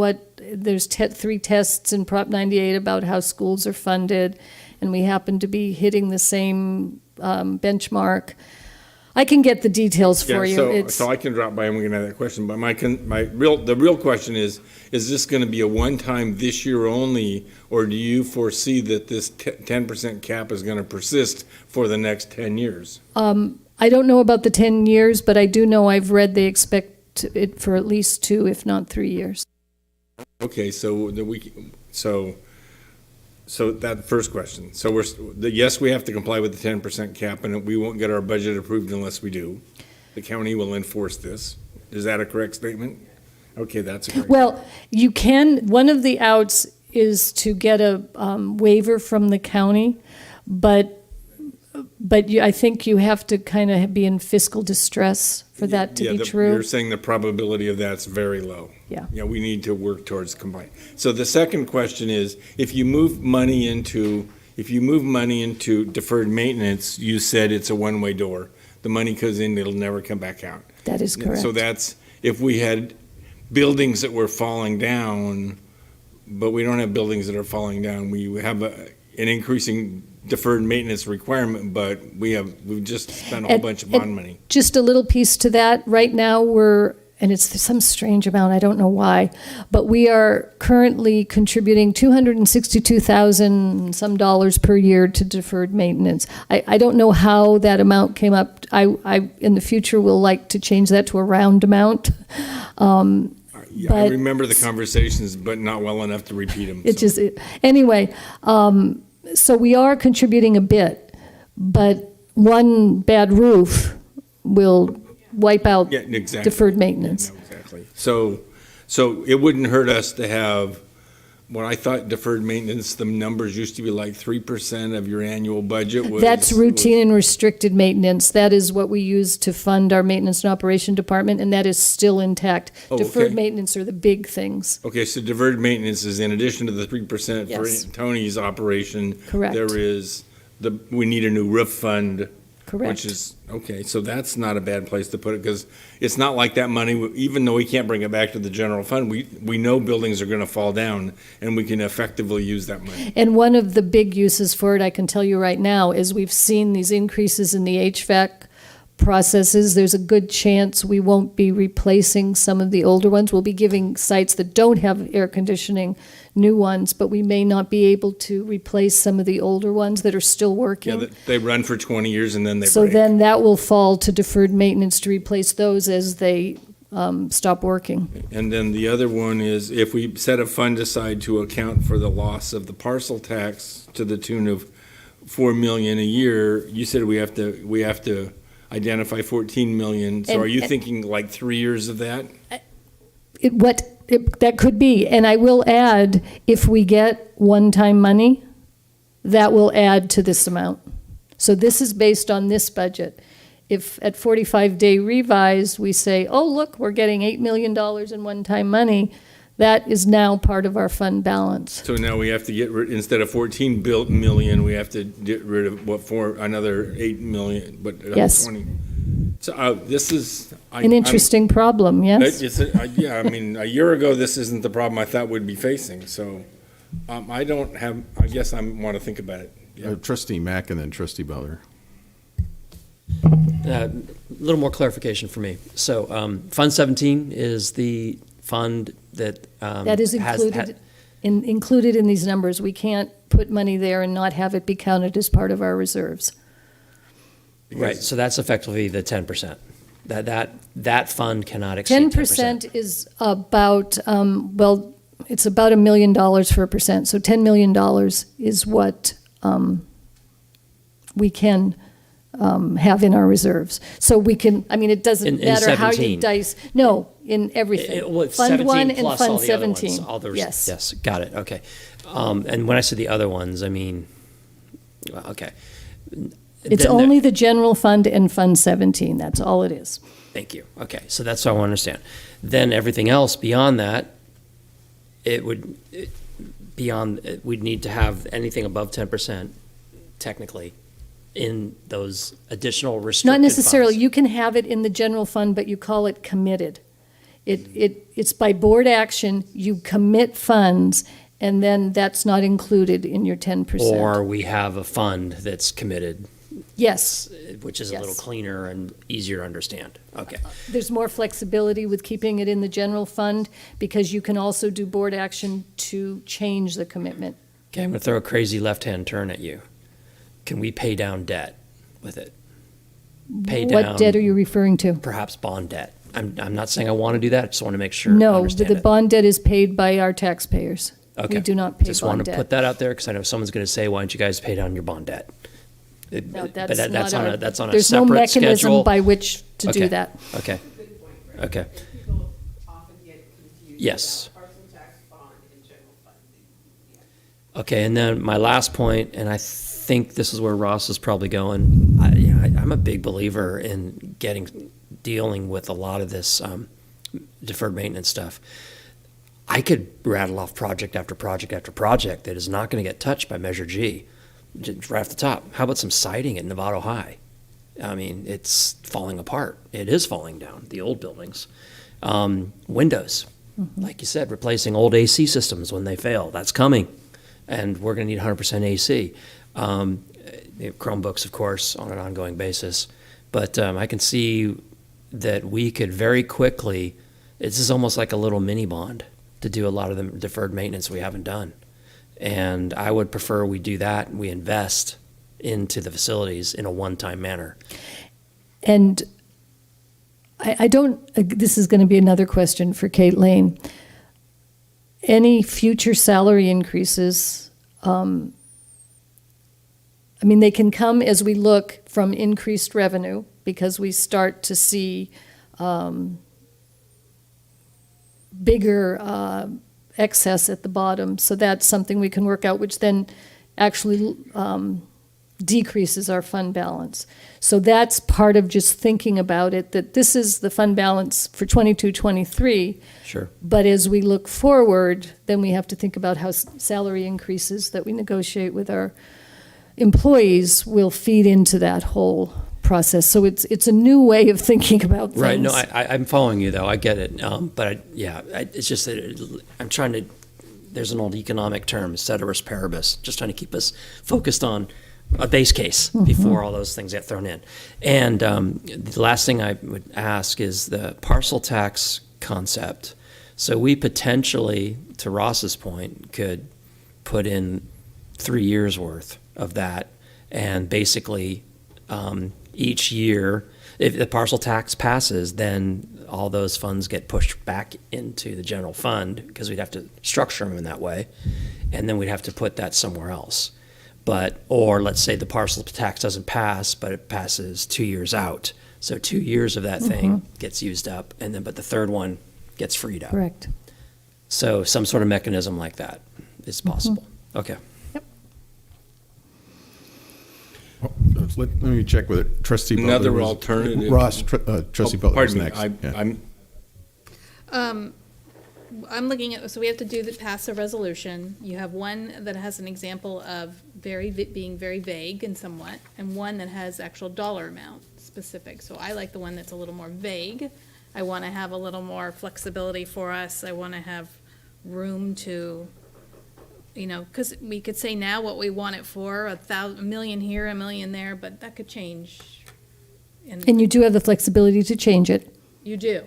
there's 3 tests in Prop 98 about how schools are funded, and we happen to be hitting the same benchmark. I can get the details for you. So I can drop by and we can have that question. But the real question is this going to be a one-time this year only, or do you foresee that this 10% cap is going to persist for the next 10 years? I don't know about the 10 years, but I do know I've read they expect it for at least 2, if not 3 years. Okay, so that first question. So yes, we have to comply with the 10% cap, and we won't get our budget approved unless we do. The county will enforce this. Is that a correct statement? Okay, that's a correct. Well, you can, one of the outs is to get a waiver from the county, but I think you have to kind of be in fiscal distress for that to be true. You're saying the probability of that's very low. Yeah. Yeah, we need to work towards compliance. So the second question is, if you move money into deferred maintenance, you said it's a one-way door. The money goes in, it'll never come back out. That is correct. So that's, if we had buildings that were falling down, but we don't have buildings that are falling down, we have an increasing deferred maintenance requirement, but we've just spent a whole bunch of bond money. Just a little piece to that. Right now and it's some strange amount, I don't know why, but we are currently contributing $262,000 some dollars per year to deferred maintenance. I don't know how that amount came up. I in the future will like to change that to a round amount. Yeah, I remember the conversations, but not well enough to repeat them. Anyway, so we are contributing a bit, but one bad roof will wipe out deferred maintenance. Yeah, no, exactly. So it wouldn't hurt us to have, when I thought deferred maintenance, the numbers used to be like 3% of your annual budget. That's routine and restricted maintenance. That is what we use to fund our maintenance and operation department, and that is still intact. Deferred maintenance are the big things. Okay, so deferred maintenance is in addition to the 3% for Tony's operation. Correct. There is we need a new roof fund. Correct. Which is, okay, so that's not a bad place to put it, because it's not like that money, even though we can't bring it back to the general fund, we know buildings are going to fall down, and we can effectively use that money. And one of the big uses for it, I can tell you right now, is we've seen these increases in the HVAC processes. There's a good chance we won't be replacing some of the older ones. We'll be giving sites that don't have air conditioning new ones, but we may not be able to replace some of the older ones that are still working. Yeah, they run for 20 years and then they break. So then that will fall to deferred maintenance to replace those as they stop working. And then the other one is, if we set a fund aside to account for the loss of the parcel tax to the tune of $4 million a year, you said we have to identify 14 million. So are you thinking like 3 years of that? That could be. And I will add, if we get one-time money, that will add to this amount. So this is based on this budget. If at 45-day revise, we say, oh, look, we're getting $8 million in one-time money, that is now part of our fund balance. So now we have to get rid, instead of 14 million, we have to get rid of another 8 million, but Yes. 20. So this is An interesting problem, yes? Yeah, I mean, a year ago, this isn't the problem I thought we'd be facing. So I guess I want to think about it. Yeah. Trustee Mack and then Trustee Butler. A little more clarification for me. So Fund 17 is the fund that That is included in these numbers. We can't put money there and not have it be counted as part of our reserves. Right, so that's effectively the 10%. That fund cannot exceed 10%. 10% is about, it's about $1 million for a percent. So $10 million is what we can have in our reserves. So we can, I mean, it doesn't In matter how you 17. dice. No, in everything. Well, Fund 1 17 and plus Fund all the other ones, 17. all the Yes. Yes, got it, okay. And when I say the other ones, I mean, well, okay. It's Then only the general fund and Fund 17. That's all it is. Thank you. Okay, so that's what I want to understand. Then everything else beyond that, we'd need to have anything above 10% technically in those additional restricted Not necessarily. funds. You can have it in the general fund, but you call it committed. It's by board action, you commit funds, and then that's not included in your 10%. Or we have a fund that's committed, Yes, which is a little Yes. cleaner and easier to understand. Okay. there's more flexibility with keeping it in the general fund because you can also do board action to change the commitment. Okay, I'm going to throw a crazy left-hand turn at you. Can we pay down debt with it? Pay down. What debt are you referring to? Perhaps bond debt. I'm not saying I want to do that. I just want to make sure I No, understand the it. bond debt is paid by our taxpayers. Okay. We do not pay Just bond want to debt. put that out there because I know someone's going to say, "Why don't you guys pay down your bond debt?" No, But that's that's not on our- a that's on a There's no separate mechanism schedule. by which to do Okay. that. Okay. Okay. Yes. Okay, and then my last point, and I think this is where Ross is probably going. I'm a big believer in dealing with a lot of this deferred maintenance stuff. I could rattle off project after project after project that is not going to get touched by Measure G, just right off the top. How about some siding at Novato High? I mean, it's falling apart. It is falling down, the old buildings. Windows, like you said, replacing old AC systems when they fail. That's coming. And we're going to need 100% AC. Chromebooks, of course, on an ongoing basis. But I can see that we could very quickly, this is almost like a little mini bond to do a lot of the deferred maintenance we haven't done. And I would prefer we do that and we invest into the facilities in a one-time manner. And I don't, this is going to be another question for Kate Lane. Any future salary increases, I mean, they can come as we look from increased revenue because we start to see bigger excess at the bottom. So that's something we can work out, which then actually decreases our fund balance. So that's part of just thinking about it, that this is the fund balance for 22-23. Sure. But as we look forward, then we have to think about how salary increases that we negotiate with our employees will feed into that whole process. So it's a new way of thinking about things. Right. No, I'm following you though. I get it. But it's just that I'm trying to. There's an old economic term, ceteris paribus, just trying to keep us focused on a base case before all those things get thrown in. And the last thing I would ask is the parcel tax concept. So we potentially, to Ross's point, could put in 3 years worth of that, and basically each year, if the parcel tax passes, then all those funds get pushed back into the general fund because we'd have to structure them in that way, and then we'd have to put that somewhere else. Or let's say the parcel tax doesn't pass, but it passes 2 years out. So 2 years of that thing gets used up, but the third one gets freed up. Correct. So some sort of mechanism like that is possible. Okay. Let me check with it. Trustee Butler. Another was- alternative. Ross, Trustee Butler was Pardon me, next. Yeah. I'm looking at, so we have to pass a resolution. You have one that has an example of being very vague and somewhat, and one that has actual dollar amount specific. So I like the one that's a little more vague. I want to have a little more flexibility for us. I want to have room to, because we could say now what we want it for, a million here, a million there, but that could change. And you do have the flexibility to change it. You do.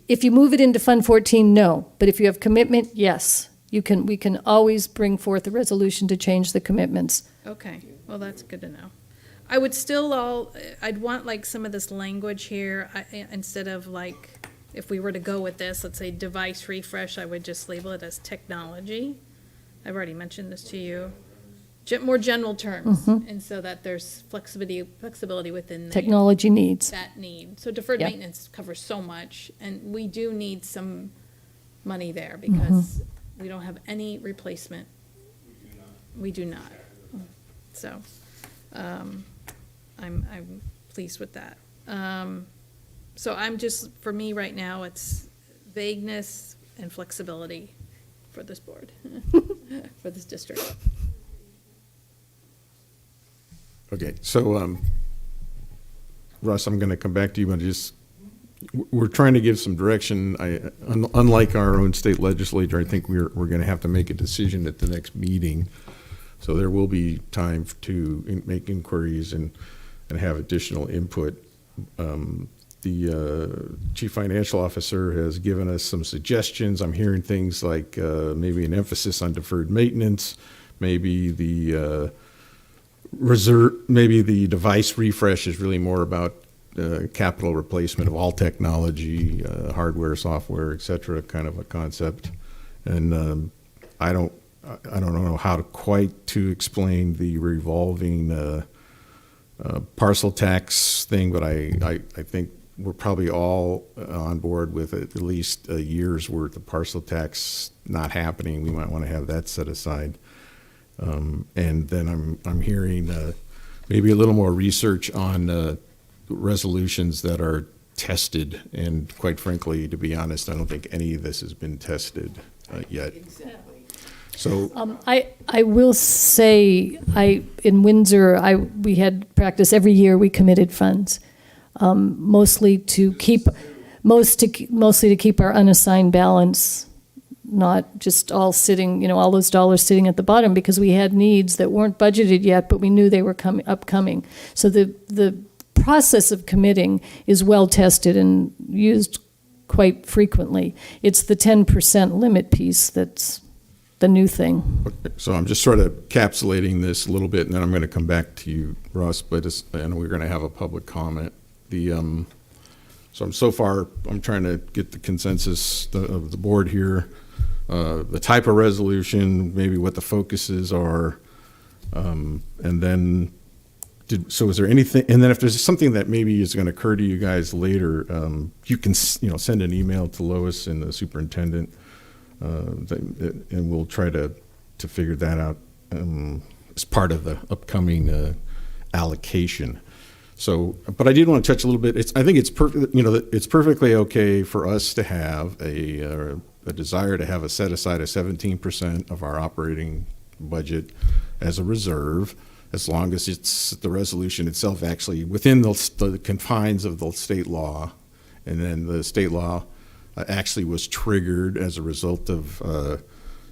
If you move it into Fund 14, no. But if you have commitment, yes. We can always bring forth a resolution to change the commitments. Okay, well, that's good to know. I would still I'd want like some of this language here, instead of like, if we were to go with this, let's say device refresh, I would just label it as technology. I've already mentioned this to you. more general terms, Mhm. and so that there's flexibility within Technology needs. that need. So deferred Yep. maintenance covers so much, and we do need some money there because we don't have any replacement. We do not. So, I'm pleased with that. So I'm just, for me right now, it's vagueness and flexibility for this board, for this district. Okay, so, Russ, I'm going to come back to you, but we're trying to give some direction. Unlike our own state legislature, I think we're going to have to make a decision at the next meeting. So there will be time to make inquiries and have additional input. The chief financial officer has given us some suggestions. I'm hearing things like maybe an emphasis on deferred maintenance, maybe the maybe the device refresh is really more about capital replacement of all technology, hardware, software, et cetera, kind of a concept. And I don't know how to quite to explain the revolving parcel tax thing, but I think we're probably all on board with at least a year's worth of parcel tax not happening. We might want to have that set aside. And then I'm hearing maybe a little more research on resolutions that are tested. And quite frankly, to be honest, I don't think any of this has been tested yet. So I will say, in Windsor, we had practice every year. We committed funds, mostly to keep our unassigned balance, not just all sitting, all those dollars sitting at the bottom, because we had needs that weren't budgeted yet, but we knew they were upcoming. So the process of committing is well tested and used quite frequently. It's the 10% limit piece that's the new thing. Okay, so I'm just sort of encapsulating this a little bit, and then I'm going to come back to you, Russ, but I know we're going to have a public comment. So far, I'm trying to get the consensus of the board here, the type of resolution, maybe what the focuses are, and then, is there anything, and then if there's something that maybe is going to occur to you guys later, you can, send an email to Lois and the superintendent, and we'll try to figure that out as part of the upcoming allocation. So, but I did want to touch a little bit. I think it's perfect. It's perfectly okay for us to have a desire to have a set aside of 17% of our operating budget as a reserve, as long as it's the resolution itself actually within the confines of the state law, and then the state law actually was triggered as a result of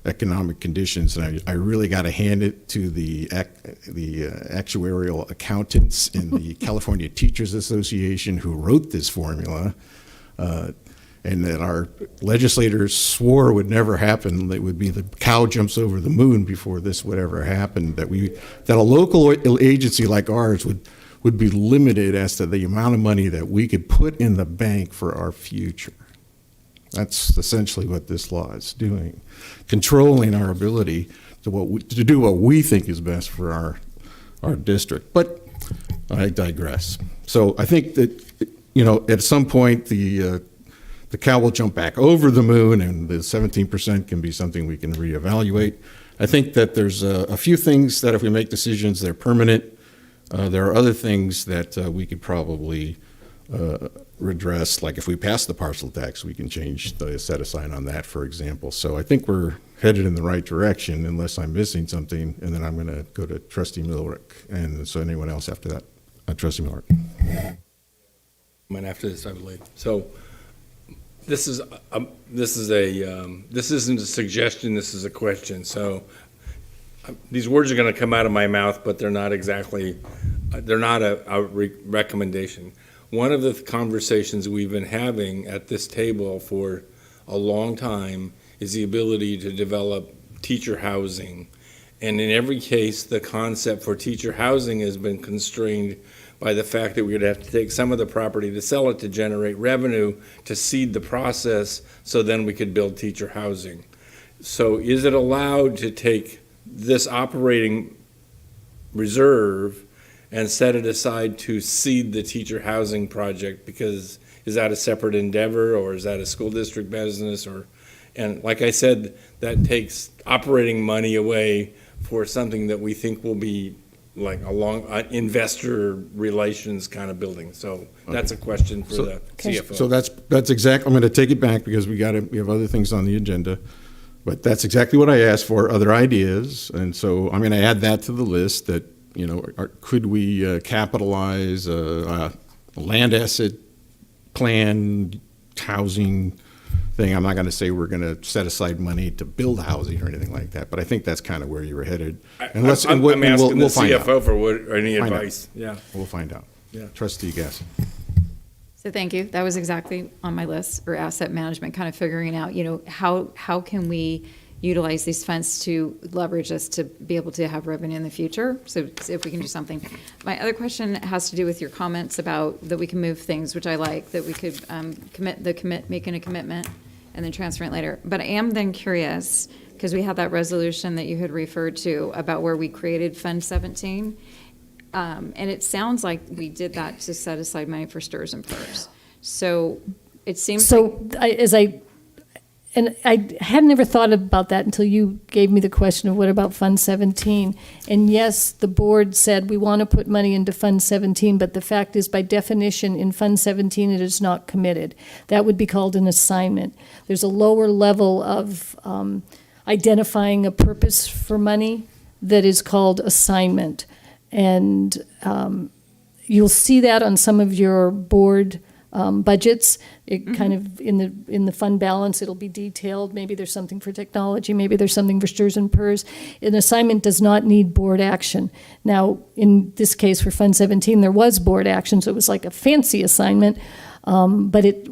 economic conditions. And I really got to hand it to the actuarial accountants in the California Teachers Association who wrote this formula, and that our legislators swore would never happen. It would be the cow jumps over the moon before this would ever happen, that a local agency like ours would be limited as to the amount of money that we could put in the bank for our future. That's essentially what this law is doing, controlling our ability to do what we think is best for our district. But I digress. So I think that at some point the cow will jump back over the moon, and the 17% can be something we can reevaluate. I think that there's a few things that if we make decisions, they're permanent. There are other things that we could probably redress, like if we pass the parcel tax, we can change the set aside on that, for example. So I think we're headed in the right direction, unless I'm missing something, and then I'm going to go to Trustee Millrick, and so anyone else after that. Trustee Millrick. After this, I believe. So this isn't a suggestion. This is a question. So these words are going to come out of my mouth, but they're not exactly. They're not a recommendation. One of the conversations we've been having at this table for a long time is the ability to develop teacher housing. And in every case, the concept for teacher housing has been constrained by the fact that we would have to take some of the property to sell it to generate revenue to seed the process, so then we could build teacher housing. So is it allowed to take this operating reserve and set it aside to seed the teacher housing project? Because is that a separate endeavor, or is that a school district business? And like I said, that takes operating money away for something that we think will be like a long investor relations kind of building. So that's a question for the CFO. So that's exactly, I'm going to take it back because we have other things on the agenda. But that's exactly what I asked for, other ideas. And so I'm going to add that to the list that, could we capitalize a land asset plan housing thing? I'm not going to say we're going to set aside money to build housing or anything like that, but I think that's kind of where you were headed. I'm asking the CFO for any advice. Yeah, we'll find out. Yeah. Trustee Gasson. So thank you. That was exactly on my list, or asset management, kind of figuring out, how can we utilize these funds to leverage us to be able to have revenue in the future. So if we can do something. My other question has to do with your comments about that we can move things, which I like, that we could making a commitment and then transferring it later. But I am then curious, because we had that resolution that you had referred to about where we created Fund 17. And it sounds like we did that to set aside money for STRS and PERS. So it seems I had never thought about that until you gave me the question of what about Fund 17? And yes, the board said we want to put money into Fund 17, but the fact is, by definition, in Fund 17, it is not committed. That would be called an assignment. There's a lower level of identifying a purpose for money that is called assignment. And you'll see that on some of your board budgets. It kind of in the fund balance, it'll be detailed. Maybe there's something for technology, maybe there's something for STRS and PERS. An assignment does not need board action. Now, in this case for Fund 17, there was board action, so it was like a fancy assignment, but it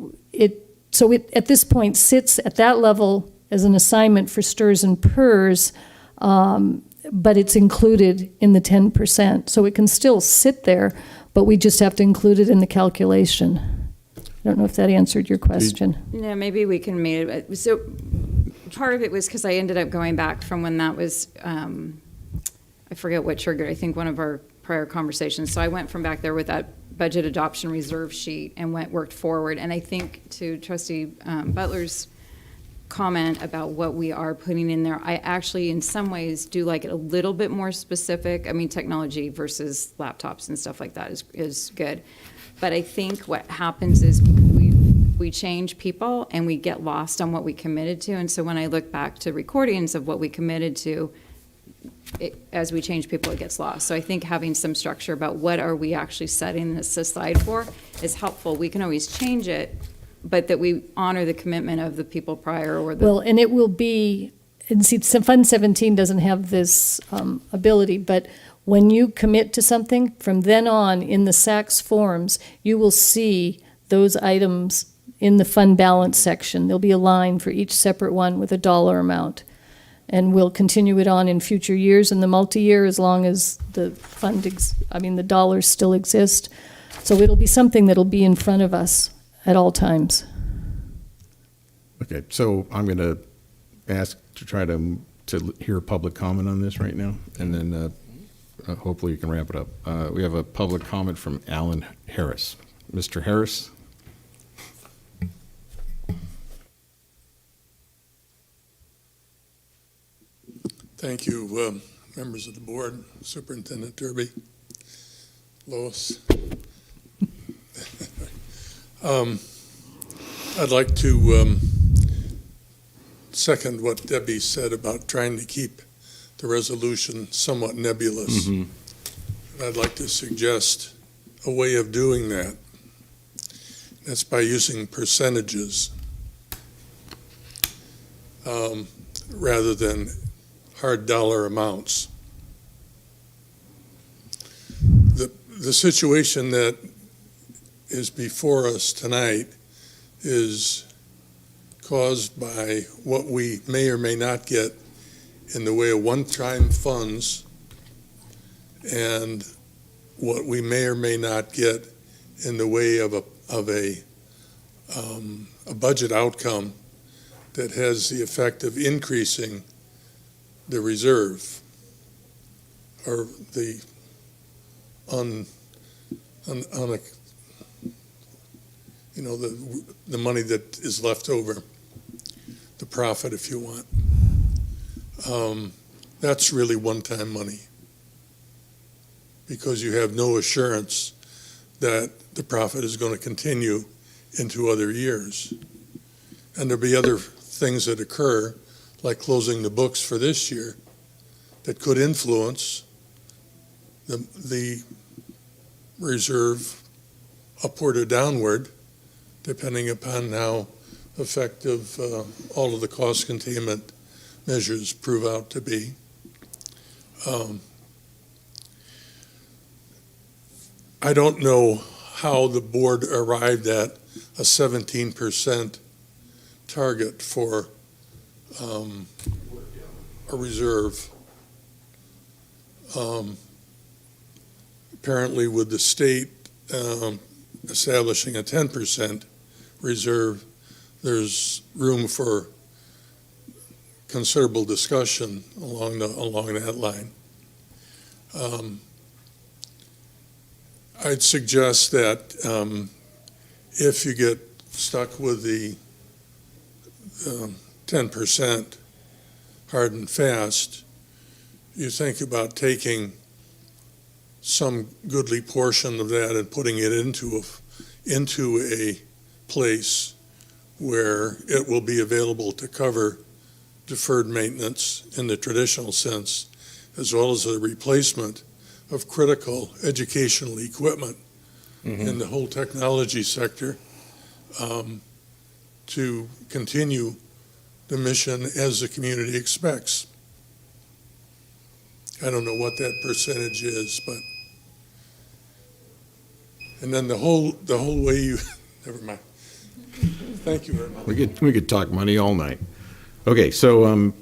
at this point sits at that level as an assignment for STRS and PERS, but it's included in the 10%. So it can still sit there, but we just have to include it in the calculation. I don't know if that answered your question. No, maybe we can make it. So part of it was because I ended up going back from when that was, I forget what triggered, I think one of our prior conversations. So I went from back there with that budget adoption reserve sheet and worked forward. And I think to Trustee Butler's comment about what we are putting in there, I actually in some ways do like it a little bit more specific. I mean, technology versus laptops and stuff like that is good. But I think what happens is we change people and we get lost on what we committed to. And so when I look back to recordings of what we committed to, as we change people, it gets lost. So I think having some structure about what are we actually setting this aside for is helpful. We can always change it, but that we honor the commitment of the people prior or the... Well, and it will be, and see, Fund 17 doesn't have this ability, but when you commit to something, from then on in the SACS forms, you will see those items in the fund balance section. There'll be a line for each separate one with a dollar amount. And we'll continue it on in future years in the multi-year as long as the the dollars still exist. So it'll be something that'll be in front of us at all times. Okay, so I'm going to ask to try to hear public comment on this right now, and then hopefully you can wrap it up. We have a public comment from Alan Harris. Mr. Harris? Thank you, members of the board, Superintendent Derby, Lois. I'd like to second what Debbie said about trying to keep the resolution somewhat nebulous. And I'd like to suggest a way of doing that. That's by using percentages rather than hard dollar amounts. The situation that is before us tonight is caused by what we may or may not get in the way of one-time funds and what we may or may not get in the way of a budget outcome that has the effect of increasing the reserve or the on a, you know, the money that is left over, the profit, if you want. That's really one-time money, because you have no assurance that the profit is going to continue into other years. And there'll be other things that occur, like closing the books for this year, that could influence the reserve upward or downward, depending upon how effective all of the cost containment measures prove out to be. I don't know how the board arrived at a 17% target for a reserve. Apparently, with the state establishing a 10% reserve, there's room for considerable discussion along that line. I'd suggest that if you get stuck with the 10% hard and fast, you think about taking some goodly portion of that and putting it into a place where it will be available to cover deferred maintenance in the traditional sense, as well as the replacement of critical educational equipment in the whole technology sector, to continue the mission as the community expects. I don't know what that percentage is, but, and then the whole way you, never mind. Thank you very much. We could talk money all night. Okay, so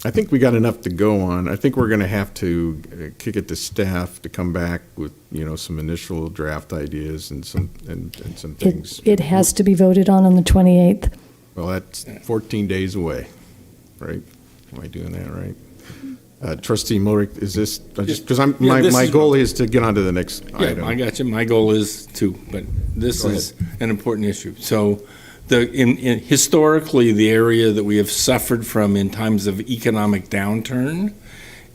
I think we got enough to go on. I think we're going to have to kick it to staff to come back with, you know, some initial draft ideas and some things. It has to be voted on the 28th. Well, that's 14 days away, right? Am I doing that right? Trustee Morik, is this, because my goal is to get on to the next item. I got you. My goal is too, but this is an important issue. So historically, the area that we have suffered from in times of economic downturn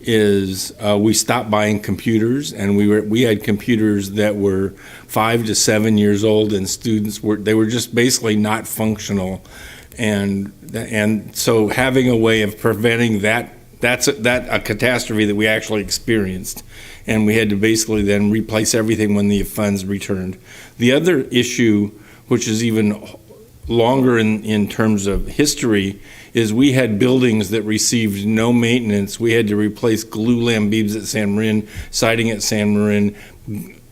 is we stopped buying computers, and we had computers that were 5 to 7 years old, and students were just basically not functional, and so having a way of preventing that's a catastrophe that we actually experienced, and we had to basically then replace everything when the funds returned. The other issue, which is even longer in terms of history, is we had buildings that received no maintenance. We had to replace glue lamp beams at San Marin, siding at San Marin.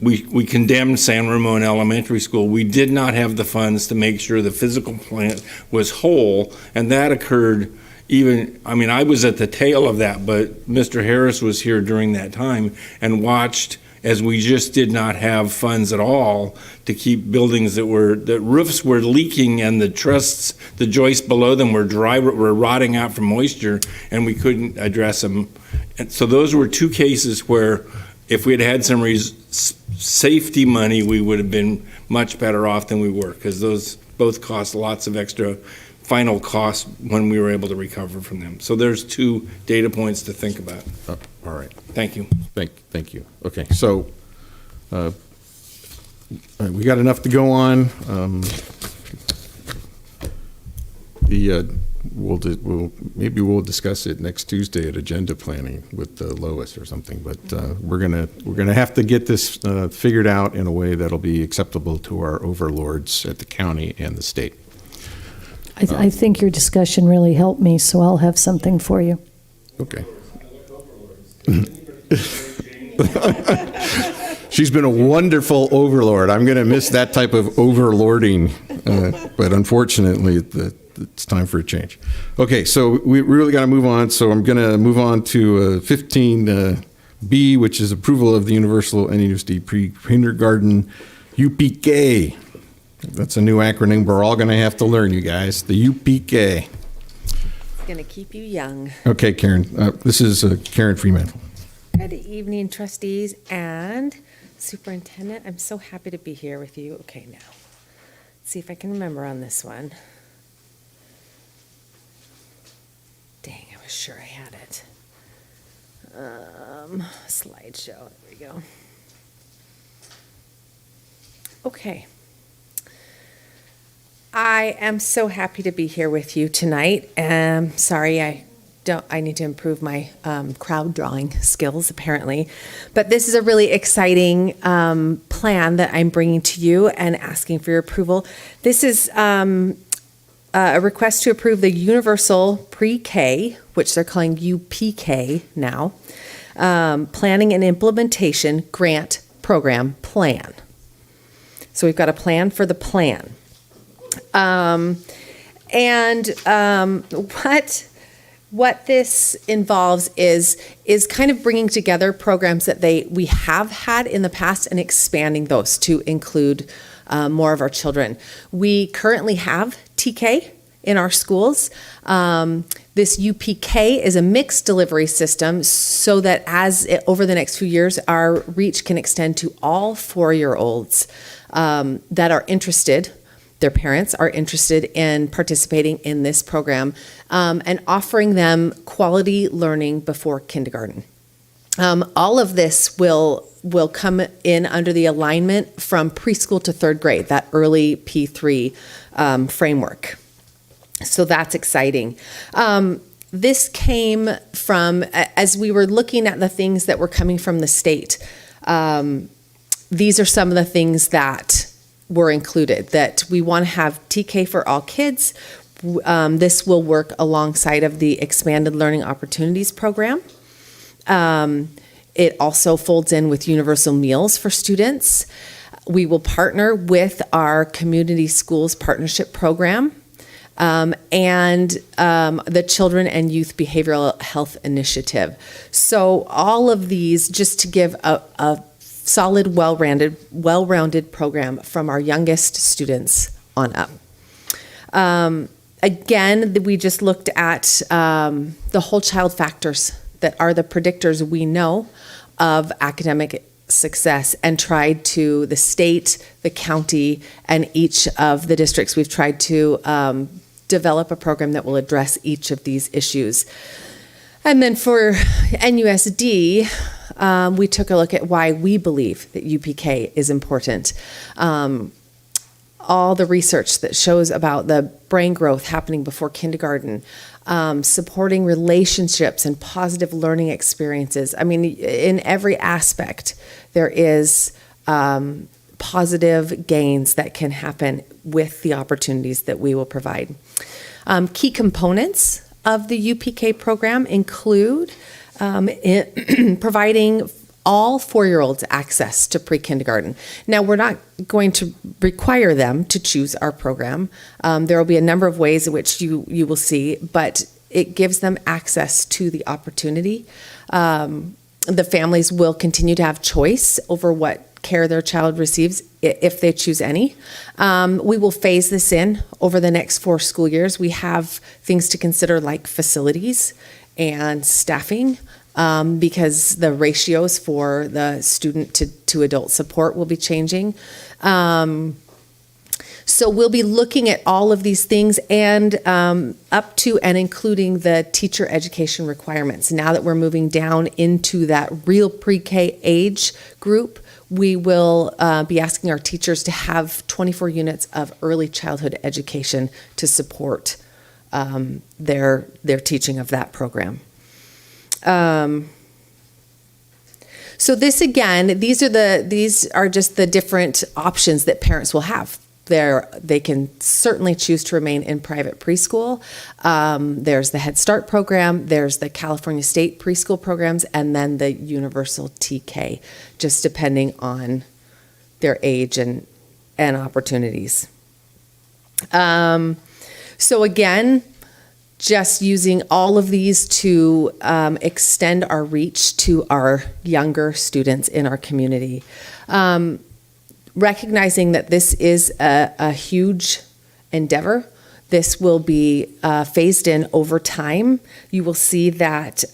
We condemned San Ramon Elementary School. We did not have the funds to make sure the physical plant was whole, and that occurred I was at the tail of that, but Mr. Harris was here during that time and watched as we just did not have funds at all to keep buildings that roofs were leaking and the trusses, the joists below them were rotting out from moisture, and we couldn't address them. And so those were two cases where if we had had some safety money, we would have been much better off than we were, because those both cost lots of extra final costs when we were able to recover from them. So there's two data points to think about. All right. Thank you. Thank you. Okay, so we got enough to go on. Maybe we'll discuss it next Tuesday at agenda planning with Lois or something. But we're gonna have to get this figured out in a way that'll be acceptable to our overlords at the county and the state. I think your discussion really helped me, so I'll have something for you. Okay. She's been a wonderful overlord. I'm going to miss that type of overlording, but unfortunately, it's time for a change. Okay, so we really got to move on. So I'm going to move on to 15B, which is approval of the Universal NUSD Pre-Kindergarten UPK. That's a new acronym we're all going to have to learn, you guys. The UPK. It's going to keep you young. Okay, Karen. This is Karen Freeman. Good evening, trustees and Superintendent, I'm so happy to be here with you. Okay, now, let's see if I can remember on this one. Dang, I was sure I had it. Slideshow, there we go. Okay. I am so happy to be here with you tonight. Sorry, I need to improve my crowd drawing skills, apparently. But this is a really exciting plan that I'm bringing to you and asking for your approval. This is a request to approve the Universal Pre-K, which they're calling UPK now, Planning and Implementation Grant Program Plan. So we've got a plan for the plan. What this involves is kind of bringing together programs that we have had in the past and expanding those to include more of our children. We currently have TK in our schools. This UPK is a mixed delivery system so that over the next few years, our reach can extend to all 4-year-olds that are interested. Their parents are interested in participating in this program and offering them quality learning before kindergarten. All of this will come in under the alignment from preschool to 3rd grade, that early P3 framework. So that's exciting. This came from, as we were looking at the things that were coming from the state, these are some of the things that were included, that we want to have TK for all kids. This will work alongside of the Expanded Learning Opportunities Program. It also folds in with universal meals for students. We will partner with our Community Schools Partnership Program and the Children and Youth Behavioral Health Initiative. So all of these, just to give a solid, well-rounded program from our youngest students on up. Again, we just looked at the whole child factors that are the predictors we know of academic success and tried to, the state, the county, and each of the districts, we've tried to develop a program that will address each of these issues. And then for NUSD, we took a look at why we believe that UPK is important. All the research that shows about the brain growth happening before kindergarten, supporting relationships and positive learning experiences. I mean, in every aspect, there is positive gains that can happen with the opportunities that we will provide. Key components of the UPK program include providing all 4-year-olds access to pre-kindergarten. Now, we're not going to require them to choose our program. There will be a number of ways in which you will see, but it gives them access to the opportunity. The families will continue to have choice over what care their child receives if they choose any. We will phase this in over the next 4 school years. We have things to consider like facilities and staffing, because the ratios for the student to adult support will be changing. So we'll be looking at all of these things and up to and including the teacher education requirements. Now that we're moving down into that real pre-K age group, we will be asking our teachers to have 24 units of early childhood education to support their teaching of that program. So this again, these are just the different options that parents will have. They can certainly choose to remain in private preschool. There's the Head Start program, there's the California State preschool programs, and then the Universal TK, just depending on their age and opportunities. So again, just using all of these to extend our reach to our younger students in our community. Recognizing that this is a huge endeavor. This will be phased in over time. You will see that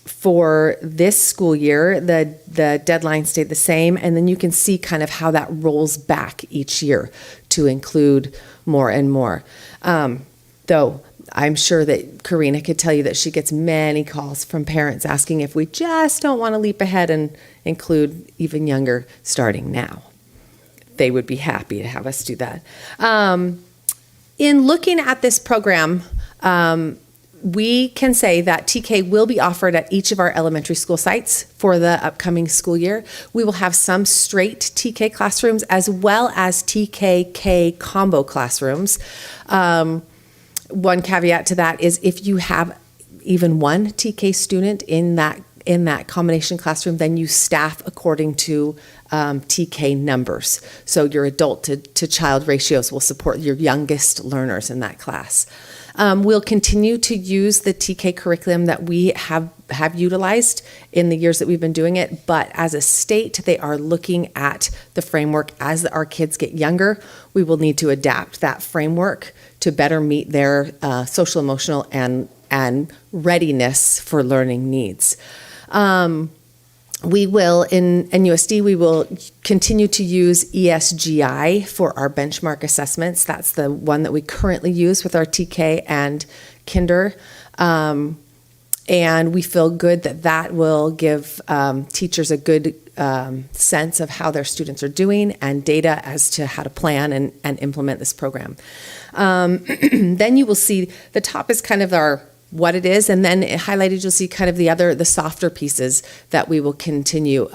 for this school year, the deadline stayed the same, and then you can see kind of how that rolls back each year to include more and more. Though I'm sure that Karina could tell you that she gets many calls from parents asking if we just don't want to leap ahead and include even younger starting now. They would be happy to have us do that. In looking at this program, we can say that TK will be offered at each of our elementary school sites for the upcoming school year. We will have some straight TK classrooms as well as TKK combo classrooms. One caveat to that is if you have even one TK student in that combination classroom, then you staff according to TK numbers. So your adult to child ratios will support your youngest learners in that class. We'll continue to use the TK curriculum that we have utilized in the years that we've been doing it, but as a state, they are looking at the framework as our kids get younger. We will need to adapt that framework to better meet their social, emotional, and readiness for learning needs. We will, in NUSD, we will continue to use ESGI for our benchmark assessments. That's the one that we currently use with our TK and Kinder. And we feel good that will give teachers a good sense of how their students are doing and data as to how to plan and implement this program. Then you will see the top is kind of our what it is, and then highlighted you'll see kind of the softer pieces that we will continue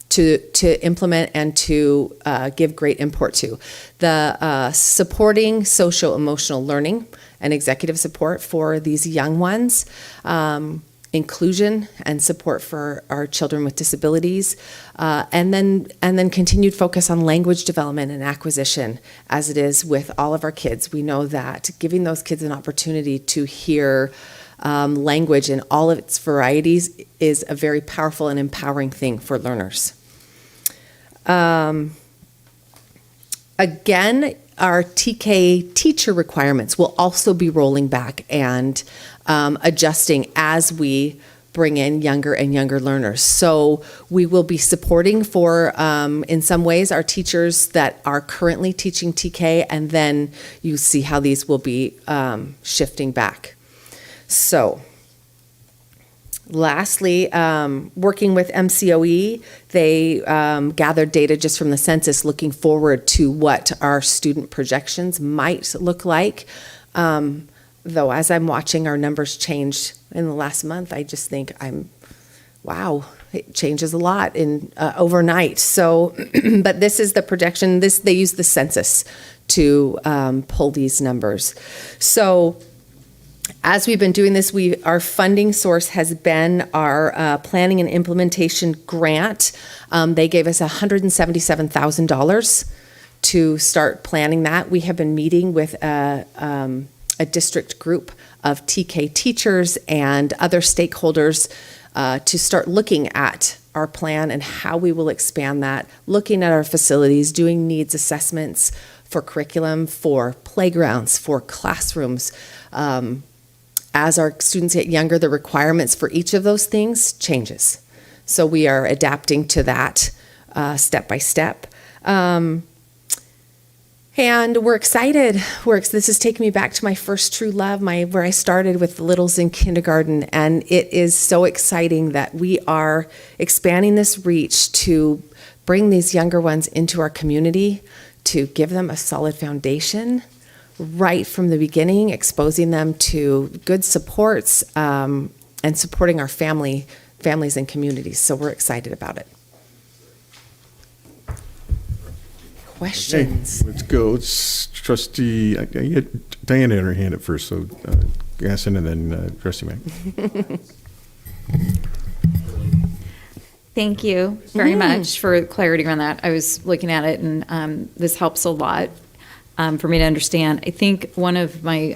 to implement and to give great import to. The supporting social-emotional learning and executive support for these young ones, inclusion and support for our children with disabilities, and then continued focus on language development and acquisition as it is with all of our kids. We know that giving those kids an opportunity to hear language in all of its varieties is a very powerful and empowering thing for learners. Again, our TK teacher requirements will also be rolling back and adjusting as we bring in younger and younger learners. So we will be supporting for, in some ways, our teachers that are currently teaching TK, and then you see how these will be shifting back. So lastly, working with MCOE, they gathered data just from the census looking forward to what our student projections might look like. Though as I'm watching our numbers change in the last month, I just think wow, it changes a lot in overnight. So, but this is the projection. They use the census to pull these numbers. So as we've been doing this, our funding source has been our planning and implementation grant. They gave us $177,000 to start planning that. We have been meeting with a district group of TK teachers and other stakeholders to start looking at our plan and how we will expand that, looking at our facilities, doing needs assessments for curriculum, for playgrounds, for classrooms. As our students get younger, the requirements for each of those things changes. So we are adapting to that step by step. And we're excited. This is taking me back to my first true love, where I started with the littles in kindergarten. And it is so exciting that we are expanding this reach to bring these younger ones into our community, to give them a solid foundation right from the beginning, exposing them to good supports and supporting our families and communities. So we're excited about it. Questions? Okay, let's go. It's Trustee, Diana had her hand up first, so Gasson and then Trustee Mack. Thank you very much for clarity on that. I was looking at it, and this helps a lot for me to understand. I think one of my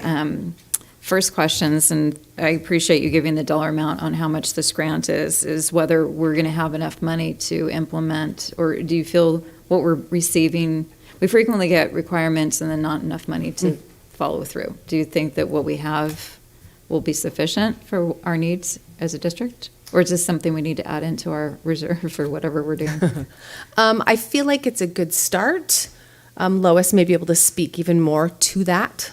first questions, and I appreciate you giving the dollar amount on how much this grant is whether we're going to have enough money to implement, or do you feel what we're receiving? We frequently get requirements and then not enough money to follow through. Do you think that what we have will be sufficient for our needs as a district? Or is this something we need to add into our reserve for whatever we're doing? I feel like it's a good start. Lois may be able to speak even more to that.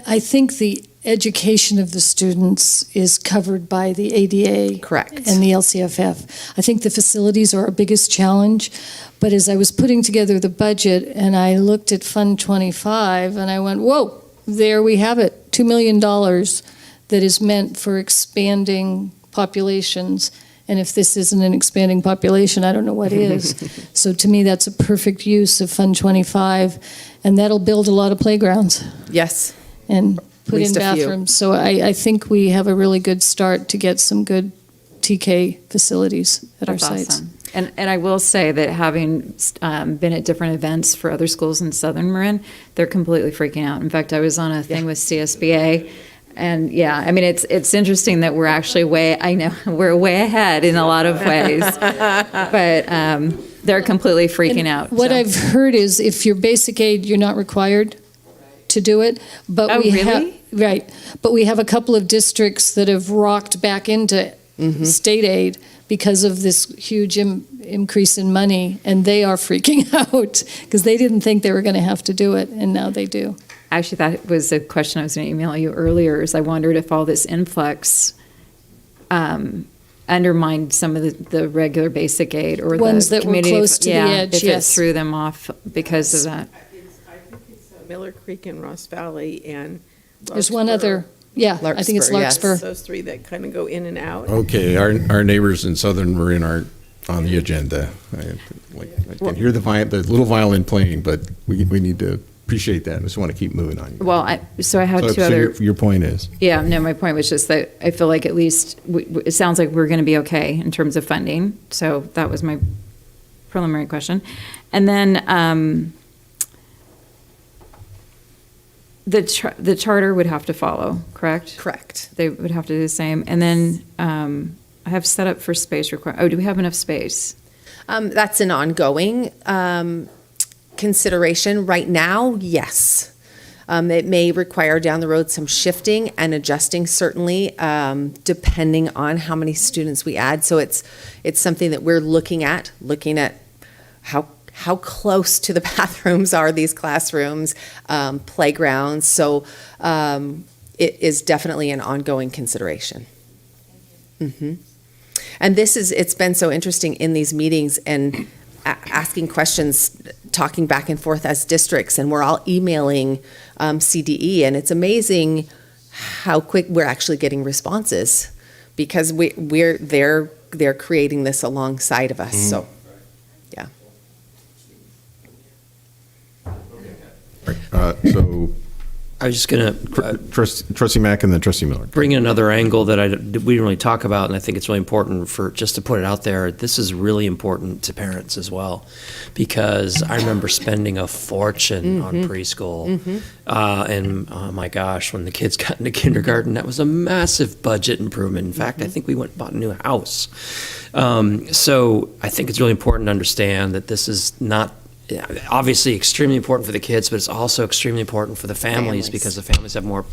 I think the education of the students is covered by the ADA. Correct. And the LCFF. I think the facilities are our biggest challenge, but as I was putting together the budget and I looked at Fund 25 and I went, whoa, there we have it, $2 million that is meant for expanding populations. And if this isn't an expanding population, I don't know what is. So to me, that's a perfect use of Fund 25, and that'll build a lot of playgrounds. Yes. And put in least a few. bathrooms. So I think we have a really good start to get some good TK facilities at our That's sites. awesome. And I will say that having been at different events for other schools in Southern Marin, they're completely freaking out. In fact, I was on a thing with CSBA. And yeah, I mean, it's interesting that we're actually we're way ahead in a lot of ways, but they're completely freaking out. What so. I've heard is if you're basic aid, you're not required to do it. But Oh, we really? Right. But we have a couple of districts that have rocked back into state aid because of this huge increase in money, and they are freaking out because they didn't think they were going to have to do it, and now they do. Actually, that was a question I was going to email you earlier, is I wondered if all this influx undermined some of the regular basic aid or Ones the that were community. close to the edge, if yes. it threw them off because of that. Miller Creek and Ross Valley and There's one other, I think it's Larkspur, yes. Larkspur. those three that kind of go in and out. Okay, our neighbors in Southern Marin aren't on the agenda. I can hear the little violin playing, but we need to appreciate that. I just want to keep moving on. Well, I have two So other. your point is? Yeah, no, my point was just that I feel like at least it sounds like we're going to be okay in terms of funding. So that was my preliminary question. And then the charter would have to follow, correct? Correct. They would have to do the same. And then I have set up for space requirement. Oh, do we have enough space? That's an ongoing consideration. Right now, yes. It may require down the road some shifting and adjusting, certainly, depending on how many students we add. So it's something that we're looking at how close to the bathrooms are these classrooms, playgrounds. So it is definitely an ongoing consideration. And it's been so interesting in these meetings and asking questions, talking back and forth as districts, and we're all emailing CDE, and it's amazing how quick we're actually getting responses because they're creating this alongside of us. So, yeah. So I was just going to Trustee Mack and then Trustee Miller. bring in another angle that we didn't really talk about, and I think it's really important for just to put it out there. This is really important to parents as well, because I remember spending a fortune on preschool, and oh my gosh, when the kids got into kindergarten, that was a massive budget improvement. In fact, I think we went and bought a new house. So I think it's really important to understand that this is not obviously extremely important for the kids, but it's also extremely important for the families because the families have more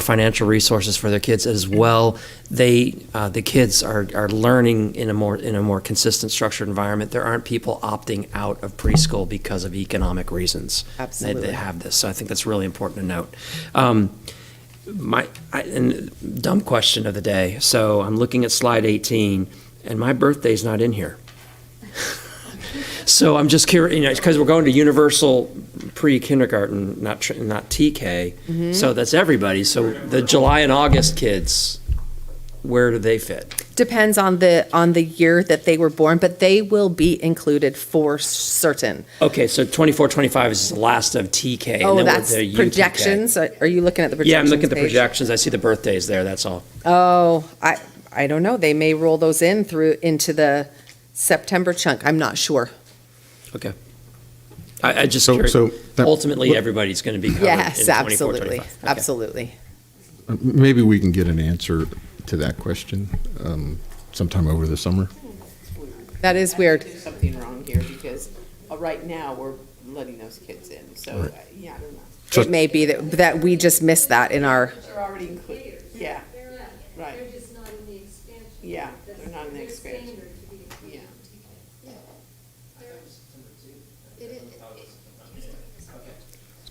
financial resources for their kids as well. The kids are learning in a more consistent, structured environment. There aren't people opting out of preschool because of economic reasons. Absolutely. They have this, so I think that's really important to note. And dumb question of the day. So I'm looking at slide 18, and my birthday's not in here. So I'm just curious, because we're going to universal pre-kindergarten, not TK. So that's everybody. So the July and August kids, where do they fit? Depends on the year that they were born, but they will be included for certain. Okay, so 24, 25 is the last of TK. Oh, and then that's the UTK. projections? Are you looking at the projections? Yeah, I'm looking at the page? projections. I see the birthdays there, that's all. Oh, I don't know. They may roll those into the September chunk. I'm not sure. Okay. I just So ultimately, everybody's going to be covered Yes, in 24, absolutely. 25. Okay. Absolutely. Maybe we can get an answer to that question sometime over the summer. That is weird. There's something wrong here because right now we're letting those kids in. So, Right. yeah, I don't know. It may be that we just missed that in our. They're already included. Yeah. Right. They're just not in the expansion. Yeah, they're not in the expansion. Yeah.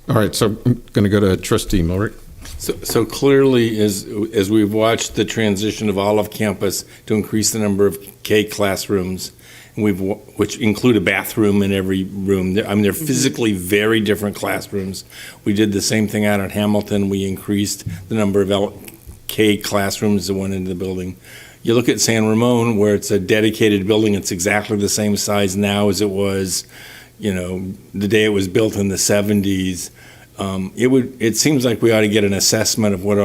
All right, so I'm going to go to Trustee Mulrick. So clearly, as we've watched the transition of Olive Campus to increase the number of K classrooms, which include a bathroom in every room. I mean, they're physically very different classrooms. We did the same thing out at Hamilton. We increased the number of K classrooms that went into the building. You look at San Ramon, where it's a dedicated building. It's exactly the same size now as it was, the day it was built in the 70s. It seems like we ought to get an assessment of what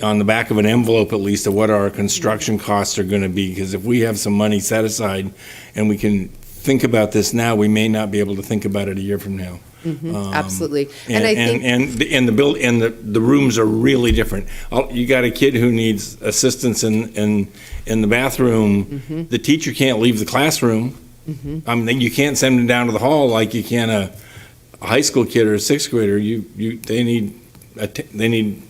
on the back of an envelope at least, of what our construction costs are going to be, because if we have some money set aside and we can think about this now, we may not be able to think about it a year from now. Absolutely. And I think the rooms are really different. You got a kid who needs assistance in the bathroom. The teacher can't leave the classroom. I mean, you can't send them down to the hall like you can a high school kid or a sixth grader. They need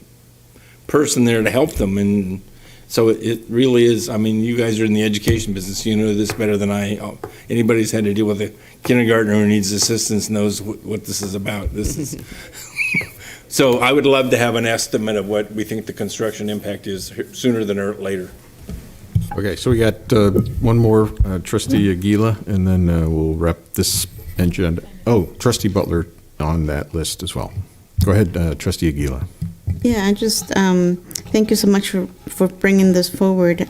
person there to help them, and so it really is. I mean, you guys are in the education business. You know this better than I. Anybody who's had to deal with a kindergartner who needs assistance knows what this is about. This is so. I would love to have an estimate of what we think the construction impact is sooner than later. Okay, so we got one more, Trustee Aguila, and then we'll wrap this agenda. Oh, Trustee Butler on that list as well. Go ahead, Trustee Aguila. Yeah, I just thank you so much for bringing this forward.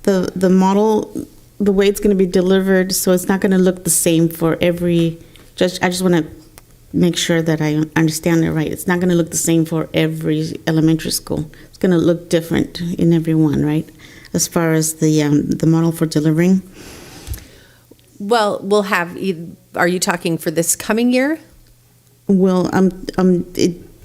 The model, the way it's going to be delivered, so it's not going to look the same for every. I just want to make sure that I understand it right. It's not going to look the same for every elementary school. It's going to look different in every one, right? As far as the model for delivering. Well, we'll have. Are you talking for this coming year? Well,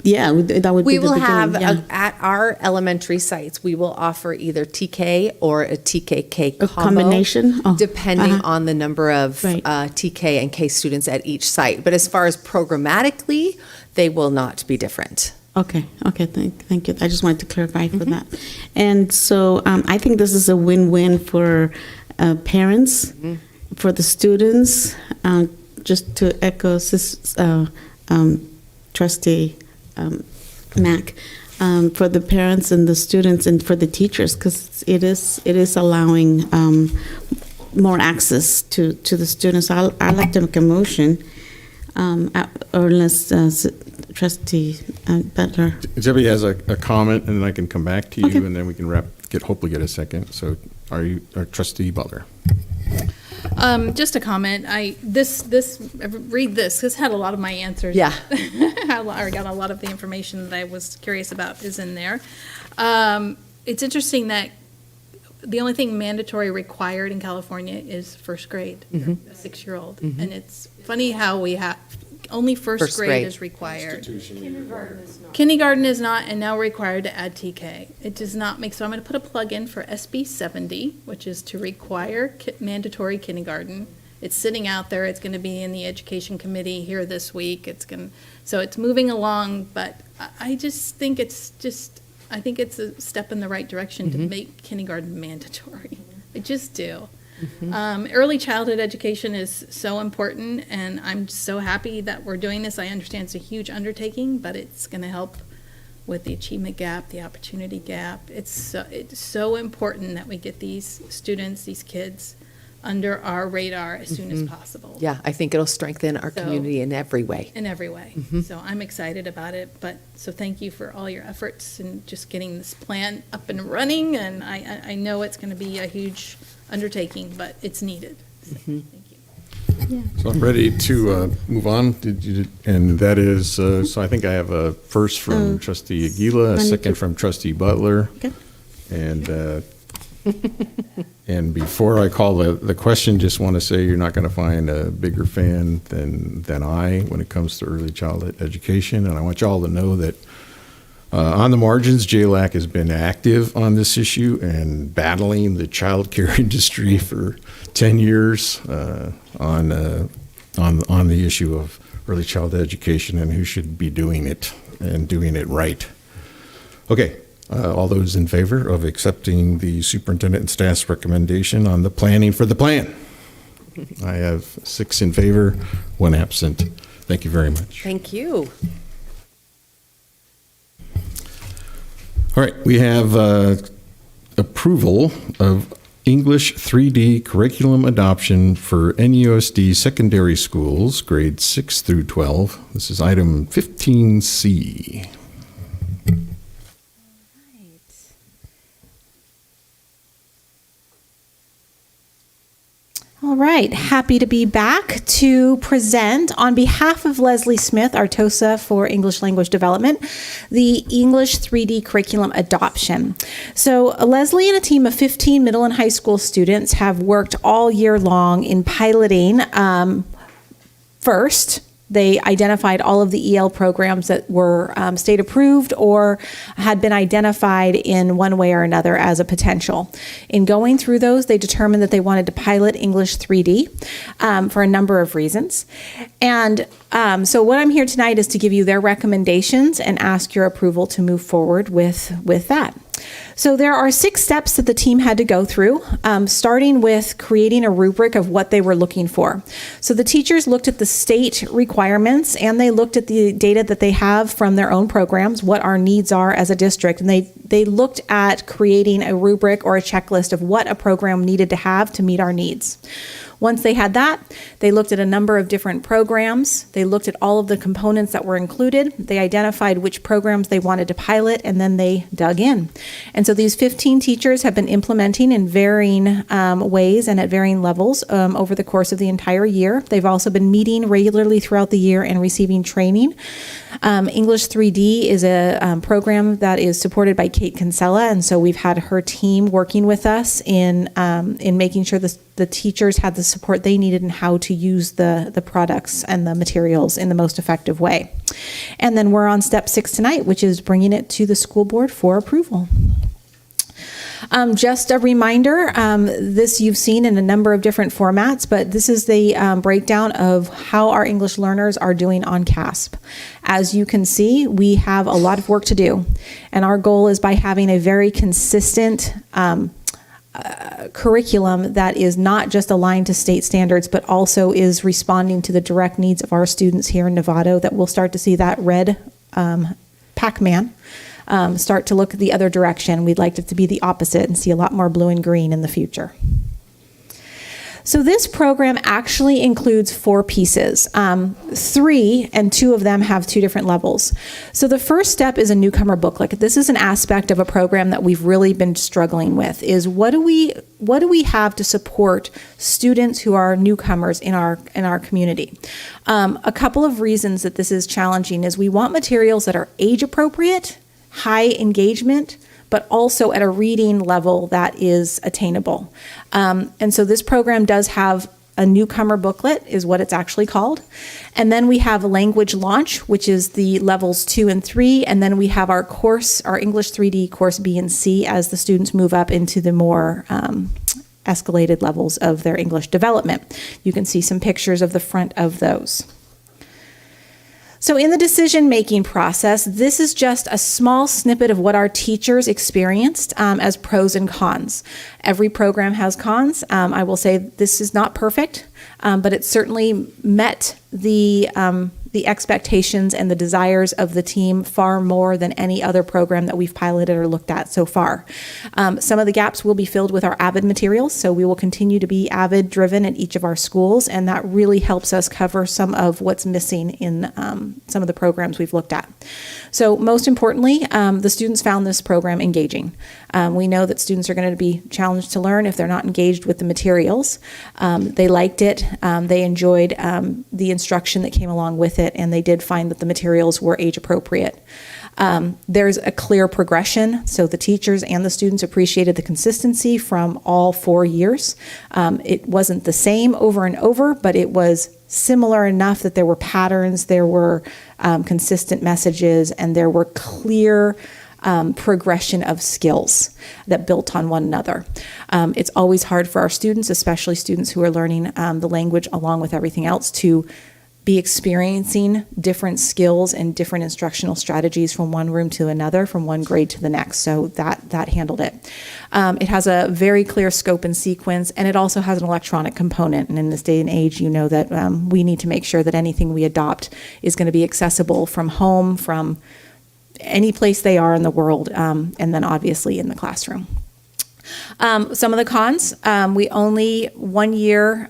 yeah, that would be We the will beginning, have at our elementary sites. We will offer either TK or a TKK combo, combination, depending on the number of TK and K students at each site. But as far as programmatically, they will not be different. Okay, thank you. I just wanted to clarify for that. And so I think this is a win-win for parents, for the students. Just to echo Trustee Mack, for the parents and the students and for the teachers, because it is allowing more access to the students. I'd like to make a motion, or unless Trustee Butler. Debbie has a comment, and then I can come back to you, Okay. and then we can hopefully get a second. So, Trustee Butler? Just a comment. Read this. This had a lot of my answers. Yeah. I got a lot of the information that I was curious about is in there. It's interesting that the only thing mandatory required in California is first grade, a 6-year-old. And it's funny how we have only first grade is required. Kindergarten is not, and now we're required to add TK. It does not make, so I'm going to put a plug in for SB 70, which is to require mandatory kindergarten. It's sitting out there. It's going to be in the education committee here this week. So it's moving along, but I just think I think it's a step in the right direction to make kindergarten mandatory. I just do. Early childhood education is so important, and I'm so happy that we're doing this. I understand it's a huge undertaking, but it's going to help with the achievement gap, the opportunity gap. It's so important that we get these students, these kids, under our radar as soon as possible. Yeah, I think it'll strengthen our community in every way. In every way. So I'm excited about it. So thank you for all your efforts in just getting this plan up and running. And I know it's going to be a huge undertaking, but it's needed. So thank you. So I'm ready to move on. And that is, so I think I have a first from Trustee Aguila, a second from Trustee Butler. Okay. And and before I call the question, just want to say you're not going to find a bigger fan than I when it comes to early childhood education. And I want you all to know that on the margins, JLAC has been active on this issue and battling the child care industry for 10 years on the issue of early childhood education and who should be doing it and doing it right. Okay, all those in favor of accepting the superintendent and staff's recommendation on the planning for the plan? I have 6 in favor, 1 absent. Thank you very much. Thank you. All right, we have approval of English 3D curriculum adoption for NUSD secondary schools, grades 6 through 12. This is item 15C. All right, happy to be back to present on behalf of Leslie Smith, our TOSA for English Language Development, the English 3D curriculum adoption. So Leslie and a team of 15 middle and high school students have worked all year long in piloting. First, they identified all of the EL programs that were state approved or had been identified in one way or another as a potential. In going through those, they determined that they wanted to pilot English 3D for a number of reasons. And so what I'm here tonight is to give you their recommendations and ask your approval to move forward with that. So there are 6 steps that the team had to go through, starting with creating a rubric of what they were looking for. So the teachers looked at the state requirements and they looked at the data that they have from their own programs, what our needs are as a district, and they looked at creating a rubric or a checklist of what a program needed to have to meet our needs. Once they had that, they looked at a number of different programs. They looked at all of the components that were included. They identified which programs they wanted to pilot, and then they dug in. And so these 15 teachers have been implementing in varying ways and at varying levels over the course of the entire year. They've also been meeting regularly throughout the year and receiving training. English 3D is a program that is supported by Kate Kinsella, and so we've had her team working with us in making sure the teachers had the support they needed and how to use the products and the materials in the most effective way. And then we're on step 6 tonight, which is bringing it to the school board for approval. Just a reminder, this you've seen in a number of different formats, but this is the breakdown of how our English learners are doing on CASP. As you can see, we have a lot of work to do, and our goal is by having a very consistent curriculum that is not just aligned to state standards, but also is responding to the direct needs of our students here in Novato, that we'll start to see that red Pac-Man start to look the other direction. We'd like it to be the opposite and see a lot more blue and green in the future. So this program actually includes 4 pieces, 3, and 2 of them have 2 different levels. So the first step is a newcomer booklet. This is an aspect of a program that we've really been struggling with, is what do we have to support students who are newcomers in our community? A couple of reasons that this is challenging is we want materials that are age appropriate, high engagement, but also at a reading level that is attainable. And so this program does have a newcomer booklet, is what it's actually called. And then we have a language launch, which is the levels 2 and 3. And then we have our course, our English 3D course B and C, as the students move up into the more escalated levels of their English development. You can see some pictures of the front of those. So in the decision-making process, this is just a small snippet of what our teachers experienced as pros and cons. Every program has cons. I will say this is not perfect, but it certainly met the expectations and the desires of the team far more than any other program that we've piloted or looked at so far. Some of the gaps will be filled with our AVID materials, so we will continue to be AVID driven at each of our schools, and that really helps us cover some of what's missing in some of the programs we've looked at. So most importantly, the students found this program engaging. We know that students are going to be challenged to learn if they're not engaged with the materials. They liked it. They enjoyed the instruction that came along with it, and they did find that the materials were age appropriate. There's a clear progression, so the teachers and the students appreciated the consistency from all 4 years. It wasn't the same over and over, but it was similar enough that there were patterns, there were consistent messages, and there were clear progression of skills that built on one another. It's always hard for our students, especially students who are learning the language along with everything else, to be experiencing different skills and different instructional strategies from one room to another, from one grade to the next. So that handled it. It has a very clear scope and sequence, and it also has an electronic component. And in this day and age, you know that we need to make sure that anything we adopt is going to be accessible from home, from any place they are in the world, and then obviously in the classroom. Some of the cons, we only 1 year,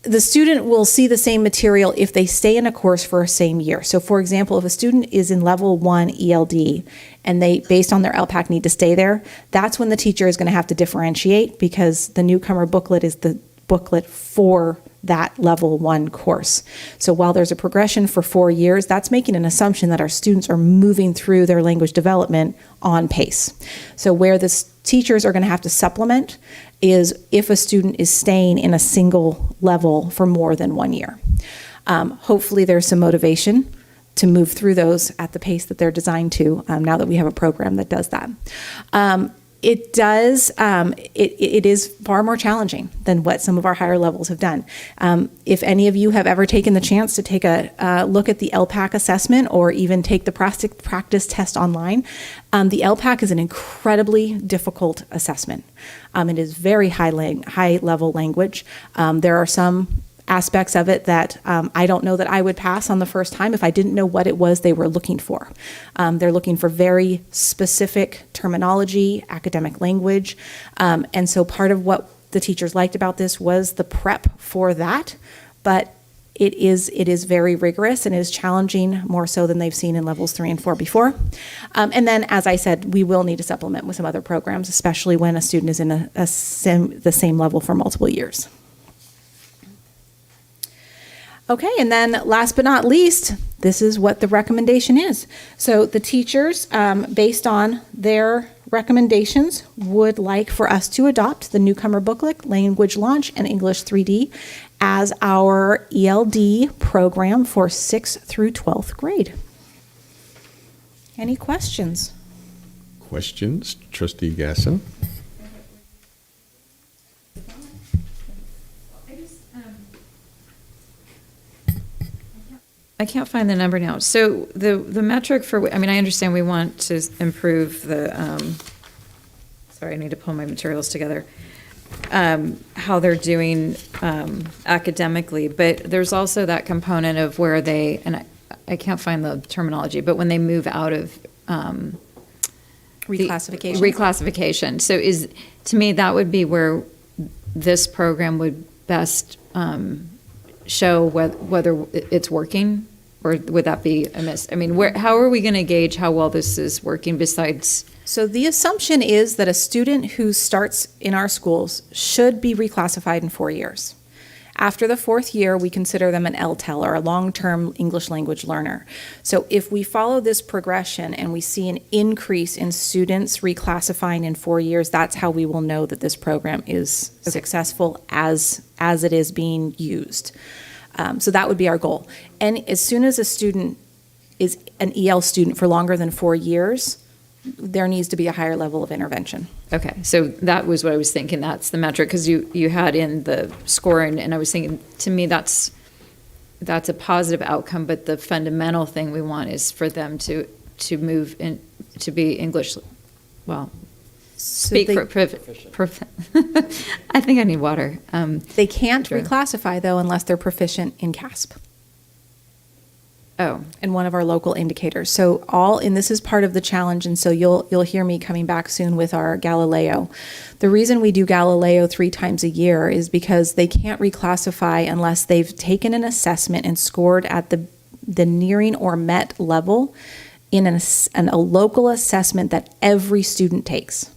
the student will see the same material if they stay in a course for a same year. So for example, if a student is in level 1 ELD and they, based on their LPAC, need to stay there, that's when the teacher is going to have to differentiate, because the newcomer booklet is the booklet for that level 1 course. So while there's a progression for 4 years, that's making an assumption that our students are moving through their language development on pace. So where the teachers are going to have to supplement is if a student is staying in a single level for more than 1 year. Hopefully there's some motivation to move through those at the pace that they're designed to, now that we have a program that does that. It is far more challenging than what some of our higher levels have done. If any of you have ever taken the chance to take a look at the LPAC assessment or even take the practice test online, the LPAC is an incredibly difficult assessment. It is very high level language. There are some aspects of it that I don't know that I would pass on the first time if I didn't know what it was they were looking for. They're looking for very specific terminology, academic language, and so part of what the teachers liked about this was the prep for that, but it is very rigorous and is challenging, more so than they've seen in levels 3 and 4 before. And then, as I said, we will need to supplement with some other programs, especially when a student is in the same level for multiple years. Okay, and then last but not least, this is what the recommendation is. So the teachers, based on their recommendations, would like for us to adopt the newcomer booklet, Language Launch, and English 3D as our ELD program for 6th through 12th grade. Any questions? Questions? Trustee Gasson? I can't find the number now. So the metric for, I mean, I understand we want to improve the, sorry, I need to pull my materials together, how they're doing academically, but there's also that component of where they, and I can't find the terminology, but when they move out of reclassification. Reclassification. So to me, that would be where this program would best show whether it's working, or would that be a miss? I mean, how are we going to gauge how well this is working besides? So the assumption is that a student who starts in our schools should be reclassified in 4 years. After the 4th year, we consider them an LTEL, or a long-term English language learner. So if we follow this progression and we see an increase in students reclassifying in 4 years, that's how we will know that this program is successful as it is being used. So that would be our goal. And as soon as a student is an EL student for longer than 4 years, there needs to be a higher level of intervention. Okay, so that was what I was thinking. That's the metric, because you had in the scoring, and I was thinking, to me, that's a positive outcome. But the fundamental thing we want is for them to move in to be English. Well, speak for I think I need water. They can't reclassify though unless they're proficient in CASP. Oh, and one of our local indicators. So this is part of the challenge, and so you'll hear me coming back soon with our Galileo. The reason we do Galileo 3 times a year is because they can't reclassify unless they've taken an assessment and scored at the nearing or met level in a local assessment that every student takes.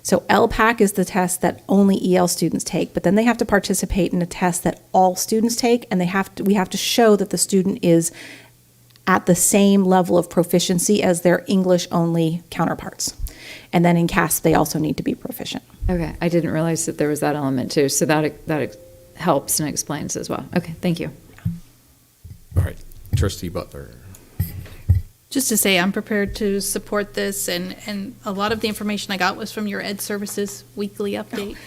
So LPAC is the test that only EL students take, but then they have to participate in a test that all students take, and we have to show that the student is at the same level of proficiency as their English-only counterparts. And then in CASP, they also need to be proficient. Okay, I didn't realize that there was that element too, so that helps and explains as well. Okay, thank you. All right, Trustee Butler. Just to say, I'm prepared to support this, and a lot of the information I got was from your Ed Services weekly update.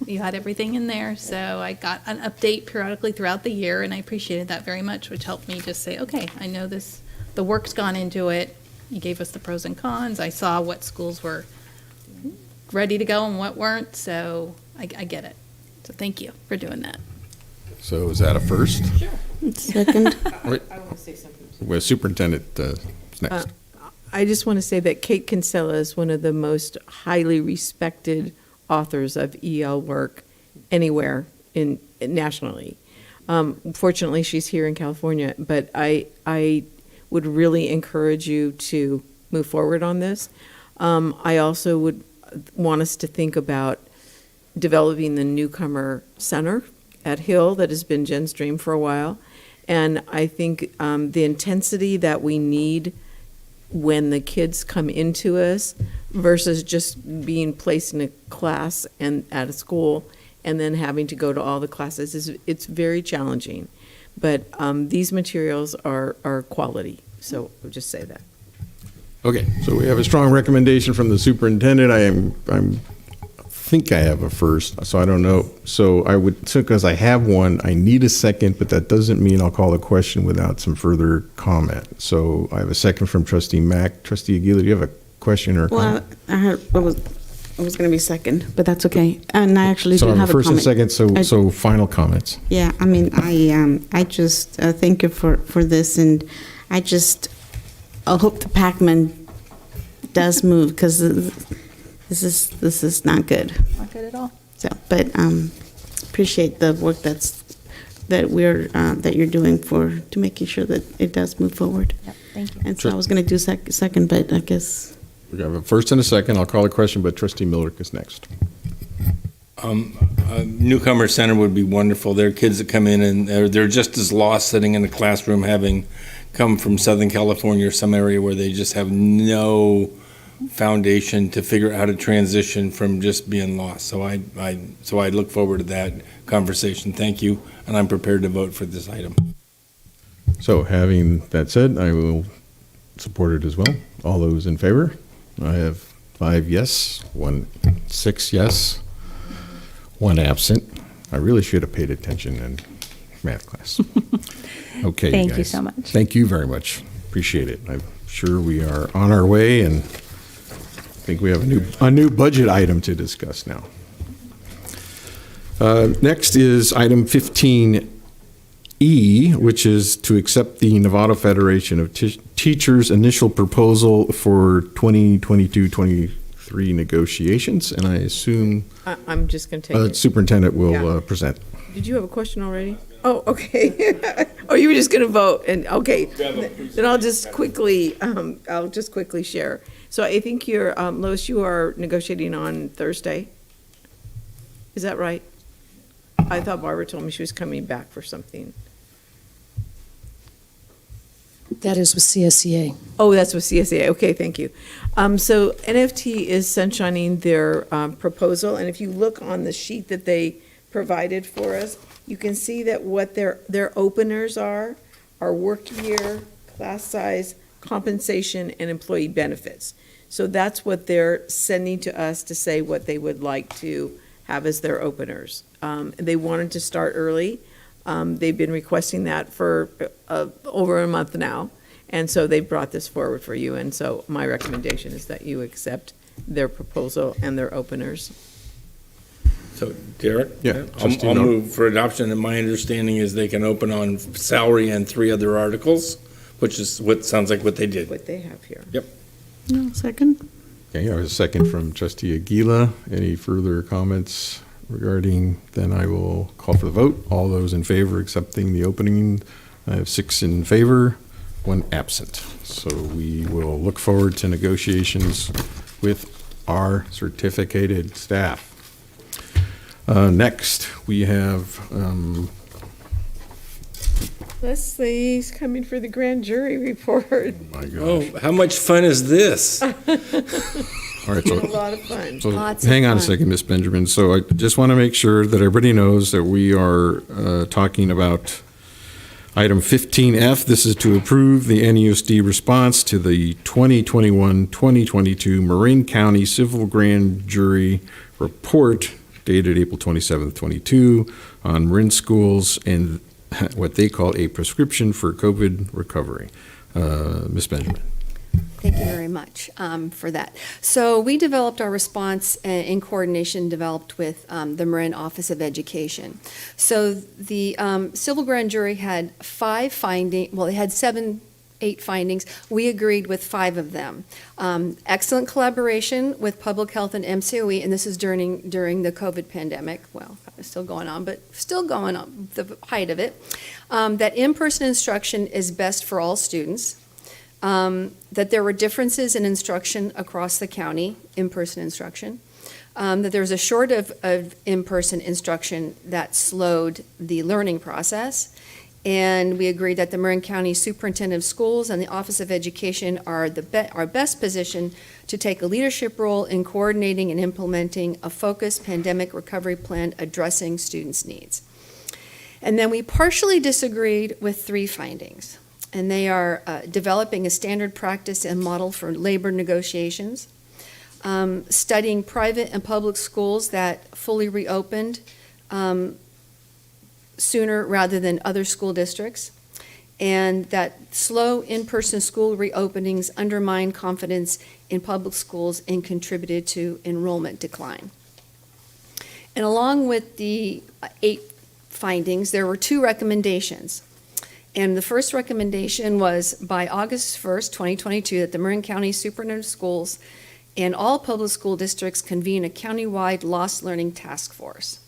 You had everything in there, so I got an update periodically throughout the year, and I appreciated that very much, which helped me just say, okay, I know this, the work's gone into it. You gave us the pros and cons. I saw what schools were ready to go and what weren't, so I get it. So thank you for doing that. So is that a first? Sure. Second. Wait. I want to say something. Well, Superintendent is next. I just want to say that Kate Kinsella is one of the most highly respected authors of EL work anywhere nationally. Fortunately, she's here in California, but I would really encourage you to move forward on this. I also would want us to think about developing the newcomer center at Hill that has been Jen's dream for a while. And I think the intensity that we need when the kids come into us versus just being placed in a class and at a school and then having to go to all the classes, it's very challenging. But these materials are quality, so I'll just say that. Okay, so we have a strong recommendation from the superintendent. I think I have a first, so I don't know. So I would, because I have one, I need a second, but that doesn't mean I'll call a question without some further comment. So I have a second from Trustee Mack. Trustee Aguilar, do you have a question or a comment? Well, I was going to be second, but that's okay. And I actually So do I'm have a first comment. and second, so final comments. Yeah, I mean, I just thank you for this, and I hope the Pac-Man does move, because this is not good. Not good at all. So, but appreciate the work that you're doing to making sure that it does move forward. Yep, thank you. And so I was going to do second, but I guess. We have a first and a second. I'll call a question, but Trustee Miller is next. Newcomer Center would be wonderful. There are kids that come in and they're just as lost sitting in a classroom having come from Southern California or some area where they just have no foundation to figure out how to transition from just being lost. So I look forward to that conversation. Thank you, and I'm prepared to vote for this item. So having that said, I will support it as well. All those in favor? I have 5 yes, 6 yes, 1 absent. I really should have paid attention in math class. Okay, Thank you guys. so much. Thank you very much. Appreciate it. I'm sure we are on our way, and I think we have a new budget item to discuss now. Next is item 15E, which is to accept the Nevada Federation of Teachers' initial proposal for 2022-23 negotiations, and I assume I'm just going to take it. Superintendent will present. Did you have a question already? Oh, okay. Oh, you were just going to vote, and okay. Then I'll just quickly share. So I think you're, Lois, you are negotiating on Thursday. Is that right? I thought Barbara told me she was coming back for something. That is with CSEA. Oh, that's with CSA. Okay, thank you. So NFT is sunshining their proposal, and if you look on the sheet that they provided for us, you can see that what their openers are work year, class size, compensation, and employee benefits. So that's what they're sending to us to say what they would like to have as their openers. They wanted to start early. They've been requesting that for over a month now, and so they brought this forward for you. And so my recommendation is that you accept their proposal and their openers. So, Derek? Yeah, I'll move for adoption, and my understanding is they can open on salary and 3 other articles, which is what sounds like what they did. What they have here. Yep. No, second. Okay, I have a second from Trustee Aguila. Any further comments regarding, then I will call for the vote. All those in favor accepting the opening, I have 6 in favor, 1 absent. So we will look forward to negotiations with our certificated staff. Next, we have, Leslie's coming for the grand jury report. my gosh. Oh, how much fun is this? All right, so A lot of fun. So Lots of hang on a fun. second, Ms. Benjamin. So I just want to make sure that everybody knows that we are talking about item 15F. This is to approve the NUSD response to the 2021-2022 Marin County Civil Grand Jury Report dated April 27th, 22, on Marin schools and what they call a prescription for COVID recovery. Ms. Benjamin. Thank you very much for that. So we developed our response in coordination developed with the Marin Office of Education. So the civil grand jury had 5 findings, well, they had 8 findings. We agreed with 5 of them. Excellent collaboration with public health and MCOE, and this is during the COVID pandemic. Well, it's still going on, but still going on, the height of it. That in-person instruction is best for all students. That there were differences in instruction across the county, in-person instruction. That there was a shortage of in-person instruction that slowed the learning process. And we agreed that the Marin County Superintendent of Schools and the Office of Education are best positioned to take a leadership role in coordinating and implementing a focused pandemic recovery plan addressing students' needs. And then we partially disagreed with 3 findings. And they are developing a standard practice and model for labor negotiations, studying private and public schools that fully reopened sooner rather than other school districts, and that slow in-person school reopenings undermine confidence in public schools and contributed to enrollment decline. And along with the 8 findings, there were 2 recommendations. And the first recommendation was by August 1st, 2022, that the Marin County Superintendent of Schools and all public school districts convene a countywide lost learning task force.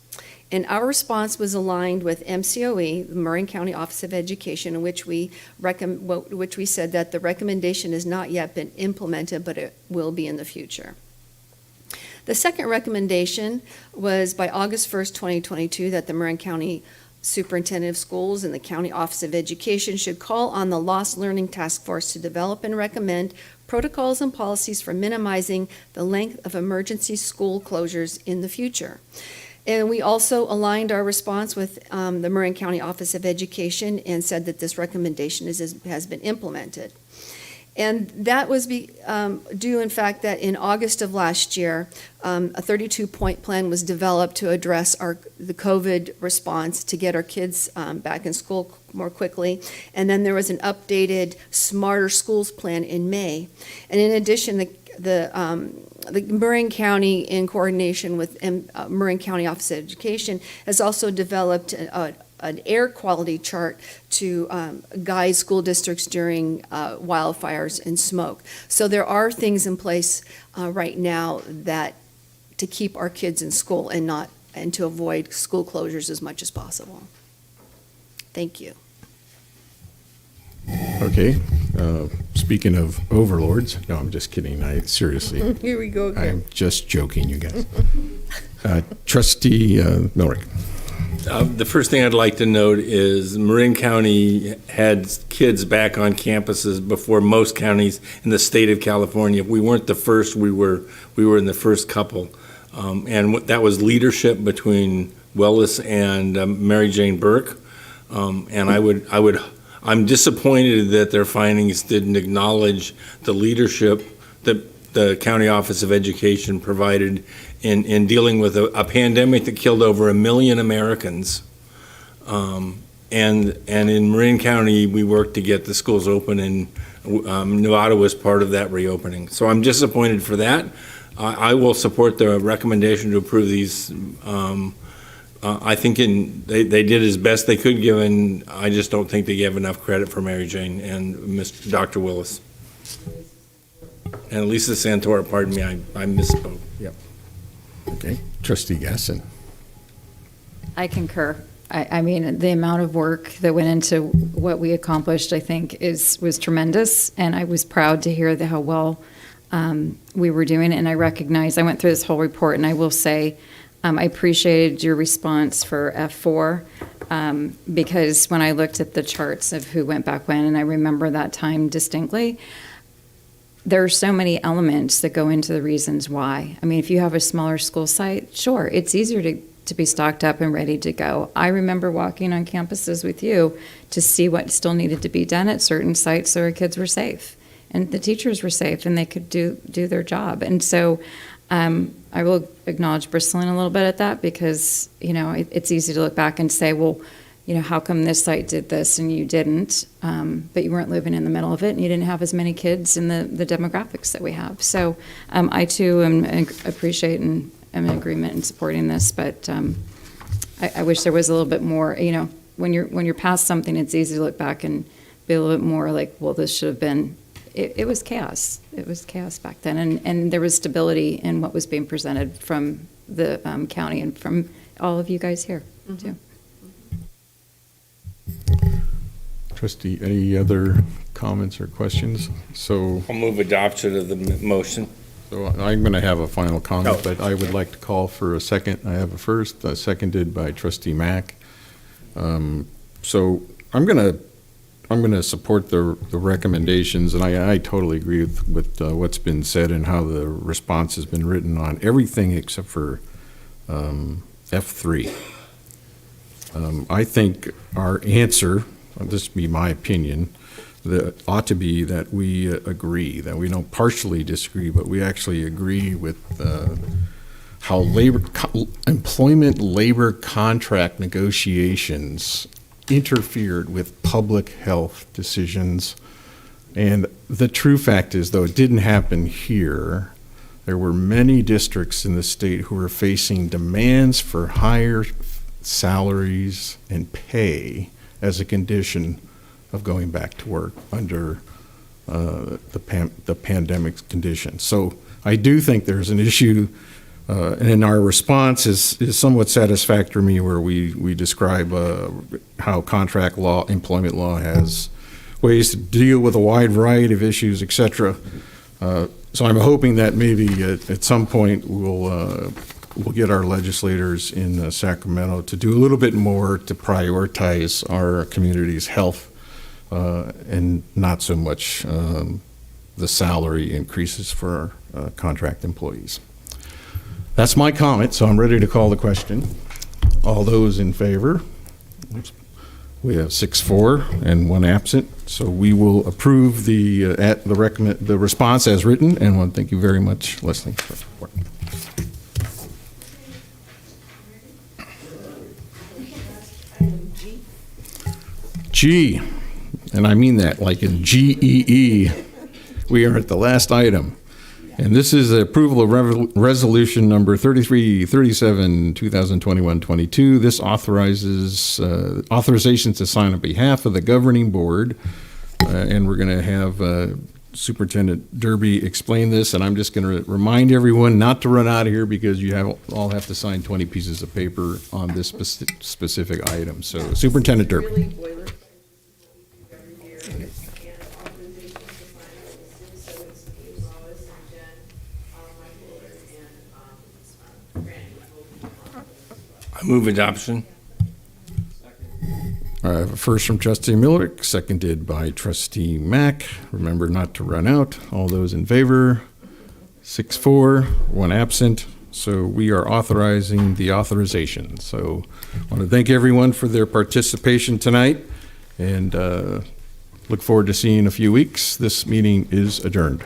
And our response was aligned with MCOE, the Marin County Office of Education, in which we said that the recommendation has not yet been implemented, but it will be in the future. The second recommendation was by August 1st, 2022, that the Marin County Superintendent of Schools and the County Office of Education should call on the Lost Learning Task Force to develop and recommend protocols and policies for minimizing the length of emergency school closures in the future. And we also aligned our response with the Marin County Office of Education and said that this recommendation has been implemented. And that was due, in fact, that in August of last year, a 32-point plan was developed to address the COVID response to get our kids back in school more quickly. And then there was an updated Smarter Schools plan in May. And in addition, the Marin County, in coordination with Marin County Office of Education, has also developed an air quality chart to guide school districts during wildfires and smoke. So there are things in place right now that to keep our kids in school and to avoid school closures as much as possible. Thank you. Okay. Speaking of overlords, no, I'm just kidding. Seriously. Here we go again. I'm just joking, you guys. Trustee Milrick. The first thing I'd like to note is Marin County had kids back on campuses before most counties in the state of California. If we weren't the first, we were in the first couple. And that was leadership between Wellis and Mary Jane Burke. And I'm disappointed that their findings didn't acknowledge the leadership that the County Office of Education provided in dealing with a pandemic that killed over 1 million Americans. And in Marin County, we worked to get the schools open, and Nevada was part of that reopening. So I'm disappointed for that. I will support the recommendation to approve these. I think they did as best they could, given I just don't think they gave enough credit for Mary Jane and Dr. Willis. And Lisa Santora, pardon me, I misspoke. Yep. Okay. Trustee Gasson. I concur. I mean, the amount of work that went into what we accomplished, I think, was tremendous, and I was proud to hear how well we were doing. And I recognize, I went through this whole report, and I will say, I appreciated your response for F4 because when I looked at the charts of who went back when, and I remember that time distinctly, there are so many elements that go into the reasons why. I mean, if you have a smaller school site, sure, it's easier to be stocked up and ready to go. I remember walking on campuses with you to see what still needed to be done at certain sites so our kids were safe and the teachers were safe and they could do their job. And so I will acknowledge bristling a little bit at that because, it's easy to look back and say, well, how come this site did this and you didn't? But you weren't living in the middle of it and you didn't have as many kids in the demographics that we have. So I too appreciate and am in agreement in supporting this, but I wish there was a little bit more, when you're past something, it's easy to look back and be a little bit more like, well, this should have been, it was chaos. It was chaos back then. And there was stability in what was being presented from the county and from all of you guys here too. Trustee, any other comments or questions? So I'll move adoption of the motion. So I'm going to have a final comment, Oh. but I would like to call for a second. I have a first, seconded by Trustee Mack. So I'm going to support the recommendations, and I totally agree with what's been said and how the response has been written on everything except for F3. I think our answer, this would be my opinion, that ought to be that we agree, that we don't partially disagree, but we actually agree with how employment labor contract negotiations interfered with public health decisions. And the true fact is, though it didn't happen here, there were many districts in the state who were facing demands for higher salaries and pay as a condition of going back to work under the pandemic conditions. So I do think there's an issue, and our response is somewhat satisfactory to me, where we describe how contract law, employment law has ways to deal with a wide variety of issues, et cetera. So I'm hoping that maybe at some point we'll get our legislators in Sacramento to do a little bit more to prioritize our community's health and not so much the salary increases for our contract employees. That's my comment, so I'm ready to call the question. All those in favor? We have 6-4 and 1 absent, so we will approve the response as written, and want to thank you very much, Leslie, for support. G, and I mean that like in G-E-E. We are at the last item, and this is the approval of resolution number 3337, 2021-22. This authorizes authorizations to sign on behalf of the governing board, and we're going to have Superintendent Derby explain this, and I'm just going to remind everyone not to run out of here because you all have to sign 20 pieces of paper on this specific item. So, Superintendent Derby. I move adoption. I have a first from Trustee Millick, seconded by Trustee Mack. Remember not to run out. All those in favor? 6-4, 1 absent. So we are authorizing the authorization. So I want to thank everyone for their participation tonight, and look forward to seeing you in a few weeks. This meeting is adjourned.